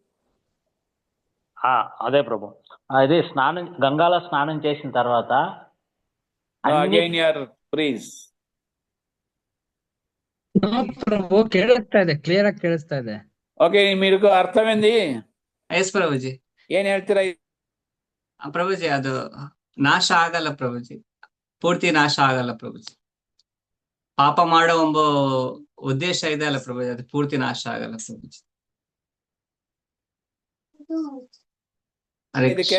అదే ప్రభు, అది స్నానం గంగాలో స్నానం చేసిన తర్వాత అగైన్ యువర్ ప్లీజ్. ప్రభు ಕೇಳಿಸ್ತಾ ಇದೆ, ಕ್ಲಿಯರ್ ಆಗಿ ಕೇಳಿಸ್ತಾ ಇದೆ. ಓಕೆ, మీకు ಅರ್ಥವೇಂದಿ? ಎಸ್ ಪ್ರಭುಜಿ. ಏನ್ ಹೇಳ್ತೀರಾ ಪ್ರಭುಜಿ? ಅದು ನಾಶ ಆಗಲ್ಲ ಪ್ರಭುಜಿ, ಪೂರ್ತಿ ನಾಶ ಆಗಲ್ಲ ಪ್ರಭುಜಿ. ಪಾಪ ಮಾಡೋ ಎಂಬ ಉದ್ದೇಶ ಇದೆ ಅಲ್ಲ ಪ್ರಭುಜಿ, ಅದು ಪೂರ್ತಿ ನಾಶ ಆಗಲ್ಲ ಪ್ರಭುಜಿ. ಇದಕ್ಕೆ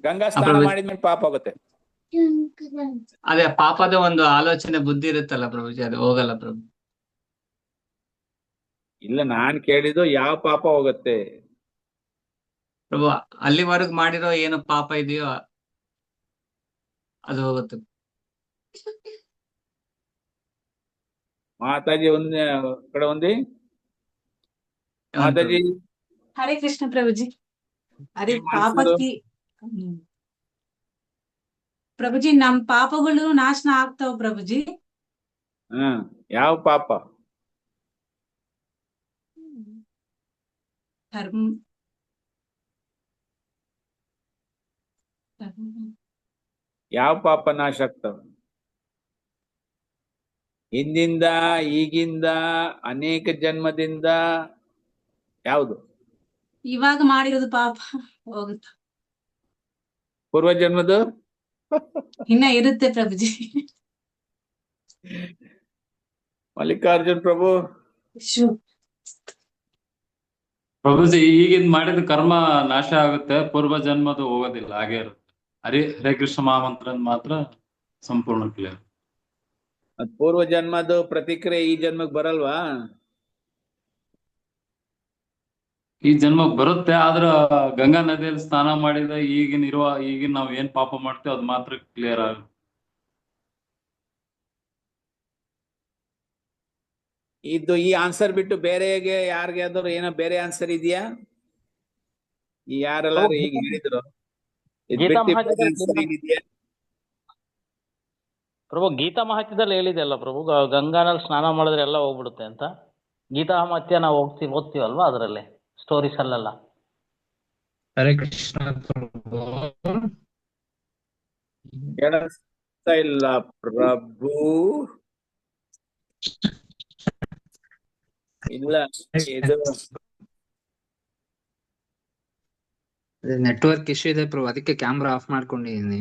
ಗಂಗಾ ಸ್ನಾನ ಮಾಡಿದ್ಮೇಲೆ ಪಾಪ ಆಗುತ್ತೆ. ಅದೇ ಪಾಪದ ಒಂದು ಆಲೋಚನೆ ಬುದ್ಧಿ ಇರುತ್ತಲ್ಲ ಪ್ರಭುಜಿ, ಅದು ಹೋಗಲ್ಲ ಪ್ರಭು. ಇಲ್ಲ, ನಾನ್ ಕೇಳಿದ್ದು ಯಾವ ಪಾಪ ಹೋಗುತ್ತೆ ಪ್ರಭು. ಅಲ್ಲಿವರೆಗೂ ಮಾಡಿರೋ ಏನು ಪಾಪ ಇದೆಯೋ ಅದು ಹೋಗುತ್ತೆ. ಮಾತಾಜಿ ಒಂದ್ ಕಡೆ ಒಂದಿ. Mataji Hare Krishna Prabhuji. ಅರೆ ಪಾಪಕ್ಕೆ ಪ್ರಭುಜಿ, ನಮ್ ಪಾಪಗಳು ನಾಶನ ಆಗ್ತಾವ ಪ್ರಭುಜಿ. ಯಾವ ಪಾಪ? ಯಾವ ಪಾಪ ನಾಶ ಆಗ್ತಾವ? ಹಿಂದಿಂದ, ಈಗಿಂದ, ಅನೇಕ ಜನ್ಮದಿಂದ. ಯಾವುದು? ಇವಾಗ ಮಾಡಿರೋದು ಪಾಪ ಹೋಗುತ್ತೆ. ಪೂರ್ವ ಜನ್ಮದು ಇನ್ನ ಇರುತ್ತೆ ಪ್ರಭುಜಿ. ಮಲ್ಲಿಕಾರ್ಜುನ್ ಪ್ರಭು. ಪ್ರಭುಜಿ, ಈಗಿನ ಮಾಡಿದ ಕರ್ಮ ನಾಶ ಆಗುತ್ತೆ, ಪೂರ್ವ ಜನ್ಮದು ಹೋಗೋದಿಲ್ಲ, ಹಾಗೆ ಇರುತ್ತೆ. ಹರೇ ಕೃಷ್ಣ ಮಹಾಮಂತ್ರ ಮಾತ್ರ ಸಂಪೂರ್ಣ ಕ್ಲಿಯರ್. ಪೂರ್ವ ಜನ್ಮದು ಪ್ರತಿಕ್ರಿಯೆ ಈ ಜನ್ಮಕ್ಕೆ ಬರಲ್ವಾ? ಈ ಜನ್ಮಕ್ ಬರುತ್ತೆ, ಆದ್ರ ಗಂಗಾ ನದಿಯಲ್ಲಿ ಸ್ನಾನ ಮಾಡಿದ ಈಗಿನ ನಾವ್ ಏನ್ ಪಾಪ ಮಾಡ್ತೇವೆ ಅದ್ ಮಾತ್ರ ಕ್ಲಿಯರ್ ಆಗುತ್ತೆ. ಈ ಆನ್ಸರ್ ಬಿಟ್ಟು ಬೇರೆಗೆ ಯಾರಿಗಾದ್ರು ಏನೋ ಬೇರೆ ಆನ್ಸರ್ ಇದೆಯಾ? ಈ ಯಾರೆಲ್ಲಾರು ಈಗ ಹೇಳಿದ್ರು ಇದ್ ಗೀತಾ ಬಿಟ್ಟು ಬೇರೆ ಮಹಾತ್ಮ್ಯದಲ್ಲಿ ಆನ್ಸರ್ ಏನಿದೆಯಾ? ಪ್ರಭು ಗೀತಾ ಮಹಾತ್ಮ್ಯದಲ್ಲಿ ಹೇಳಿದೆಯಲ್ಲ ಪ್ರಭು, ಗಂಗಾನಲ್ಲಿ ಸ್ನಾನ ಮಾಡಿದ್ರೆ ಎಲ್ಲ ಹೋಗ್ಬಿಡುತ್ತೆ ಅಂತ. ಗೀತಾ ಮಹಾತ್ಮ್ಯ ನಾವು ಓದ್ತೀವಲ್ವಾ ಅದರಲ್ಲಿ ಸ್ಟೋರೀಸ್ ಅಲ್ಲೆಲ್ಲ. ಹರೇ ಕೃಷ್ಣ ಪ್ರಭು. ಕೇಳಿಸ್ತಾ ಇಲ್ಲ ಪ್ರಭು. ಇಲ್ಲ ಇದು ನೆಟ್ವರ್ಕ್ ಇಶ್ಯೂ ಇದೆ ಪ್ರಭು, ಅದಕ್ಕೆ ಕ್ಯಾಮ್ರಾ ಆಫ್ ಮಾಡ್ಕೊಂಡಿದೀನಿ.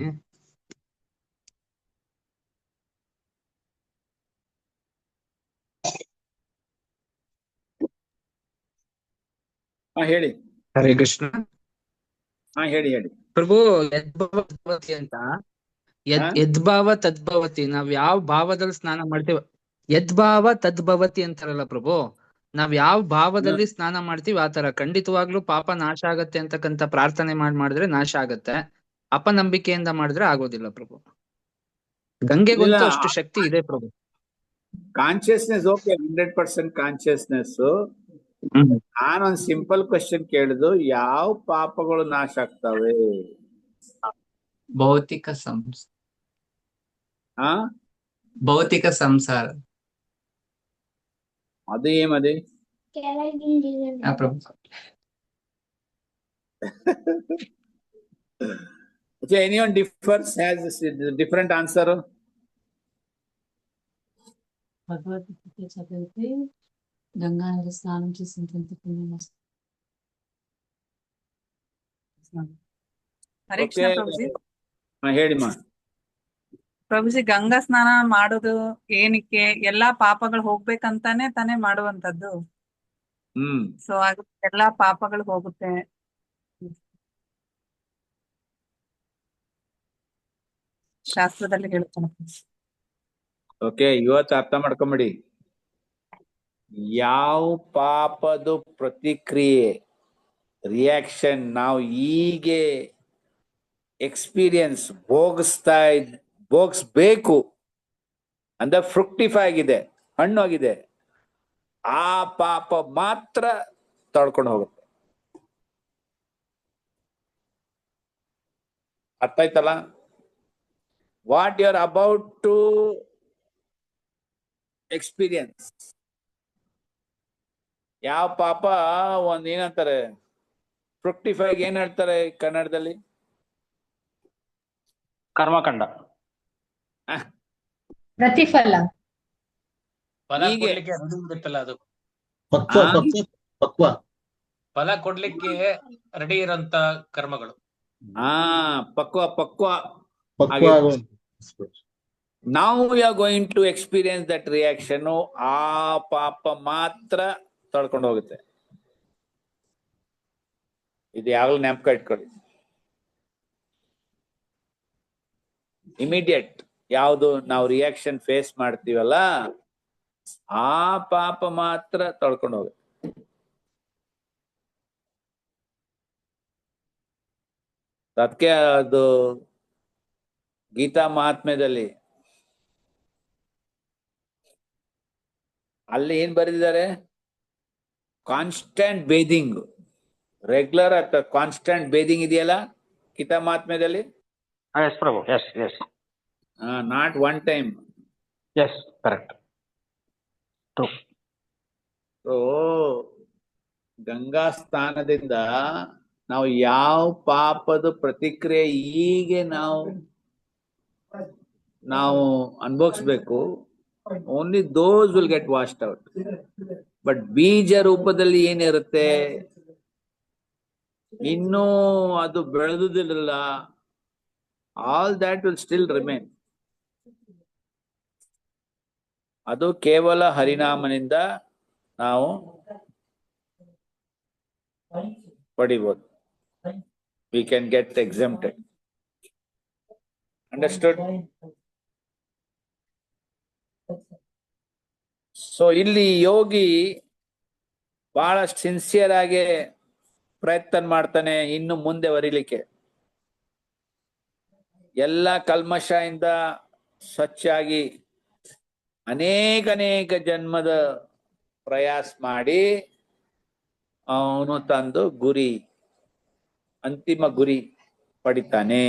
ಹೇಳಿ. ಹರೇ ಕೃಷ್ಣ ಹೇಳಿ ಪ್ರಭು. ಯದ್ಭಾವತಿ ಅಂತ ಯದ್ಭಾವ ತದ್ಭವತಿ, ನಾವ್ ಯಾವ ಭಾವದಲ್ಲಿ ಸ್ನಾನ ಮಾಡ್ತೀವಿ, ಯದ್ಭಾವ ತದ್ಭವತಿ ಅಂತಾರಲ್ಲ ಪ್ರಭು, ನಾವ್ ಯಾವ ಭಾವದಲ್ಲಿ ಸ್ನಾನ ಮಾಡ್ತೀವಿ ಆತರ ಖಂಡಿತವಾಗ್ಲೂ ಪಾಪ ನಾಶ ಆಗತ್ತೆ ಅಂತಕ್ಕಂತ ಪ್ರಾರ್ಥನೆ ಮಾಡಿದ್ರೆ ನಾಶ ಆಗತ್ತೆ. ಅಪನಂಬಿಕೆಯಿಂದ ಮಾಡಿದ್ರೆ ಆಗೋದಿಲ್ಲ ಪ್ರಭು. ಗಂಗೆಗಂತೂ ಅಷ್ಟು ಶಕ್ತಿ ಇದೆ ಪ್ರಭು. Consciousness okay, 100% consciousness. ನಾನೊಂದ್ ಸಿಂಪಲ್ ಕ್ವಶನ್ ಕೇಳಿದ್ದು, ಯಾವ ಪಾಪಗಳು ನಾಶ ಆಗ್ತವೆ? ಭೌತಿಕ ಸಂಸಾರ. ಅದು ಏಮದೆ? ಪ್ರಭು anyone has different answer? Bhagavad Gita చదివితే గంగా నది స్నానం చేసినంత పుణ్యం వస్తుంది. ಹರೇ ಕೃಷ್ಣ ಪ್ರಭುಜಿ. ಹೇಳಿಮ್ಮ. ಪ್ರಭುಜಿ, ಗಂಗಾ ಸ್ನಾನ ಮಾಡೋದು ಏನಕ್ಕೆ? ಎಲ್ಲಾ ಪಾಪಗಳು ಹೋಗ್ಬೇಕಂತಾನೆ ತಾನೇ ಮಾಡುವಂತದ್ದು. ಸೊ ಎಲ್ಲಾ ಪಾಪಗಳು ಹೋಗುತ್ತೆ. ಶಾಸ್ತ್ರದಲ್ಲಿ ಹೇಳ್ತಾನೆ. ಓಕೆ, ಇವತ್ತು ಅರ್ಥ ಮಾಡ್ಕೊಂಬಿಡಿ. ಯಾವ ಪಾಪದ ಪ್ರತಿಕ್ರಿಯೆ, ರಿಯಾಕ್ಷನ್ ನಾವು ಹೀಗೆ ಎಕ್ಸ್ಪೀರಿಯನ್ಸ್ ಭೋಗಿಸ್ಬೇಕು ಅಂದ್ರೆ ಫ್ರುಕ್ಟಿಫೈ ಆಗಿದೆ, ಹಣ್ಣು ಆಗಿದೆ, ಆ ಪಾಪ ಮಾತ್ರ ತಡ್ಕೊಂಡು ಹೋಗುತ್ತೆ. ಅರ್ಥ ಆಯ್ತಲ್ಲ? What you are about to experience, ಯಾವ ಪಾಪ ಒಂದ್ ಏನಂತಾರೆ, ಫ್ರುಕ್ಟಿಫೈಗ್ ಏನ್ ಹೇಳ್ತಾರೆ ಕನ್ನಡದಲ್ಲಿ? ಕರ್ಮಕಾಂಡ. ಪ್ರತಿಫಲ. ಅದು ಪಕ್ವ ಫಲ ಕೊಡ್ಲಿಕ್ಕೆ ರೆಡಿ ಇರೋಂತ ಕರ್ಮಗಳು. ಪಕ್ವ. Now we are going to experience that reaction. ಆ ಪಾಪ ಮಾತ್ರ ತಡ್ಕೊಂಡು ಹೋಗುತ್ತೆ. ಇದು ಯಾವಾಗಲೂ ನೆನಪು ಇಟ್ಕೊಳ್ಳಿ. ಇಮಿಡಿಯೇಟ್ ಯಾವುದು ನಾವು ರಿಯಾಕ್ಷನ್ ಫೇಸ್ ಮಾಡ್ತೀವಲ್ಲ, ಆ ಪಾಪ ಮಾತ್ರ ತಡ್ಕೊಂಡು ಹೋಗುತ್ತೆ. ಅದಕ್ಕೆ ಅದು ಗೀತಾ ಮಹಾತ್ಮ್ಯದಲ್ಲಿ ಅಲ್ಲಿ ಏನ್ ಬರೆದಿದ್ದಾರೆ? ಕಾನ್ಸ್ಟೆಂಟ್ ಬೇದಿಂಗ್, ರೆಗ್ಯುಲರ್ ಅಥವಾ ಕಾನ್ಸ್ಟೆಂಟ್ ಬೇದಿಂಗ್ ಇದೆಯಲ್ಲ Geetha ಮಹಾತ್ಮ್ಯದಲ್ಲಿ. Yes, Prabhu. Yes. Not one time. Yes, correct. True. So, Ganga ಸ್ನಾನದಿಂದ ನಾವು ಯಾವ ಪಾಪದ ಪ್ರತಿಕ್ರಿಯೆ ಹೀಗೆ ನಾವು ಅನುಭವಿಸ್ಬೇಕು, only those will get washed out. But ಬೀಜ ರೂಪದಲ್ಲಿ ಏನಿರುತ್ತೆ, ಇನ್ನೂ ಅದು ಬೆಳೆದುದಿಲ್ಲ, all that will still remain. ಅದು ಕೇವಲ ಹರಿನಾಮನಿಂದ ನಾವು ಪಡಿಬಹುದು. We can get exempted. Understood? So ಇಲ್ಲಿ ಯೋಗಿ ಬಹಳ ಸಿನ್ಸಿಯರ್ ಆಗಿ ಪ್ರಯತ್ನ ಮಾಡ್ತಾನೆ ಇನ್ನು ಮುಂದೆ ಬರೀಲಿಕ್ಕೆ. ಎಲ್ಲ ಕಲ್ಮಶದಿಂದ ಸ್ವಚ್ಛಾಗಿ ಅನೇಕ ಜನ್ಮದ ಪ್ರಯಾಸ ಮಾಡಿ ಅವನು ತಂದು ಗುರಿ, ಅಂತಿಮ ಗುರಿ ಪಡಿತಾನೆ.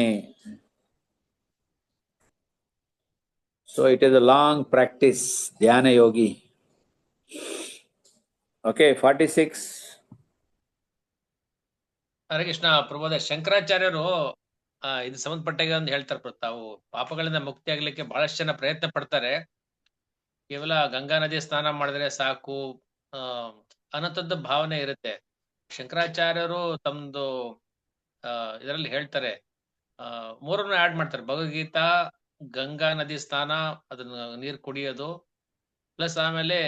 So it is a long practice, ಧ್ಯಾನ ಯೋಗಿ. ಓಕೆ, 46. ಹರೇ ಕೃಷ್ಣ ಪ್ರಭುದ ಶಂಕರಾಚಾರ್ಯರು ಇದು ಸಂಬಂಧಪಟ್ಟಾಗ ಒಂದು ಹೇಳ್ತಾರೆ, ತಾವು ಪಾಪಗಳಿಂದ ಮುಕ್ತಿ ಆಗ್ಲಿಕ್ಕೆ ಬಹಳಷ್ಟು ಜನ ಪ್ರಯತ್ನ ಪಡ್ತಾರೆ. ಕೇವಲ ಗಂಗಾ ನದಿ ಸ್ನಾನ ಮಾಡಿದ್ರೆ ಸಾಕು ಅನ್ನೋಂಥದ್ದು ಭಾವನೆ ಇರುತ್ತೆ. ಶಂಕರಾಚಾರ್ಯರು ತಮ್ದು ಇದರಲ್ಲಿ ಹೇಳ್ತಾರೆ, ಮೂರನ್ನು ಆಡ್ ಮಾಡ್ತಾರೆ. ಭಗವದ್ಗೀತಾ, ಗಂಗಾ ನದಿ ಸ್ನಾನ, ಅದನ್ನ ನೀರು ಕುಡಿಯೋದು, ಪ್ಲಸ್ ಆಮೇಲೆ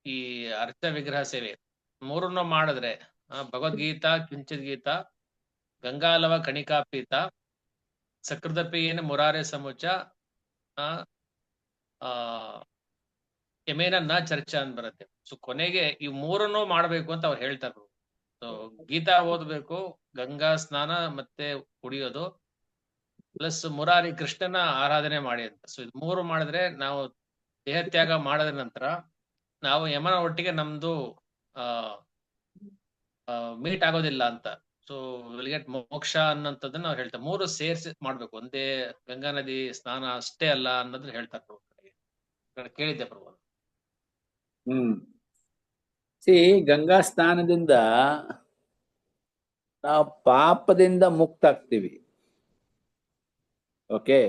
ಈ ಅರ್ಚ ವಿಗ್ರಹ ಸೇವೆ, ಮೂರನ್ನು ಮಾಡಿದ್ರೆ ಭಗವದ್ಗೀತಾ, ಕಿಂಚಿತ್ ಗೀತಾ, ಗಂಗಾಲವ ಕಣಿಕಾಪೀತ, ಸಕೃದಪಿ ಏನು ಮುರಾರೆ ಸಮುಚ, ಯಮೇನ ನ ಚರ್ಚಾ ಅಂತ ಬರುತ್ತೆ. ಸೊ ಕೊನೆಗೆ ಈ ಮೂರನ್ನು ಮಾಡ್ಬೇಕು ಅಂತ ಅವ್ರು ಹೇಳ್ತಾರೆ. ಸೊ ಗೀತಾ ಓದ್ಬೇಕು, ಗಂಗಾ ಸ್ನಾನ ಮತ್ತೆ ಕುಡಿಯೋದು, ಪ್ಲಸ್ ಮುರಾರಿ ಕೃಷ್ಣನ ಆರಾಧನೆ ಮಾಡಿ ಅಂತ. ಸೊ ಇದು ಮೂರು ಮಾಡಿದ್ರೆ ನಾವು ದೇಹತ್ಯಾಗ ಮಾಡಿದ ನಂತರ ನಾವು ಯಮನ ಒಟ್ಟಿಗೆ ನಮ್ದು ಮೀಟ್ ಆಗೋದಿಲ್ಲ ಅಂತ. ಸೊ ವಿಲ್ ಗೆಟ್ ಮೋಕ್ಷ ಅನ್ನೋಂಥದ್ದನ್ನ ನಾವು ಹೇಳ್ತೇವೆ. ಮೂರು ಸೇರ್ಸಿ ಮಾಡ್ಬೇಕು, ಒಂದೇ ಗಂಗಾ ನದಿ ಸ್ನಾನ ಅಷ್ಟೇ ಅಲ್ಲ ಅನ್ನೋದನ್ನ ಹೇಳ್ತಾರೆ. ಕೇಳಿದ್ದೆ ಪ್ರಭು. ಗಂಗಾ ಸ್ನಾನದಿಂದ ನಾವು ಪಾಪದಿಂದ ಮುಕ್ತ ಆಗ್ತೀವಿ. Okay,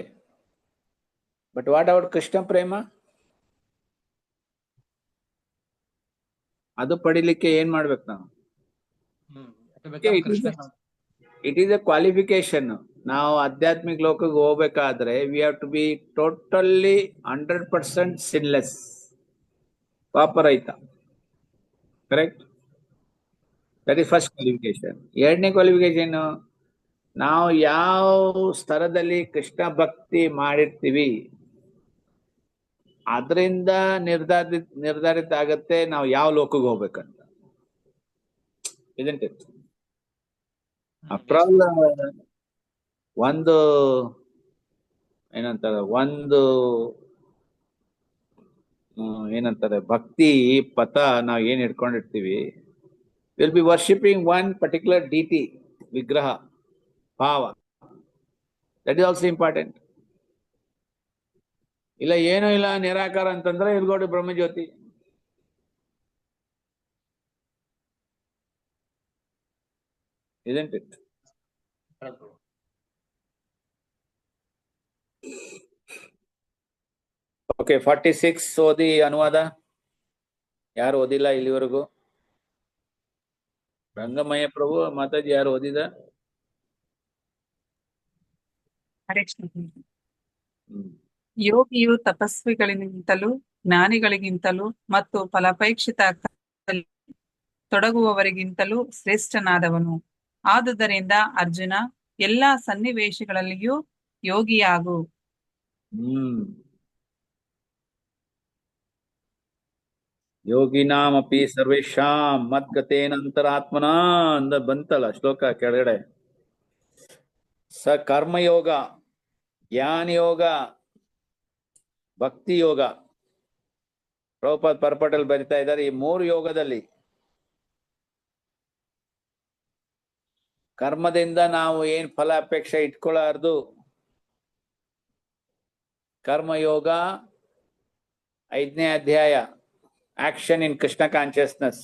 but what about Krishna ಪ್ರೇಮ? ಅದು ಪಡಿಲಿಕ್ಕೆ ಏನ್ ಮಾಡ್ಬೇಕು ನಾವು? It is a qualification. ನಾವು ಆಧ್ಯಾತ್ಮಿಕ ಲೋಕಕ್ಕೆ ಹೋಗ್ಬೇಕಾದ್ರೆ we have to be totally 100% sinless, ಪಾಪರಹಿತ. Correct? That is first qualification. ಎರಡನೇ ಕ್ವಾಲಿಫಿಕೇಶನ್, ನಾವು ಯಾವ ಸ್ತರದಲ್ಲಿ ಕೃಷ್ಣ ಭಕ್ತಿ ಮಾಡಿರ್ತೀವಿ ಅದರಿಂದ ನಿರ್ಧಾರಿತ ಆಗತ್ತೆ ನಾವು ಯಾವ ಲೋಕಕ್ಕೆ ಹೋಗ್ಬೇಕಂತ. ಇದೆಂಟ್ ಇಟ್? ಆಫ್ಟರ್ ಆಲ್ ಒಂದು ಏನಂತಾರೆ ಭಕ್ತಿ ಪಥ ನಾವು ಏನ್ ಇಟ್ಕೊಂಡಿರ್ತೀವಿ, will be worshipping one particular deity, ವಿಗ್ರಹ, ಭಾವ. That is also important. ಇಲ್ಲ ಏನೂ ಇಲ್ಲ ನಿರಾಕಾರ ಅಂತಂದ್ರೆ ಇಲ್ಗೋಡಿ ಬ್ರಹ್ಮಜ್ಯೋತಿ. Isn't it? ಓಕೆ, 46 ಓದಿ ಅನುವಾದ. ಯಾರು ಓದಿಲ್ಲ ಇಲ್ಲಿವರೆಗೂ? ರಂಗಮಯ್ಯ ಪ್ರಭು, ಮಾತಾಜಿ ಯಾರು ಓದಿದ? ಯೋಗಿಯು ತಪಸ್ವಿಗಳಿಗಿಂತಲೂ ಜ್ಞಾನಿಗಳಿಗಿಂತಲೂ ಮತ್ತು ಫಲಾಪೇಕ್ಷಿತ ತೊಡಗುವವರಿಗಿಂತಲೂ ಶ್ರೇಷ್ಠನಾದವನು. ಆದುದರಿಂದ ಅರ್ಜುನ, ಎಲ್ಲಾ ಸನ್ನಿವೇಶಗಳಲ್ಲಿಯೂ ಯೋಗಿಯಾಗು. ಯೋಗಿನಾಮಪಿ ಸರ್ವೇಷಾಂ ಮದ್ಗತೇನ ಅಂತರಾತ್ಮನ ಅಂದ ಬಂತಲ್ಲ ಶ್ಲೋಕ ಕೆಳಗಡೆ. ಸ ಕರ್ಮಯೋಗ, ಜ್ಞಾನ ಯೋಗ, ಭಕ್ತಿ ಯೋಗ. ಪ್ರಭುಪಾದ್ ಪರ್ಪಟಲ್ ಬರಿತಾ ಇದ್ದಾರೆ, ಈ ಮೂರು ಯೋಗದಲ್ಲಿ ಕರ್ಮದಿಂದ ನಾವು ಏನ್ ಫಲ ಅಪೇಕ್ಷೆ ಇಟ್ಕೊಳ್ಳಾರ್ದು. ಕರ್ಮಯೋಗ 5ನೇ ಅಧ್ಯಾಯ, ಆಕ್ಷನ್ ಇನ್ ಕೃಷ್ಣ ಕಾನ್ಶಿಯಸ್ನೆಸ್.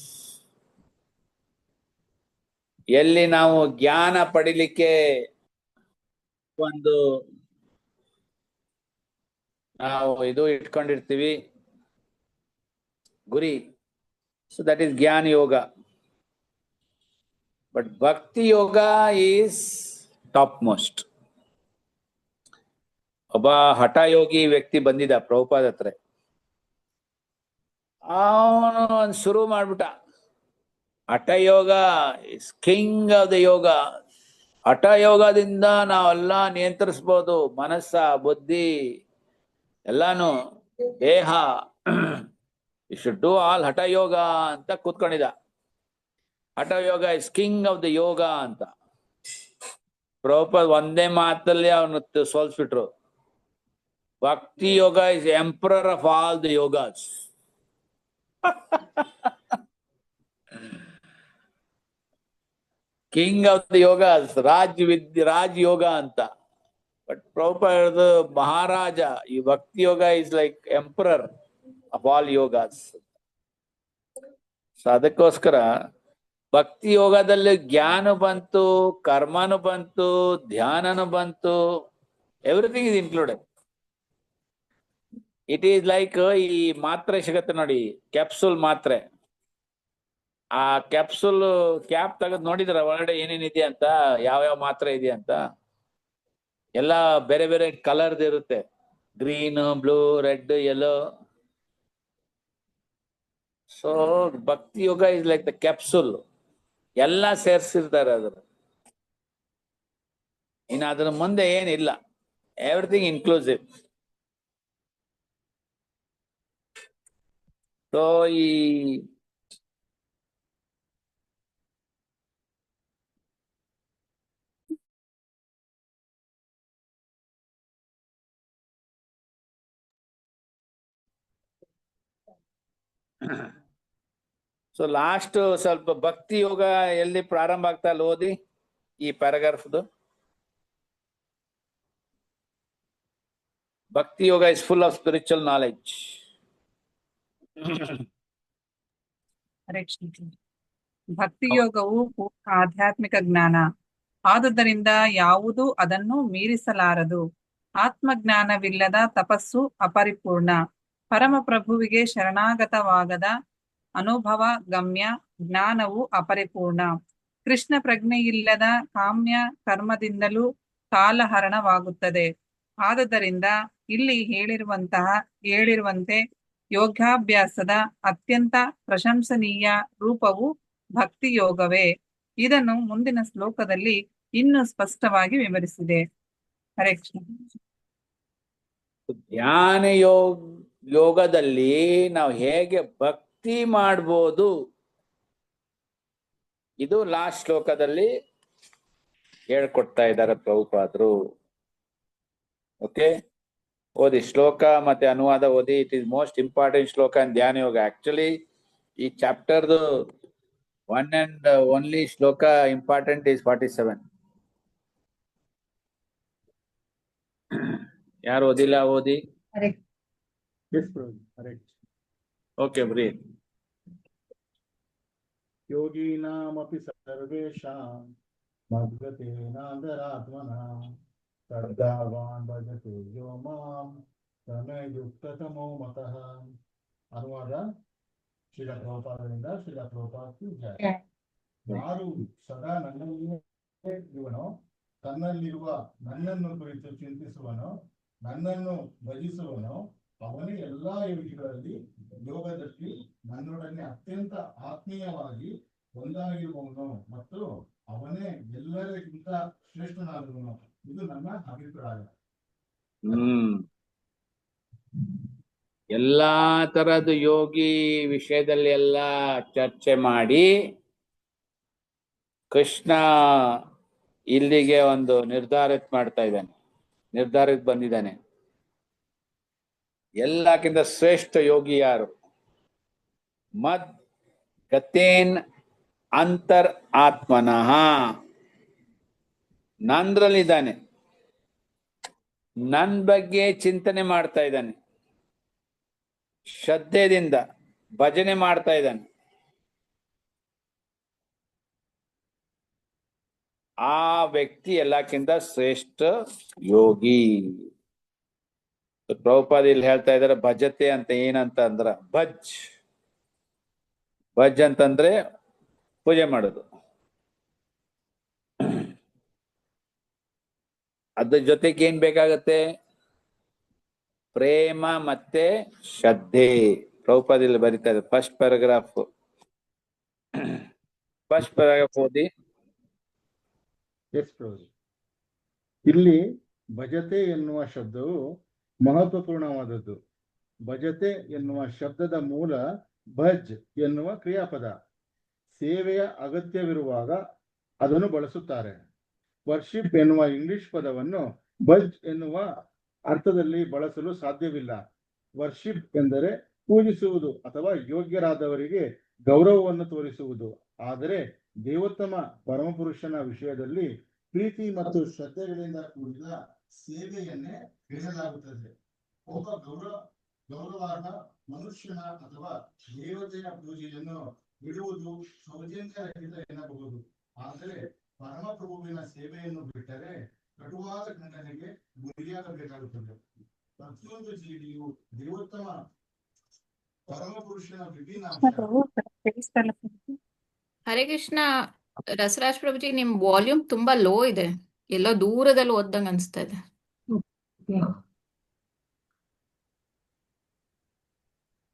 ಎಲ್ಲಿ ನಾವು ಜ್ಞಾನ ಪಡಿಲಿಕ್ಕೆ ಒಂದು ನಾವು ಇದು ಇಟ್ಕೊಂಡಿರ್ತೀವಿ ಗುರಿ, ಸೊ ದಟ್ ಈಸ್ ಜ್ಞಾನ ಯೋಗ. ಬಟ್ ಭಕ್ತಿ ಯೋಗ ಈಸ್ ಟಾಪ್ ಮೋಸ್ಟ್. ಒಬ್ಬ ಹಠಯೋಗಿ ವ್ಯಕ್ತಿ ಬಂದಿದ್ದ ಪ್ರಭುಪಾದ ಹತ್ರ. ಅವನು ಒಂದು ಶುರು ಮಾಡ್ಬಿಟ್ಟ, hatha yoga is king of the yoga. ಹಠಯೋಗದಿಂದ ನಾವೆಲ್ಲ ನಿಯಂತ್ರಿಸ್ಬೋದು, ಮನಸ್ಸ, ಬುದ್ಧಿ ಎಲ್ಲಾನು, ದೇಹ. You should do all hatha yoga ಅಂತ ಕೂತ್ಕೊಂಡಿದ್ದ. Hatha yoga is king of the yoga ಅಂತ ಪ್ರಭುಪಾದ್ ಒಂದೇ ಮಾತಲ್ಲಿ ಅವನು ಸೋಲ್ಸ್ಬಿಟ್ರು. Bhakti yoga is emperor of all the yogas. King of the yogas, raj yoga ಅಂತ. ಬಟ್ ಪ್ರಭುಪಾದ ಮಹಾರಾಜ, ಈ bhakti yoga is like emperor of all yogas. So ಅದಕ್ಕೋಸ್ಕರ ಭಕ್ತಿ ಯೋಗದಲ್ಲಿ ಜ್ಞಾನ ಬಂತು, ಕರ್ಮನು ಬಂತು, ಧ್ಯಾನನು ಬಂತು, everything is included. It is like ಈ ಮಾತ್ರೆ ಸಿಗತ್ತೆ ನೋಡಿ, ಕ್ಯಾಪ್ಸೂಲ್ ಮಾತ್ರೆ. ಆ ಕ್ಯಾಪ್ಸೂಲ್ ಕ್ಯಾಪ್ ತೆಗೆದು ನೋಡಿದ್ರ ಒಳಗಡೆ ಏನೇನಿದೆ ಅಂತ, ಯಾವ್ಯಾವ ಮಾತ್ರೆ ಇದೆ ಅಂತ. ಎಲ್ಲ ಬೇರೆ ಬೇರೆ ಕಲರ್ದು ಇರುತ್ತೆ, green, blue, red, yellow. So ಭಕ್ತಿ yoga is like the capsule, ಎಲ್ಲ ಸೇರ್ಸಿರ್ತಾರೆ ಅದ್ರ. ಇನ್ನು ಅದ್ರ ಮುಂದೆ ಏನಿಲ್ಲ, ಎವ್ರಿಥಿಂಗ್ ಇನ್ಕ್ಲೂಸಿವ್. ಸೊ ಈ ಸೊ ಲಾಸ್ಟ್ ಸ್ವಲ್ಪ ಭಕ್ತಿ ಯೋಗ ಎಲ್ಲಿ ಪ್ರಾರಂಭ ಆಗ್ತಾ ಇಲ್ಲ ಓದಿ ಈ ಪ್ಯಾರಾಗ್ರಾಫ್ದು. Bhakti yoga is full of spiritual knowledge. Bhakti ಯೋಗವು ಆಧ್ಯಾತ್ಮಿಕ ಜ್ಞಾನ, ಆದುದರಿಂದ ಯಾವುದೂ ಅದನ್ನು ಮೀರಿಸಲಾರದು. ಆತ್ಮಜ್ಞಾನವಿಲ್ಲದ ತಪಸ್ಸು ಅಪರಿಪೂರ್ಣ. ಪರಮಪ್ರಭುವಿಗೆ ಶರಣಾಗತವಾಗದ ಅನುಭವ ಗಮ್ಯ ಜ್ಞಾನವು ಅಪರಿಪೂರ್ಣ. ಕೃಷ್ಣ ಪ್ರಜ್ಞೆಯಿಲ್ಲದ ಕಾಮ್ಯ ಕರ್ಮದಿಂದಲೂ ಕಾಲಹರಣವಾಗುತ್ತದೆ. ಆದುದರಿಂದ ಇಲ್ಲಿ ಹೇಳಿರುವಂತೆ ಯೋಗಾಭ್ಯಾಸದ ಅತ್ಯಂತ ಪ್ರಶಂಸನೀಯ ರೂಪವು ಭಕ್ತಿ ಯೋಗವೇ. ಇದನ್ನು ಮುಂದಿನ ಶ್ಲೋಕದಲ್ಲಿ ಇನ್ನೂ ಸ್ಪಷ್ಟವಾಗಿ ವಿವರಿಸಿದೆ. ಹರೇ ಕೃಷ್ಣ. ಧ್ಯಾನ ಯೋಗದಲ್ಲಿ ನಾವು ಹೇಗೆ ಭಕ್ತಿ ಮಾಡ್ಬೋದು, ಇದು ಲಾಸ್ಟ್ ಶ್ಲೋಕದಲ್ಲಿ ಹೇಳ್ಕೊಡ್ತಾ ಇದ್ದಾರೆ ಪ್ರಭುಪಾದರು. ಓಕೆ, ಓದಿ ಶ್ಲೋಕ ಮತ್ತೆ ಅನುವಾದ ಓದಿ. ಇಟ್ ಈಸ್ ಮೋಸ್ಟ್ ಇಂಪಾರ್ಟೆಂಟ್ ಶ್ಲೋಕ ಇನ್ ಧ್ಯಾನ ಯೋಗ. ಆಕ್ಚುಲಿ ಈ ಚಾಪ್ಟರ್ದು ಒನ್ ಅಂಡ್ ಓನ್ಲಿ ಶ್ಲೋಕ ಇಂಪಾರ್ಟೆಂಟ್ ಈಸ್ 47. ಯಾರು ಓದಿಲ್ಲ ಓದಿ. ಓಕೆ ಬ್ರೀ. ಯೋಗೀನಾಮಪಿ ಸರ್ವೇಷಾಂ ಮದ್ಗತೇನಾಂತರಾತ್ಮನಾಂ ಶ್ರದ್ಧಾವಾನ್ ಭಜತೆ ಯೋ ಮಾಂ ಸಮಯುಕ್ತತಮೋ ಮತಃ. ಅನುವಾದ ಶ್ರೀಲ ಪ್ರಭುಪಾದರಿಂದ. ಶ್ರೀಲ ಪ್ರಭುಪಾದಕ್ಕೆ ಜಯ. ಯಾರು ಸದಾ ನನ್ನಲ್ಲಿಯೇ ಇವನೋ, ತನ್ನಲ್ಲಿರುವ ನನ್ನನ್ನು ಕುರಿತು ಚಿಂತಿಸುವನೋ, ನನ್ನನ್ನು ಭಜಿಸುವನೋ, ಅವನೇ ಎಲ್ಲಾ ಯೋಗಿಗಳಲ್ಲಿ ಯೋಗದಲ್ಲಿ ನನ್ನೊಡನೆ ಅತ್ಯಂತ ಆತ್ಮೀಯವಾಗಿ ಒಂದಾಗಿರುವವನು ಮತ್ತು ಅವನೇ ಎಲ್ಲರಿಗಿಂತ ಶ್ರೇಷ್ಠನಾದವನು. ಇದು ನನ್ನ ಅಭಿಪ್ರಾಯ. ಎಲ್ಲಾ ತರದ ಯೋಗಿ ವಿಷಯದಲ್ಲಿ ಎಲ್ಲ ಚರ್ಚೆ ಮಾಡಿ ಕೃಷ್ಣ ಇಲ್ಲಿಗೆ ಒಂದು ನಿರ್ಧಾರಕ್ಕೆ ಬಂದಿದ್ದಾನೆ. ಎಲ್ಲಕ್ಕಿಂತ ಶ್ರೇಷ್ಠ ಯೋಗಿ ಯಾರು? ಮದ್ ಗತೇನ್ ಅಂತರ್ ಆತ್ಮನಃ, ನಂದ್ರಲ್ಲಿದ್ದಾನೆ, ನನ್ ಬಗ್ಗೆ ಚಿಂತನೆ ಮಾಡ್ತಾ ಇದ್ದಾನೆ, ಶ್ರದ್ಧೆಯಿಂದ ಭಜನೆ ಮಾಡ್ತಾ ಇದ್ದಾನೆ. ಆ ವ್ಯಕ್ತಿ ಎಲ್ಲಕ್ಕಿಂತ ಶ್ರೇಷ್ಠ ಯೋಗಿ. ಪ್ರಭುಪಾದ ಇಲ್ಲಿ ಹೇಳ್ತಾ ಇದಾರೆ ಭಜತೆ ಅಂತ. ಏನಂತ ಅಂದ್ರ ಭಜ್ ಅಂತಂದ್ರೆ ಪೂಜೆ ಮಾಡೋದು. ಅದ್ರ ಜೊತೆಗೆ ಏನ್ ಬೇಕಾಗತ್ತೆ? ಪ್ರೇಮ ಮತ್ತೆ ಶ್ರದ್ಧೆ. ಪ್ರಭುಪಾದ ಇಲ್ಲಿ ಬರೀತಾ ಇದ್ದಾರೆ ಫಸ್ಟ್ ಪ್ಯಾರಾಗ್ರಾಫ್ ಓದಿ. ಇಲ್ಲಿ ಭಜತೆ ಎನ್ನುವ ಶಬ್ದವು ಮಹತ್ವಪೂರ್ಣವಾದದ್ದು. ಭಜತೆ ಎನ್ನುವ ಶಬ್ದದ ಮೂಲ ಭಜ್ ಎನ್ನುವ ಕ್ರಿಯಾಪದ. ಸೇವೆಯ ಅಗತ್ಯವಿರುವಾಗ ಅದನ್ನು ಬಳಸುತ್ತಾರೆ. ವರ್ಷಿಪ್ ಎನ್ನುವ ಇಂಗ್ಲಿಷ್ ಪದವನ್ನು ಬಜ್ ಎನ್ನುವ ಅರ್ಥದಲ್ಲಿ ಬಳಸಲು ಸಾಧ್ಯವಿಲ್ಲ. ವರ್ಷಿಪ್ ಎಂದರೆ ಪೂಜಿಸುವುದು ಅಥವಾ ಯೋಗ್ಯರಾದವರಿಗೆ ಗೌರವವನ್ನು ತೋರಿಸುವುದು. ಆದರೆ ದೇವೋತ್ತಮ ಪರಮಪುರುಷನ ವಿಷಯದಲ್ಲಿ ಪ್ರೀತಿ ಮತ್ತು ಶ್ರದ್ಧೆಗಳಿಂದ ಕೂಡಿದ ಸೇವೆಯನ್ನೇ ಹೇಳಲಾಗುತ್ತದೆ. ಒಬ್ಬ ಗೌರವಾರ್ಹ ಮನುಷ್ಯನ ಅಥವಾ ದೇವತೆಯ ಪೂಜೆಯನ್ನು ಬಿಡುವುದು ಸೌಜನ್ಯರಹಿತ ಎನ್ನಬಹುದು. ಆದರೆ ಪರಮಪ್ರಭುವಿನ ಸೇವೆಯನ್ನು ಬಿಟ್ಟರೆ ಕಟುವಾದ ಖಂಡನೆಗೆ ಗುರಿಯಾಗಬೇಕಾಗುತ್ತದೆ. ಪ್ರತಿಯೊಂದು ಜೀವಿಯು ದೇವೋತ್ತಮ ಪರಮಪುರುಷನ ವಿಭಿನ್ನ ಹರೇ ಕೃಷ್ಣ. ರಸರಾಜ್ ಪ್ರಭುಜಿ, ನಿಮ್ ವಾಲ್ಯೂಮ್ ತುಂಬಾ ಲೋ ಇದೆ, ಎಲ್ಲೋ ದೂರದಲ್ಲಿ ಓದ್ದಂಗ ಅನ್ಸ್ತಾ ಇದೆ.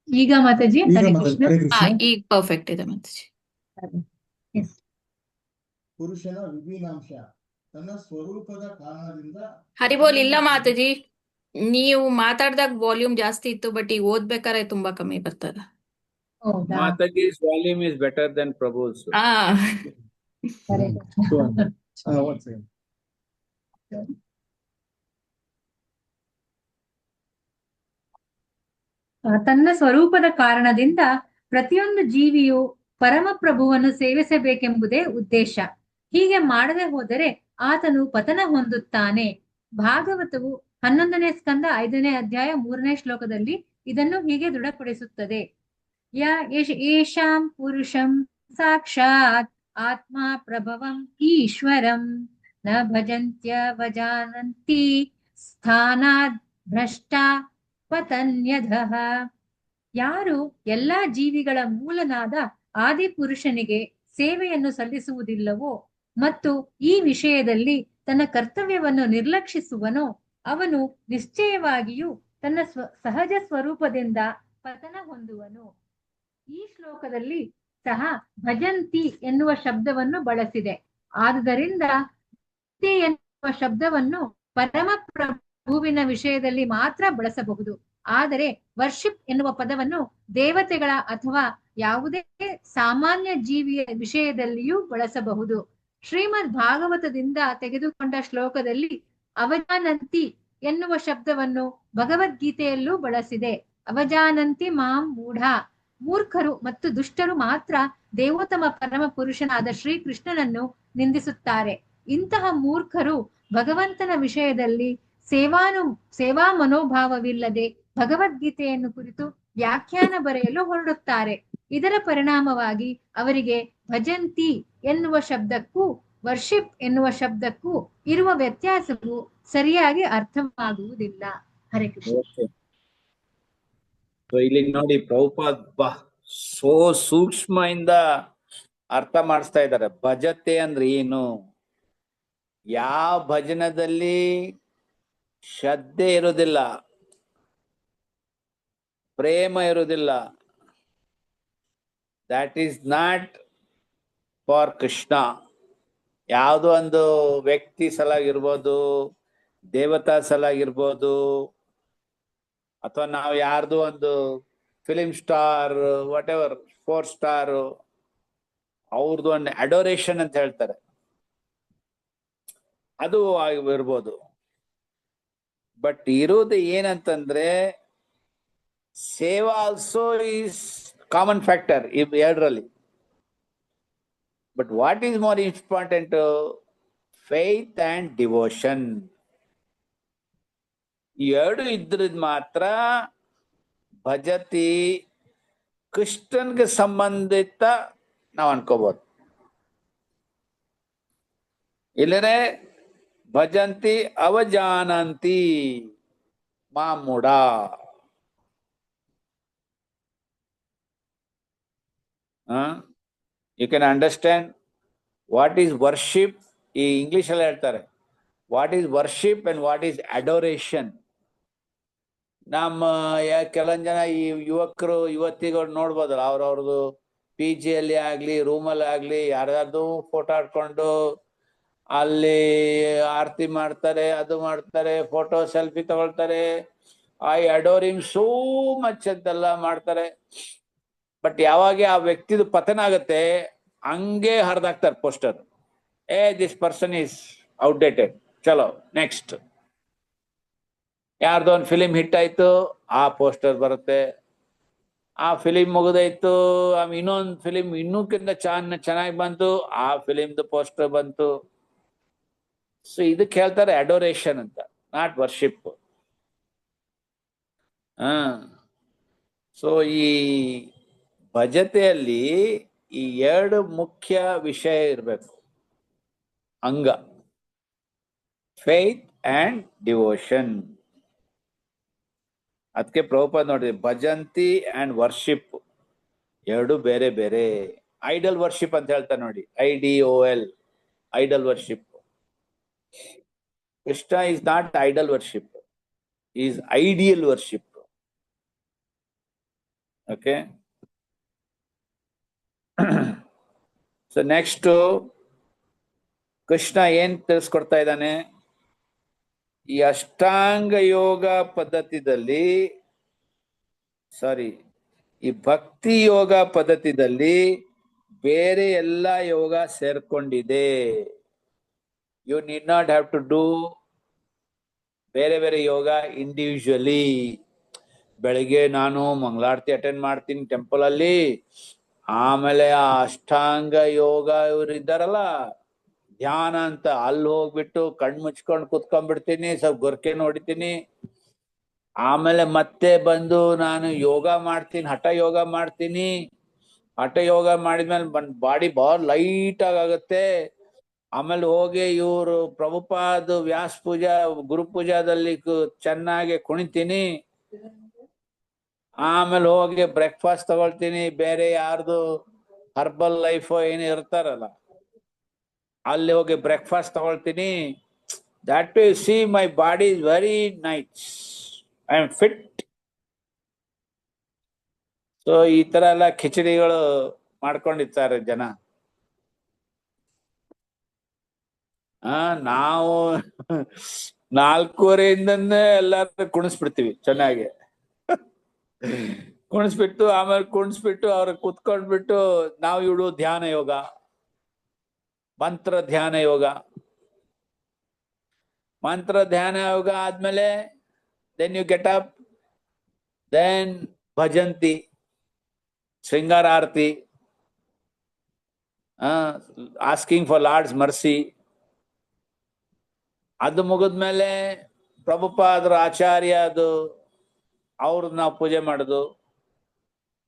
ಈಗ ಮಾತಾಜಿ ಹರೇ ಕೃಷ್ಣ. ಈಗ ಪರ್ಫೆಕ್ಟ್ ಇದೆ ಮಾತಾಜಿ. ಪುರುಷನ ವಿಭಿನ್ನಾಂಶ ತನ್ನ ಸ್ವರೂಪದ ಕಾರಣದಿಂದ ಹರಿಬೋಲ್ ಇಲ್ಲ ಮಾತಾಜಿ, ನೀವು ಮಾತಾಡ್ದಾಗ ವಾಲ್ಯೂಮ್ ಜಾಸ್ತಿ ಇತ್ತು, ಬಟ್ ಈಗ ಓದ್ಬೇಕಾದ್ರೆ ತುಂಬಾ ಕಮ್ಮಿ ಬರ್ತದೆ. ಹೌದಾ? Mataji's volume is better than Prabhu's. Hare Krishna. one second. ತನ್ನ ಸ್ವರೂಪದ ಕಾರಣದಿಂದ ಪ್ರತಿಯೊಂದು ಜೀವಿಯು ಪರಮಪ್ರಭುವನ್ನು ಸೇವಿಸಬೇಕೆಂಬುದೇ ಉದ್ದೇಶ. ಹೀಗೆ ಮಾಡದೆ ಹೋದರೆ ಆತನು ಪತನ ಹೊಂದುತ್ತಾನೆ. ಭಾಗವತವು 11ನೇ ಸ್ಕಂದ 5ನೇ ಅಧ್ಯಾಯ 3ನೇ ಶ್ಲೋಕದಲ್ಲಿ ಇದನ್ನು ಹೀಗೆ ದೃಢಪಡಿಸುತ್ತದೆ. ಯೇಷಾಂ ಪುರುಷಂ ಸಾಕ್ಷಾತ್ ಆತ್ಮ ಪ್ರಭವಂ ಈಶ್ವರಂ ನ ಭಜಂತ್ಯವಜಾನಂತಿ ಸ್ಥಾನಾದ್ ಭ್ರಷ್ಟ ಪತನ್ಯಧಃ. ಯಾರು ಎಲ್ಲಾ ಜೀವಿಗಳ ಮೂಲನಾದ ಆದಿಪುರುಷನಿಗೆ ಸೇವೆಯನ್ನು ಸಲ್ಲಿಸುವುದಿಲ್ಲವೋ ಮತ್ತು ಈ ವಿಷಯದಲ್ಲಿ ತನ್ನ ಕರ್ತವ್ಯವನ್ನು ನಿರ್ಲಕ್ಷಿಸುವನೋ ಅವನು ನಿಶ್ಚಯವಾಗಿಯೂ ತನ್ನ ಸಹಜ ಸ್ವರೂಪದಿಂದ ಪತನ ಹೊಂದುವನು. ಈ ಶ್ಲೋಕದಲ್ಲಿ ಸಹ ಭಜಂತಿ ಎನ್ನುವ ಶಬ್ದವನ್ನು ಬಳಸಿದೆ. ಆದುದರಿಂದ ಎನ್ನುವ ಶಬ್ದವನ್ನು ಪರಮಪ್ರಭುವಿನ ವಿಷಯದಲ್ಲಿ ಮಾತ್ರ ಬಳಸಬಹುದು. ಆದರೆ ವರ್ಷಿಪ್ ಎನ್ನುವ ಪದವನ್ನು ದೇವತೆಗಳ ಅಥವಾ ಯಾವುದೇ ಸಾಮಾನ್ಯ ಜೀವಿಯ ವಿಷಯದಲ್ಲಿಯೂ ಬಳಸಬಹುದು. ಶ್ರೀಮದ್ ಭಾಗವತದಿಂದ ತೆಗೆದುಕೊಂಡ ಶ್ಲೋಕದಲ್ಲಿ ಅವಜಾನಂತಿ ಎನ್ನುವ ಶಬ್ದವನ್ನು ಭಗವದ್ಗೀತೆಯಲ್ಲೂ ಬಳಸಿದೆ. ಅವಜಾನಂತಿ ಮಾಂ ಮೂಢ. ಮೂರ್ಖರು ಮತ್ತು ದುಷ್ಟರು ಮಾತ್ರ ದೇವೋತ್ತಮ ಪರಮ ಪುರುಷನಾದ ಶ್ರೀಕೃಷ್ಣನನ್ನು ನಿಂದಿಸುತ್ತಾರೆ. ಇಂತಹ ಮೂರ್ಖರು ಭಗವಂತನ ವಿಷಯದಲ್ಲಿ ಸೇವಾ ಮನೋಭಾವವಿಲ್ಲದೆ ಭಗವದ್ಗೀತೆಯನ್ನು ಕುರಿತು ವ್ಯಾಖ್ಯಾನ ಬರೆಯಲು ಹೊರಡುತ್ತಾರೆ. ಇದರ ಪರಿಣಾಮವಾಗಿ ಅವರಿಗೆ ಭಜಂತಿ ಎನ್ನುವ ಶಬ್ದಕ್ಕೂ ವರ್ಷಿಪ್ ಎನ್ನುವ ಶಬ್ದಕ್ಕೂ ಇರುವ ವ್ಯತ್ಯಾಸವು ಸರಿಯಾಗಿ ಅರ್ಥವಾಗುವುದಿಲ್ಲ. ಹರೇ ಕೃಷ್ಣ. ಇಲ್ಲಿ ನೋಡಿ, ಪ್ರಭುಪಾದ್ ಸೂಕ್ಷ್ಮ ಇಂದ ಅರ್ಥ ಮಾಡಿಸ್ತಾ ಇದ್ದಾರೆ. ಭಜತೆ ಅಂದ್ರೆ ಏನು, ಯಾವ ಭಜನದಲ್ಲಿ ಶ್ರದ್ಧೆ ಇರುವುದಿಲ್ಲ, ಪ್ರೇಮ ಇರುವುದಿಲ್ಲ, that is not for Krishna. ಯಾವುದೋ ಒಂದು ವ್ಯಕ್ತಿ ಸಲಾಗಿರ್ಬೋದು, ದೇವತಾ ಸಲಾಗಿರ್ಬೋದು, ಅಥವಾ ನಾವು ಯಾರ್ದು ಒಂದು film star, what ever, 4 star, ಅವ್ರದ್ದು ಒಂದು ಅಡೋರೇಷನ್ ಅಂತ ಹೇಳ್ತಾರೆ, ಅದು ಇರ್ಬೋದು. ಬಟ್ ಇರೋದು ಏನಂತಂದ್ರೆ ಸೇವಾ ಆಲ್ಸೋ ಈಸ್ ಕಾಮನ್ ಫ್ಯಾಕ್ಟರ್ ಎರಡರಲ್ಲಿ. But what is more important? Faith and devotion. ಈ ಎರಡು ಇದ್ರದ್ ಮಾತ್ರ ಭಜತಿ ಕೃಷ್ಣನ್ಗೆ ಸಂಬಂಧಿತ ನಾವು ಅನ್ಕೋಬಹುದು. ಇಲ್ಲರೆ ಭಜಂತಿ ಅವಜಾನಂತಿ ಮಾಮೂಢ. You can understand what is worship. ಈ ಇಂಗ್ಲಿಷ್ ಅಲ್ಲಿ ಹೇಳ್ತಾರೆ what is worship and what is adoration. ನಮ್ಮ ಕೆಲವೊಂದು ಜನ ಈ ಯುವಕರು ಯುವತಿಗಳು ನೋಡ್ಬೋದಲ್ಲ, ಅವ್ರವ್ರದ್ದು PG ಅಲ್ಲಿ ಆಗ್ಲಿ ರೂಮಲ್ಲಿ ಆಗ್ಲಿ ಯಾರ್ಯಾರ್ದು ಫೋಟೋ ಹಾಡ್ಕೊಂಡು ಅಲ್ಲಿ ಆರತಿ ಮಾಡ್ತಾರೆ, ಅದು ಮಾಡ್ತಾರೆ, ಫೋಟೋ ಸೆಲ್ಫಿ ತಗೊಳ್ತಾರೆ, I adore him so much ಅಂತೆಲ್ಲ ಮಾಡ್ತಾರೆ. ಬಟ್ ಯಾವಾಗ ಆ ವ್ಯಕ್ತಿದು ಪತನ ಆಗತ್ತೆ ಹಂಗೆ ಹರಿದಾಕ್ತಾರೆ poster. This person is outdated, ಚಲೋ ನೆಕ್ಸ್ಟ್. ಯಾರ್ದೋ ಒಂದು ಫಿಲಿಂ ಹಿಟ್ ಆಯ್ತು, ಆ ಪೋಸ್ಟರ್ ಬರುತ್ತೆ. ಆ ಫಿಲಿಂ ಮುಗಿದಾಯ್ತು, ಇನ್ನೊಂದು ಫಿಲಿಂ ಇನ್ನೂಕ್ಕಿಂತ ಚೆನ್ನಾಗಿ ಬಂತು, ಆ ಫಿಲಿಮ್ದು ಪೋಸ್ಟರ್ ಬಂತು. ಸೊ ಇದಕ್ಕೆ ಹೇಳ್ತಾರೆ ಅಡೋರೇಷನ್ ಅಂತ, ನಾಟ್ ವರ್ಷಿಪ್. ಸೊ ಈ ಭಜತೆಯಲ್ಲಿ ಈ ಎರಡು ಮುಖ್ಯ ವಿಷಯ ಇರಬೇಕು, ಅಂಗ, ಫೇತ್ ಅಂಡ್ ಡಿವೋಷನ್. ಅದಕ್ಕೆ ಪ್ರಭುಪಾದ ನೋಡ್ರಿ, ಭಜಂತಿ ಅಂಡ್ ವರ್ಷಿಪ್ ಎರಡು ಬೇರೆ ಬೇರೆ. ಐಡಲ್ ವರ್ಷಿಪ್ ಅಂತ ಹೇಳ್ತಾರೆ ನೋಡಿ, IDOL, idol worship. Krishna is not idol worship, is ideal worship. Okay. So next Krishna ಏನ್ ತಿಳಿಸ್ಕೊಡ್ತಾ ಇದ್ದಾನೆ, ಈ ಅಷ್ಟಾಂಗ ಯೋಗ ಪದ್ಧತಿದಲ್ಲಿ, ಈ ಭಕ್ತಿ ಯೋಗ ಪದ್ಧತಿಯಲ್ಲಿ ಬೇರೆ ಎಲ್ಲ ಯೋಗ ಸೇರ್ಕೊಂಡಿದೆ. You need not have to do ಬೇರೆ ಬೇರೆ ಯೋಗ ಇಂಡಿವಿಜುವಲಿ. ಬೆಳಿಗ್ಗೆ ನಾನು ಮಂಗಳಾರತಿ ಅಟೆಂಡ್ ಮಾಡ್ತೀನಿ ಟೆಂಪಲ್ ಅಲ್ಲಿ, ಆಮೇಲೆ ಆ ಅಷ್ಟಾಂಗ ಯೋಗ ಇವ್ರು ಇದ್ದಾರಲ್ಲ ಧ್ಯಾನ ಅಂತ, ಅಲ್ಲಿ ಹೋಗ್ಬಿಟ್ಟು ಕಣ್ ಮುಚ್ಕೊಂಡು ಕುತ್ಕೊಂಡ್ಬಿಡ್ತೀನಿ, ಸ್ವಲ್ಪ ಗೊರ್ಕೆ ನೋಡಿತೀನಿ. ಆಮೇಲೆ ಮತ್ತೆ ಬಂದು ನಾನು ಯೋಗ ಮಾಡ್ತೀನಿ, ಹಠ ಯೋಗ ಮಾಡ್ತೀನಿ. ಹಠ ಯೋಗ ಮಾಡಿದ್ಮೇಲೆ ಬಾಡಿ ಬಹಳ ಲೈಟ್ ಆಗುತ್ತೆ. ಆಮೇಲೆ ಹೋಗಿ ಇವರು ಪ್ರಭುಪಾದ ವ್ಯಾಸ ಪೂಜಾ ಗುರು ಪೂಜಾದಲ್ಲಿ ಚೆನ್ನಾಗಿ ಕುಣಿತೀನಿ. ಆಮೇಲೆ ಹೋಗಿ ಬ್ರೇಕ್ಫಾಸ್ಟ್ ತಗೊಳ್ತೀನಿ, ಬೇರೆ ಯಾರ್ದು ಹರ್ಬಲ್ ಲೈಫ್ ಏನು ಇರ್ತಾರಲ್ಲ ಅಲ್ಲಿ ಹೋಗಿ ಬ್ರೇಕ್ಫಾಸ್ಟ್ ತಗೊಳ್ತೀನಿ. That to see my body is very nice, I am fit. So ಈ ತರ ಎಲ್ಲ ಕಿಚಡಿಗಳು ಮಾಡ್ಕೊಂಡಿರ್ತಾರೆ ಜನ. ನಾವು 4:30 ಎಲ್ಲಾರು ಕುಣಿಸ್ಬಿಡ್ತೀವಿ ಚೆನ್ನಾಗಿ. ಕುಣಿಸ್ಬಿಟ್ಟು ಆಮೇಲೆ ಕುಣಿಸ್ಬಿಟ್ಟು ಅವ್ರ ಕುತ್ಕೊಂಡ್ಬಿಟ್ಟು ನಾವು ಇಡು ಧ್ಯಾನ ಯೋಗ, ಮಂತ್ರ ಧ್ಯಾನ ಯೋಗ. ಮಂತ್ರ ಧ್ಯಾನ ಯೋಗ ಆದ್ಮೇಲೆ then you get up, then ಭಜಂತಿ, ಶೃಂಗಾರ aarti, asking for Lord's mercy. ಅದು ಮುಗಿದ್ಮೇಲೆ ಪ್ರಭುಪಾದ್ರ ಆಚಾರ್ಯ ಅದು ಅವ್ರನ್ನ ನಾವು ಪೂಜೆ ಮಾಡೋದು.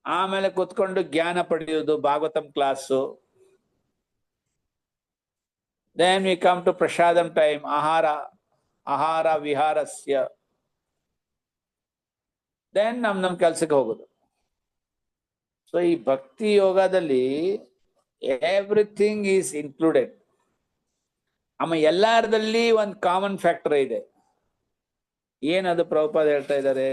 ಆಮೇಲೆ ಕುತ್ಕೊಂಡು ಜ್ಞಾನ ಪಡೆಯೋದು, Bhagavatam class. Then we come to prasadam time, ಆಹಾರ ವಿಹಾರಸ್ಯ. ದೆನ್ ನಮ್ ಕೆಲ್ಸಕ್ಕೆ ಹೋಗೋದು. ಸೊ ಈ ಭಕ್ತಿ ಯೋಗದಲ್ಲಿ ಎವ್ರಿಥಿಂಗ್ ಈಸ್ ಇನ್ಕ್ಲೂಡೆಡ್. ಆಮೇಲೆ ಎಲ್ಲಾರದಲ್ಲಿ ಒಂದು ಕಾಮನ್ ಫ್ಯಾಕ್ಟರ್ ಇದೆ. ಏನದು ಪ್ರಭುಪಾದ ಹೇಳ್ತಾ ಇದ್ದಾರೆ,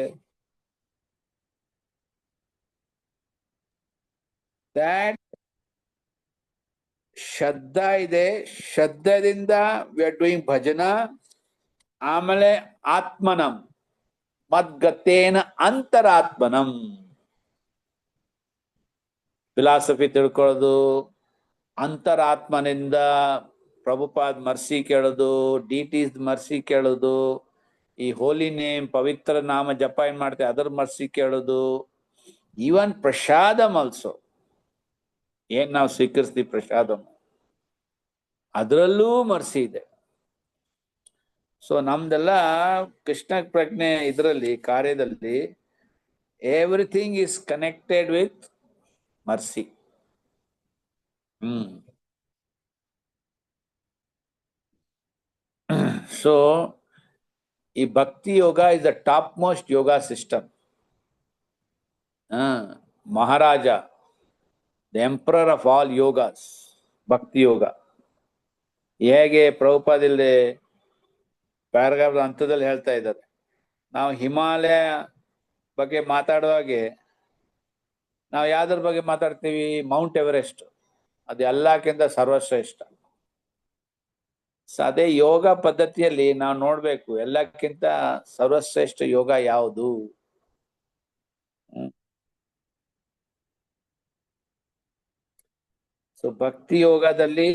ದ್ಯಾಟ್ ಶ್ರದ್ಧಾ ಇದೆ, ಶ್ರದ್ಧದಿಂದ ವಿ ಆರ್ ಡೂಯಿಂಗ್ ಭಜನ. ಆಮೇಲೆ ಆತ್ಮನಂ ಮದ್ಗತೇನ ಅಂತರಾತ್ಮನಂ, ಫಿಲಾಸಫಿ ತಿಳ್ಕೊಳ್ಳೋದು, ಅಂತರಾತ್ಮನಿಂದ ಪ್ರಭುಪಾದ್ ಮರ್ಸಿ ಕೇಳೋದು, ಡಿಟೀಸ್ ಮರ್ಸಿ ಕೇಳೋದು, ಈ ಹೋಲಿ ನೇಮ್ ಪವಿತ್ರ ನಾಮ ಜಪ ಏನ್ ಮಾಡ್ತೇವೆ ಅದರ ಮರ್ಸಿ ಕೇಳೋದು. ಈವನ್ ಪ್ರಸಾದಂ ಆಲ್ಸೋ, ಏನ್ ನಾವು ಸ್ವೀಕರಿಸ್ತೀವಿ ಪ್ರಸಾದಂ, ಅದರಲ್ಲೂ ಮರ್ಸಿ ಇದೆ. ಸೊ ನಮ್ದೆಲ್ಲ ಕೃಷ್ಣ ಪ್ರಜ್ಞೆ ಇದರಲ್ಲಿ ಕಾರ್ಯದಲ್ಲಿ everything is connected with mercy. So ಈ bhakti yoga is the top most yoga system. Maharaja, the emperor of all yogas, bhakti yoga. ಹೇಗೆ ಪ್ರಭುಪಾದಿಲ್ಲಿ ಪ್ಯಾರಾಗ್ರಾಫ್ ಹಂತದಲ್ಲಿ ಹೇಳ್ತಾ ಇದ್ದಾರೆ, ನಾವು ಹಿಮಾಲಯ ಬಗ್ಗೆ ಮಾತಾಡುವಾಗೆ ನಾವು ಯಾವ್ದ್ರ ಬಗ್ಗೆ ಮಾತಾಡ್ತೀವಿ, ಮೌಂಟ್ ಎವರೆಸ್ಟ್, ಅದು ಎಲ್ಲಕ್ಕಿಂತ ಸರ್ವಶ್ರೇಷ್ಠ. ಅದೇ ಯೋಗ ಪದ್ಧತಿಯಲ್ಲಿ ನಾವು ನೋಡ್ಬೇಕು ಎಲ್ಲಕ್ಕಿಂತ ಸರ್ವಶ್ರೇಷ್ಠ ಯೋಗ ಯಾವುದು. ಸೊ ಸೊ ಭಕ್ತಿ ಯೋಗದಲ್ಲಿ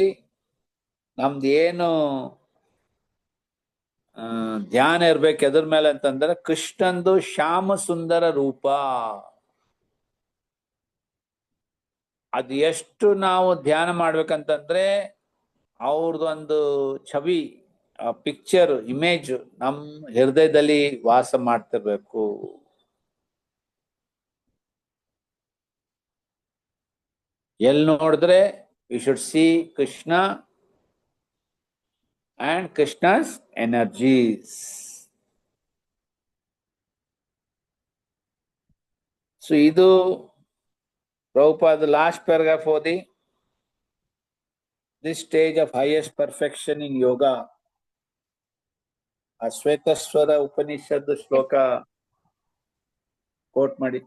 ನಮ್ದು ಏನು ಧ್ಯಾನ ಇರ್ಬೇಕು ಎದ್ರ ಮೇಲೆ ಅಂತಂದ್ರೆ ಕೃಷ್ಣಂದು ಶ್ಯಾಮ ಸುಂದರ ರೂಪ. ಅದು ಎಷ್ಟು ನಾವು ಧ್ಯಾನ ಮಾಡ್ಬೇಕಂತಂದ್ರೆ ಅವ್ರದೊಂದು ಛವಿ, ಪಿಕ್ಚರ್, ಇಮೇಜ್ ನಮ್ ಹೃದಯದಲ್ಲಿ ವಾಸ ಮಾಡ್ತಿರ್ಬೇಕು. ಎಲ್ಲಿ ನೋಡಿದ್ರೆ we should see Krishna and Krishna's energies. So idu Prabhupada last paragraph odi this stage of highest perfection in yoga. Ashvetaswara Upanishad shloka quote ಮಾಡಿ.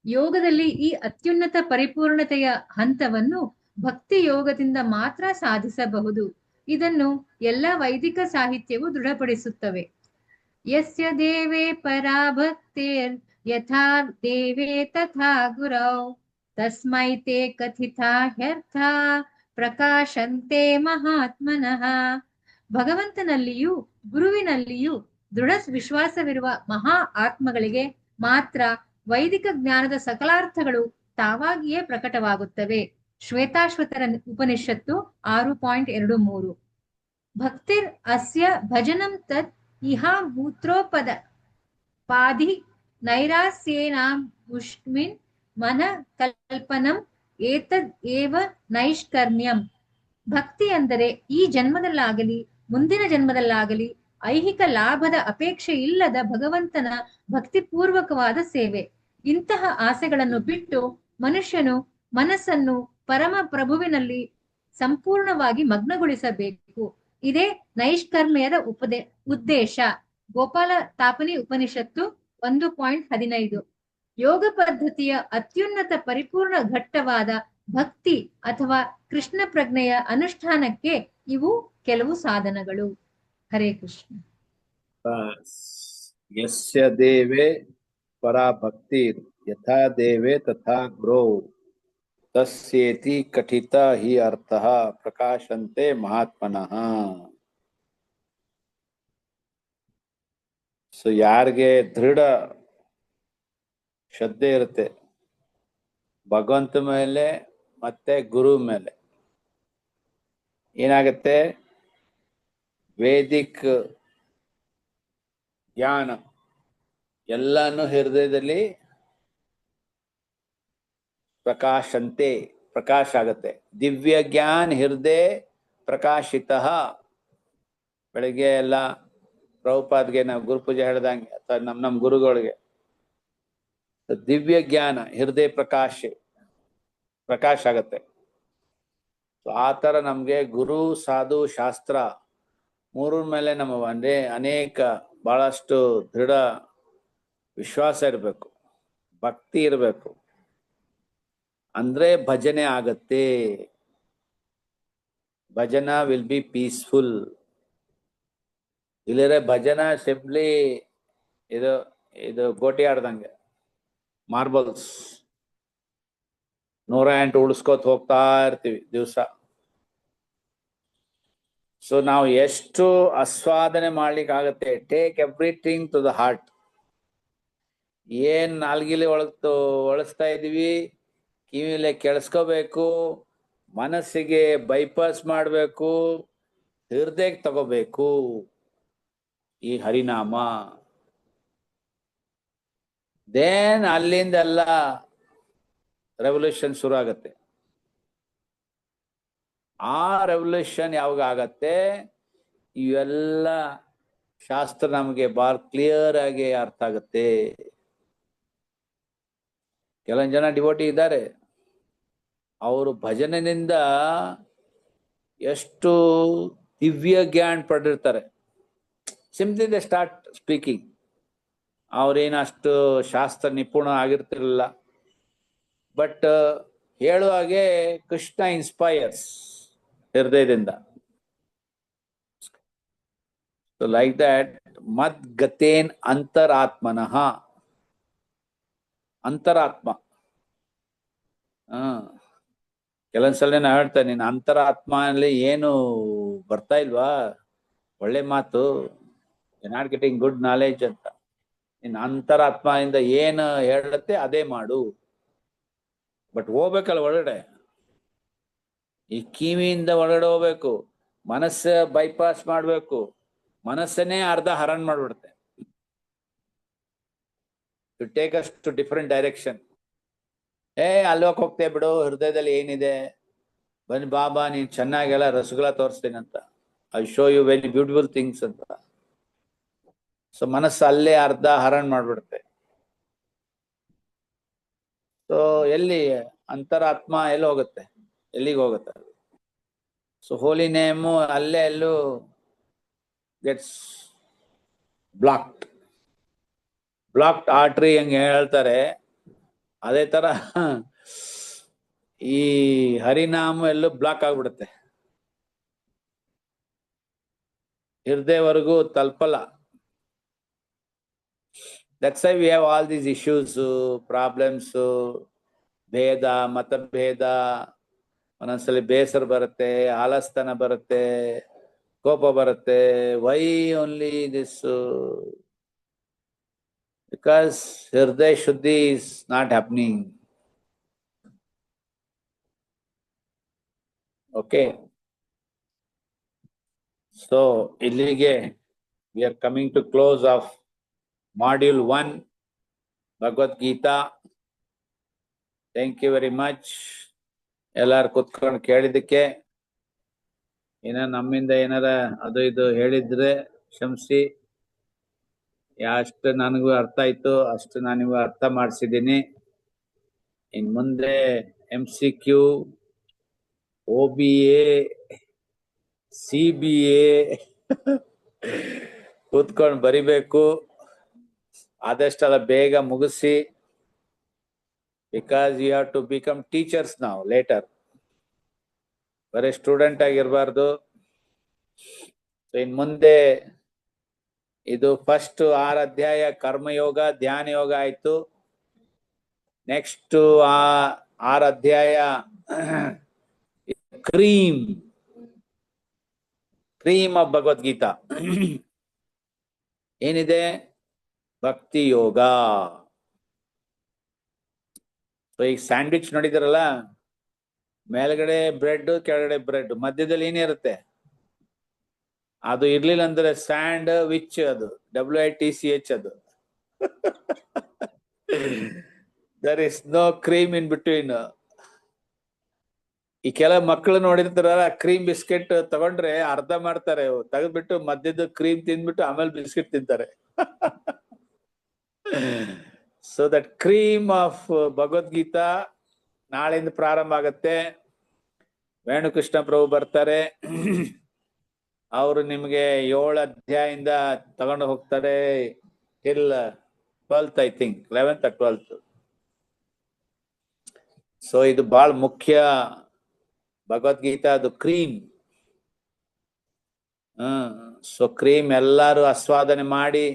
ಯೋಗದಲ್ಲಿ ಈ ಅತ್ಯುನ್ನತ ಪರಿಪೂರ್ಣತೆಯ ಹಂತವನ್ನು ಭಕ್ತಿ ಯೋಗದಿಂದ ಮಾತ್ರ ಸಾಧಿಸಬಹುದು. ಇದನ್ನು ಎಲ್ಲ ವೈದಿಕ ಸಾಹಿತ್ಯವು ದೃಢಪಡಿಸುತ್ತವೆ. ಯಸ್ಯ ದೇವೇ ಪರಾ ಭಕ್ತಿರ್ ಯಥಾ ದೇವೇ ತಥಾ ಗುರೌ ತಸ್ಮೈ ತೇ ಕಥಿತಾ ಹ್ಯರ್ಥಾ ಪ್ರಕಾಶಂತೆ ಮಹಾತ್ಮನಃ. ಭಗವಂತನಲ್ಲಿಯೂ ಗುರುವಿನಲ್ಲಿಯೂ ದೃಢ ವಿಶ್ವಾಸವಿರುವ ಮಹಾ ಆತ್ಮಗಳಿಗೆ ಮಾತ್ರ ವೈದಿಕ ಜ್ಞಾನದ ಸಕಲಾರ್ಥಗಳು ತಾವಾಗಿಯೇ ಪ್ರಕಟವಾಗುತ್ತವೆ. ಶ್ವೇತಾಶ್ವತರ ಉಪನಿಷತ್ತು 6.23. ಭಕ್ತಿರ್ ಅಸ್ಯ ಭಜನಂ ತತ್ ಇಹಾ ಮೂತ್ರೋಪದ ಪಾಧಿ ನೈರಾಸ್ಯೇನಾಂ ಮುಷ್ಮಿನ್ ಮನ ಕಲ್ಪನಂ ಏತದ್ ಏವ ನೈಷ್ಕರ್ಮ್ಯಂ. ಭಕ್ತಿ ಅಂದರೆ ಈ ಜನ್ಮದಲ್ಲಾಗಲಿ ಮುಂದಿನ ಜನ್ಮದಲ್ಲಾಗಲಿ ಐಹಿಕ ಲಾಭದ ಅಪೇಕ್ಷೆ ಇಲ್ಲದ ಭಗವಂತನ ಭಕ್ತಿಪೂರ್ವಕವಾದ ಸೇವೆ. ಇಂತಹ ಆಸೆಗಳನ್ನು ಬಿಟ್ಟು ಮನುಷ್ಯನು ಮನಸ್ಸನ್ನು ಪರಮ ಪ್ರಭುವಿನಲ್ಲಿ ಸಂಪೂರ್ಣವಾಗಿ ಮಗ್ನಗೊಳಿಸಬೇಕು. ಇದೇ ನೈಷ್ಕರ್ಮ್ಯದ ಉದ್ದೇಶ. ಗೋಪಾಲ ತಾಪನಿ ಉಪನಿಷತ್ತು 1.15. ಯೋಗ ಪದ್ಧತಿಯ ಅತ್ಯುನ್ನತ ಪರಿಪೂರ್ಣ ಘಟ್ಟವಾದ ಭಕ್ತಿ ಅಥವಾ ಕೃಷ್ಣ ಪ್ರಜ್ಞೆಯ ಅನುಷ್ಠಾನಕ್ಕೆ ಇವು ಕೆಲವು ಸಾಧನಗಳು. ಹರೇ ಕೃಷ್ಣ. ಯಸ್ಯ ದೇವೇ ಪರಾ ಭಕ್ತಿರ್ ಯಥಾ ದೇವೇ ತಥಾ ಗುರೌ ತಸ್ಯೇತಿ ಕಥಿತ ಹಿ ಅರ್ಥಃ ಪ್ರಕಾಶಂತೆ ಮಹಾತ್ಮನಃ. ಸೊ ಯಾರಿಗೆ ದೃಢ ಶ್ರದ್ಧೆ ಇರುತ್ತೆ ಭಗವಂತ ಮೇಲೆ ಮತ್ತೆ ಗುರು ಮೇಲೆ, ಏನಾಗತ್ತೆ ವೇದಿಕ್ ಜ್ಞಾನ ಎಲ್ಲಾನು ಹೃದಯದಲ್ಲಿ ಪ್ರಕಾಶಂತೆ ಪ್ರಕಾಶ ಆಗತ್ತೆ. ದಿವ್ಯ ಜ್ಞಾನ ಹೃದಯ ಪ್ರಕಾಶಿತ. ಬೆಳಿಗ್ಗೆ ಎಲ್ಲ ಪ್ರಭುಪಾದ್ಗೆ ನಾವು ಗುರುಪೂಜೆ ಹೇಳ್ದಂಗೆ ಅಥವಾ ನಮ್ಮ ಗುರುಗಳಿಗೆ ದಿವ್ಯ ಜ್ಞಾನ ಹೃದಯ ಪ್ರಕಾಶ ಆಗತ್ತೆ. ಆ ತರ ನಮ್ಗೆ ಗುರು ಸಾಧು ಶಾಸ್ತ್ರ ಮೂರ ಮೇಲೆ ನಮ್ಮ ಅನೇಕ ಬಹಳಷ್ಟು ದೃಢ ವಿಶ್ವಾಸ ಇರಬೇಕು, ಭಕ್ತಿ ಇರಬೇಕು. ಅಂದ್ರೆ ಭಜನೆ ಆಗತ್ತೆ. ಭಜನ ವಿಲ್ ಬಿ ಪೀಸ್ಫುಲ್. ಇಲ್ಲರೆ ಭಜನ ಸಿಂಪ್ಲಿ ಇದು ಗೋಟಿ ಆಡ್ದಂಗೆ, ಮಾರ್ಬಲ್ಸ್ 108 ಉಳಿಸ್ಕೋತ ಹೋಗ್ತಾ ಇರ್ತೀವಿ ದಿವಸ. ಸೊ ನಾವು ಎಷ್ಟು ಆಸ್ವಾದನೆ ಮಾಡ್ಲಿಕ್ಕೆ ಆಗತ್ತೆ. Take everything to the heart. ಏನ್ ನಾಲ್ಗಿಲಿ ಒಳಸ್ತಾ ಇದೀವಿ ಕಿವಿಲೆ ಕೇಳಿಸ್ಕೋಬೇಕು, ಮನಸ್ಸಿಗೆ ಬೈಪಾಸ್ ಮಾಡಬೇಕು, ಹೃದಯಕ್ಕೆ ತಗೋಬೇಕು ಈ ಹರಿನಾಮ. ದೇನ್ ಅಲ್ಲಿಂದೆಲ್ಲ ರೆವಲ್ಯೂಷನ್ ಶುರು ಆಗತ್ತೆ. ಆ ರೆವಲ್ಯೂಷನ್ ಯಾವಾಗ ಆಗತ್ತೆ, ಇವೆಲ್ಲ ಶಾಸ್ತ್ರ ನಮಗೆ ಬಹಳ ಕ್ಲಿಯರ್ ಆಗಿ ಅರ್ಥ ಆಗತ್ತೆ. ಕೆಲವೊಂದು ಜನ ಡಿವೋಟಿ ಇದ್ದಾರೆ, ಅವರು ಭಜನೆಯಿಂದ ಎಷ್ಟು ದಿವ್ಯ ಜ್ಞಾನ ಪಡೆದಿರ್ತಾರೆ. Simply they start speaking. ಅವ್ರೇನಷ್ಟು ಶಾಸ್ತ್ರ ನಿಪುಣ ಆಗಿರ್ತಿರಲಿಲ್ಲ, ಬಟ್ ಹೇಳುವಾಗೆ ಕೃಷ್ಣ ಇನ್ಸ್ಪೈರ್ಸ್ ಹೃದಯದಿಂದ. ಸೊ ಲೈಕ್ ದಟ್ ಮದ್ಗತೇನ್ ಅಂತರಾತ್ಮನಃ. ಅಂತರಾತ್ಮ ಕೆಲವೊಂದ್ಸಲ ನಾ ಹೇಳ್ತೇನೆ, ನಿನ್ನ ಅಂತರಾತ್ಮನಲ್ಲಿ ಏನು ಬರ್ತಾ ಇಲ್ವಾ, ಒಳ್ಳೆ ಮಾತು, you not getting good knowledge ಅಂತ. ನಿನ್ನ ಅಂತರಾತ್ಮದಿಂದ ಏನು ಹೇಳುತ್ತೆ ಅದೇ ಮಾಡು. ಬಟ್ ಹೋಗ್ಬೇಕಲ್ಲ ಒಳಗಡೆ, ಈ ಕಿವಿಯಿಂದ ಒಳಗಡೆ ಹೋಗ್ಬೇಕು, ಮನಸ್ಸು ಬೈಪಾಸ್ ಮಾಡ್ಬೇಕು. ಮನಸ್ಸನ್ನೇ ಅರ್ಧ ಹರಣ ಮಾಡ್ಬಿಡುತ್ತೆ. To take us to different direction. ಅಲ್ಲೋಕ್ ಹೋಗ್ತೇ ಬಿಡು, ಹೃದಯದಲ್ಲಿ ಏನಿದೆ, ಬನ್ನಿ ಬಾಬಾ ನೀನ್ ಚೆನ್ನಾಗೆಲ್ಲ ರಸಗುಲ್ಲ ತೋರಿಸ್ತೀನಿ ಅಂತ, I show you very beautiful things ಅಂತ. ಸೊ ಮನಸ್ಸು ಅಲ್ಲೇ ಅರ್ಧ ಹರಣ ಮಾಡ್ಬಿಡುತ್ತೆ. ಸೊ ಎಲ್ಲಿ ಅಂತರಾತ್ಮ ಎಲ್ಲಿ ಹೋಗುತ್ತೆ, ಎಲ್ಲಿಗೆ ಹೋಗುತ್ತೆ? ಸೊ ಹೋಲಿ ನೇಮು ಅಲ್ಲೇ ಎಲ್ಲೂ ಗೆಟ್ಸ್ ಬ್ಲಾಕ್ಡ್. ಆರ್ಟ್ರಿ ಹಂಗೆ ಹೇಳ್ತಾರೆ, ಅದೇ ತರ ಈ ಹರಿನಾಮ ಎಲ್ಲೂ ಬ್ಲಾಕ್ ಆಗ್ಬಿಡುತ್ತೆ, ಹೃದಯವರೆಗೂ ತಲುಪಲ್ಲ. That's why we have all these issues, problems, ಭೇದ, ಮತಭೇದ, ಒಂದೊಂದ್ಸಲಿ ಬೇಸರ ಬರುತ್ತೆ, ಆಲಸ್ತನ ಬರುತ್ತೆ, ಕೋಪ ಬರುತ್ತೆ. Y only this? ಬಿಕಾಸ್ ಹೃದಯ ಶುದ್ಧಿ is not happening. Okay. So ಇಲ್ಲಿಗೆ we are coming to close of Module 1, Bhagavad Gita. Thank you very much. ಎಲ್ಲಾರು ಕುತ್ಕೊಂಡು ಕೇಳಿದ್ದಕ್ಕೆ. ನಮ್ಮಿಂದ ಏನಾರ ಅದು ಇದು ಹೇಳಿದ್ರೆ ಕ್ಷಮಿಸಿ. ಅಷ್ಟು ನನಗೂ ಅರ್ಥ ಆಯ್ತು ಅಷ್ಟು ನಾನಿಗೂ ಅರ್ಥ ಮಾಡಿಸಿದ್ದೀನಿ. ಇನ್ ಮುಂದೆ MCQ, OBA, CBA ಕೂತ್ಕೊಂಡು ಬರಿಬೇಕು. ಆದಷ್ಟೆಲ್ಲ ಬೇಗ ಮುಗಿಸಿ. Because you have to become teachers ನಾವು ಲೇಟರ್. ಬರೀ ಸ್ಟೂಡೆಂಟ್ ಆಗಿರ್ಬಾರ್ದು. ಇನ್ ಮುಂದೆ ಇದು ಫಸ್ಟ್ 6 ಅಧ್ಯಾಯ ಕರ್ಮಯೋಗ ಧ್ಯಾನ ಯೋಗ ಆಯ್ತು. ನೆಕ್ಸ್ಟ್ 6 ಅಧ್ಯಾಯ ಕ್ರೀಮ್ ಆಫ್ ಭಗವದ್ಗೀತಾ ಏನಿದೆ? ಭಕ್ತಿ ಯೋಗ. ಈಗ ಸ್ಯಾಂಡ್ವಿಚ್ ನೋಡಿದಿರಲ್ಲ, ಮೇಲ್ಗಡೆ ಬ್ರೆಡ್ ಕೆಳಗಡೆ ಬ್ರೆಡ್, ಮಧ್ಯದಲ್ಲಿ ಏನಿರುತ್ತೆ? ಅದು ಇರ್ಲಿಲ್ಲ ಅಂದ್ರೆ ಸ್ಯಾಂಡ್ ವಿಚ್, ಅದು WITCH ಅದು. There is no cream in between. ಈ ಕೆಲವು ಮಕ್ಕಳು ನೋಡಿರ್ತಾರ, ಕ್ರೀಮ್ ಬಿಸ್ಕೆಟ್ ತಗೊಂಡ್ರೆ ಅರ್ಧ ಮಾಡ್ತಾರೆ, ತೆಗೆದ್ಬಿಟ್ಟು ಮಧ್ಯದ ಕ್ರೀಮ್ ತಿಂದ್ಬಿಟ್ಟು ಆಮೇಲೆ ಬಿಸ್ಕೆಟ್ ತಿಂತಾರೆ. So that cream of Bhagavad Gita ನಾಳೆಯಿಂದ ಪ್ರಾರಂಭ ಆಗತ್ತೆ. ವೇಣುಕೃಷ್ಣ ಪ್ರಭು ಬರ್ತಾರೆ, ಅವರು ನಿಮ್ಗೆ 7 ಅಧ್ಯಾಯದಿಂದ ತಗೊಂಡು ಹೋಗ್ತಾರೆ till 12th, I think 11th or 12th. So ಇದು ಬಹಳ ಮುಖ್ಯ. ಭಗವದ್ಗೀತಾ ಅದು ಕ್ರೀಮ್. ಸೊ ಕ್ರೀಮ್ ಎಲ್ಲಾರು ಆಸ್ವಾದನೆ ಮಾಡಿ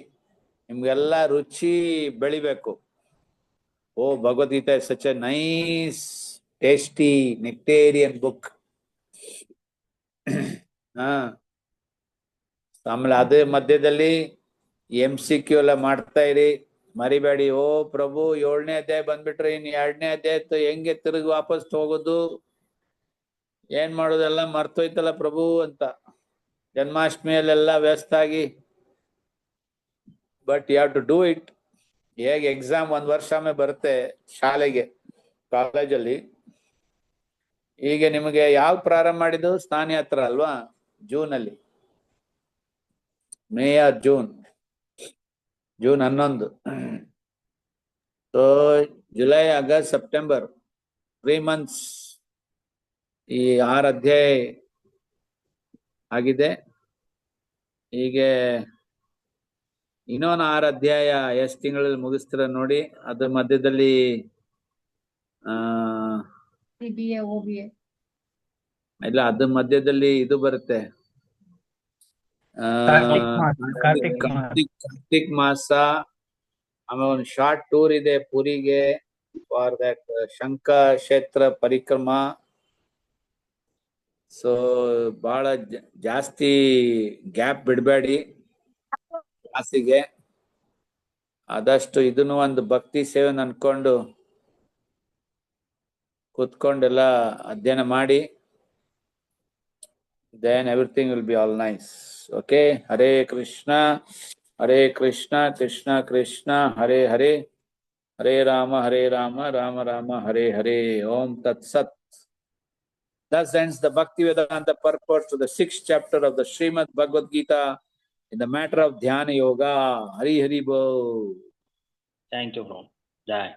ನಿಮ್ಗೆಲ್ಲ ರುಚಿ ಬೆಳಿಬೇಕು. Oh, Bhagavad Gita is such a nice tasty nectarean book. ಆಮೇಲೆ ಅದೇ ಮಧ್ಯದಲ್ಲಿ MCQ ಎಲ್ಲ ಮಾಡ್ತಾ ಇರಿ, ಮರಿಬೇಡಿ. ಓ ಪ್ರಭು 7ನೇ ಅಧ್ಯಾಯ ಬಂದ್ಬಿಟ್ರೆ ಇನ್ 2ನೇ ಅಧ್ಯಾಯ ಹೆಂಗೆ ತಿರುಗಿ ವಾಪಸ್ ಹೋಗೋದು, ಏನ್ ಮಾಡೋದೆಲ್ಲ ಮರ್ತೋಯ್ತಲ್ಲ ಪ್ರಭು ಅಂತ ಜನ್ಮಾಷ್ಟಮಿಯಲ್ಲೆಲ್ಲ ವ್ಯಸ್ತ ಆಗಿ. But you have to do it. ಹೇಗೆ ಎಕ್ಸಾಮ್ 1 ವರ್ಷ ಆಮೇಲೆ ಬರುತ್ತೆ ಶಾಲೆಗೆ, ಕಾಲೇಜಲ್ಲಿ. ಈಗ ನಿಮಗೆ ಯಾವ ಪ್ರಾರಂಭ ಮಾಡಿದ್ದು? ಸ್ನಾನಯಾತ್ರ ಅಲ್ವಾ? ಜೂನಲ್ಲಿ, May or June 11. So July, August, September 3 months ಈ 6 ಅಧ್ಯಾಯ ಆಗಿದೆ. ಹೀಗೆ ಇನ್ನೊಂದು 6 ಅಧ್ಯಾಯ ಎಷ್ಟು ತಿಂಗಳಲ್ಲಿ ಮುಗಿಸ್ತೀರ ನೋಡಿ. ಅದ್ರ ಮಧ್ಯದಲ್ಲಿ CBA, OBA. ಇಲ್ಲ, ಅದ್ರ ಮಧ್ಯದಲ್ಲಿ ಇದು ಬರುತ್ತೆ, ಕಾರ್ತಿಕ್ ಮಾಸ. ಆಮೇಲೆ ಒಂದು ಶಾರ್ಟ್ ಟೂರ್ ಇದೆ ಪುರಿಗೆ ಫಾರ್ ದಟ್ ಶಂಕ ಕ್ಷೇತ್ರ ಪರಿಕ್ರಮ. ಸೊ ಬಹಳ ಜಾಸ್ತಿ ಗ್ಯಾಪ್ ಬಿಡಬೇಡಿ ಕ್ಲಾಸಿಗೆ. ಆದಷ್ಟು ಇದನ್ನು ಒಂದು ಭಕ್ತಿ ಸೇವೆ ಅನ್ಕೊಂಡು ಕೂತ್ಕೊಂಡೆಲ್ಲ ಅಧ್ಯಯನ ಮಾಡಿ. Then everything will be all nice. Okay. Hare Krishna, Krishna Krishna, Hare Hare, Hare Rama, Rama Rama, Hare Hare. Om Tat Sat. Thus ends the Bhaktivedanta purport to the 6th chapter of the Srimad Bhagavad Gita in the matter of Dhyana Yoga. Hari Hari Bol. Thank you, bro. Jai.